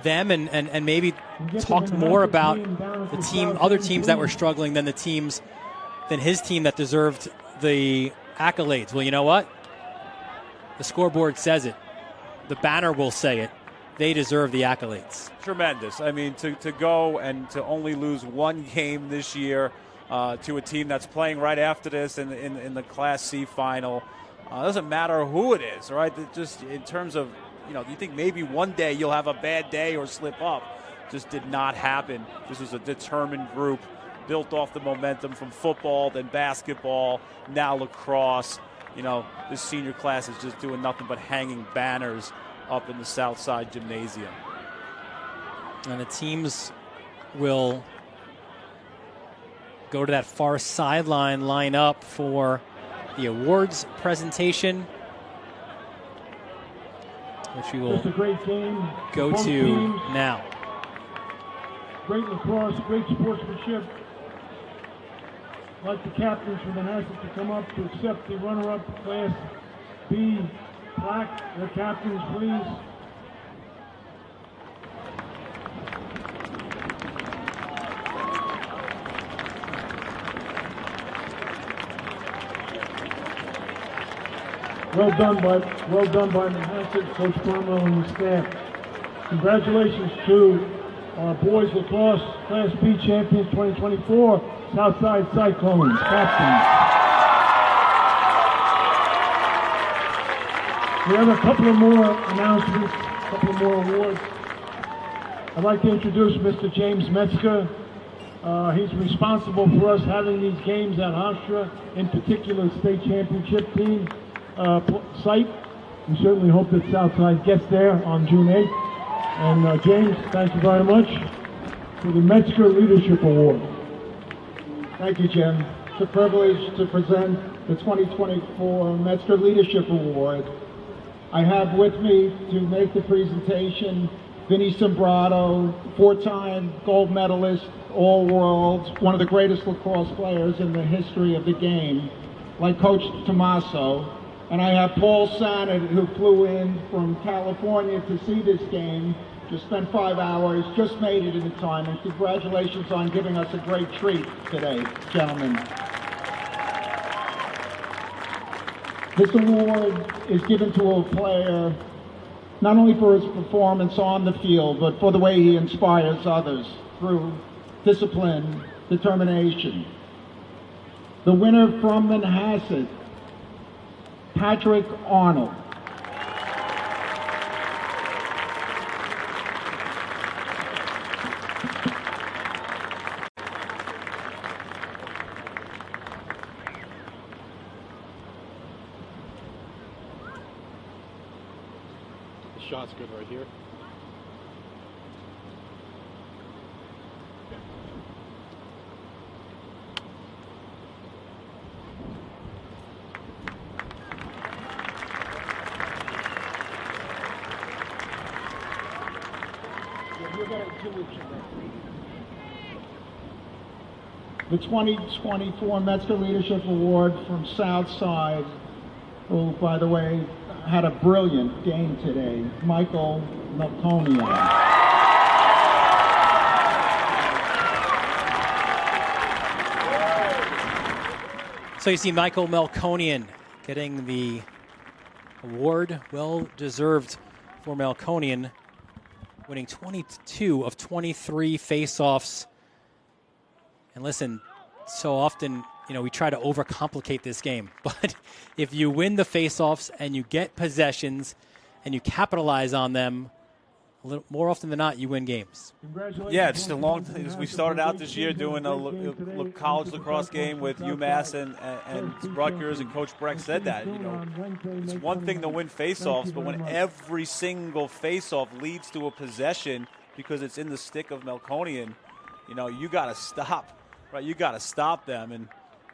them and maybe talked more about the other teams that were struggling than his team that deserved the accolades. Well, you know what? The scoreboard says it. The banner will say it. They deserve the accolades. Tremendous. I mean, to go and to only lose one game this year to a team that's playing right after this in the Class C final. Doesn't matter who it is, right? Just in terms of, do you think maybe one day you'll have a bad day or slip up? Just did not happen. This was a determined group built off the momentum from football, then basketball, now lacrosse. This senior class is just doing nothing but hanging banners up in the Southside Gymnasium. And the teams will go to that far sideline, line up for the awards presentation, which we will go to now. Great lacrosse, great sportsmanship. I'd like the captains from Manhasset to come up to accept the runner-up Class B plaque. The captains, please. Well done by Manhasset, Coach Cromwell and the staff. Congratulations to our boys lacrosse Class B champions 2024, Southside Cyclones, captains. We have a couple of more announcements, a couple of more awards. I'd like to introduce Mr. James Metzger. He's responsible for us having these games at Hofstra, in particular state championship team site. We certainly hope that Southside gets there on June 8th. And James, thank you very much for the Metzger Leadership Award. Thank you, Jim. It's a privilege to present the 2024 Metzger Leadership Award. I have with me to make the presentation Vinny Sombrato, 4-time gold medalist, all-world, one of the greatest lacrosse players in the history of the game, like Coach Tommaso. And I have Paul Sannett, who flew in from California to see this game, just spent 5 hours, just made it in time, and congratulations on giving us a great treat today, gentlemen. This award is given to a player not only for his performance on the field, but for the way he inspires others through discipline, determination. The winner from Manhasset, Patrick Arnold. The shot's good right here. The 2024 Metzger Leadership Award from Southside, who, by the way, had a brilliant game today, Michael Melkonian. So you see Michael Melkonian getting the award, well deserved for Melkonian, winning 22 of 23 faceoffs. And listen, so often, we try to overcomplicate this game. But if you win the faceoffs and you get possessions and you capitalize on them, a little more often than not, you win games. Yeah, just a long time. We started out this year doing a college lacrosse game with UMass and Rutgers, and Coach Breck said that. It's one thing to win faceoffs, but when every single faceoff leads to a possession because it's in the stick of Melkonian, you got to stop, right? You got to stop them. And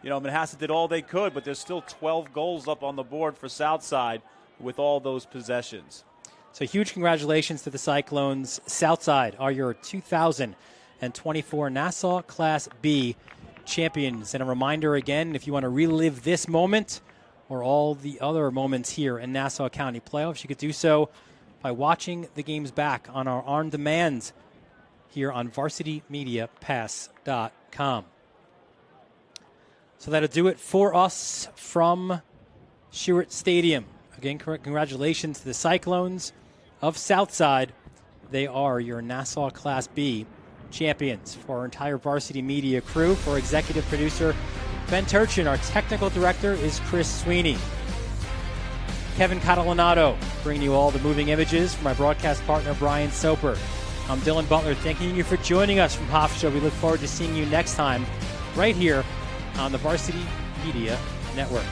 Manhasset did all they could, but there's still 12 goals up on the board for Southside with all those possessions. So huge congratulations to the Cyclones. Southside are your 2024 Nassau Class B champions. And a reminder again, if you want to relive this moment or all the other moments here in Nassau County playoffs, you could do so by watching the games back on our On Demand here on VarsityMediaPass.com. So that'll do it for us from Stewart Stadium. Again, congratulations to the Cyclones of Southside. They are your Nassau Class B champions. For our entire Varsity Media crew, for executive producer Ben Turchin, our technical director is Chris Sweeney. Kevin Catalanato bringing you all the moving images from my broadcast partner Brian Soper. I'm Dylan Butler, thanking you for joining us from Hofstra. We look forward to seeing you next time right here on the Varsity Media Network.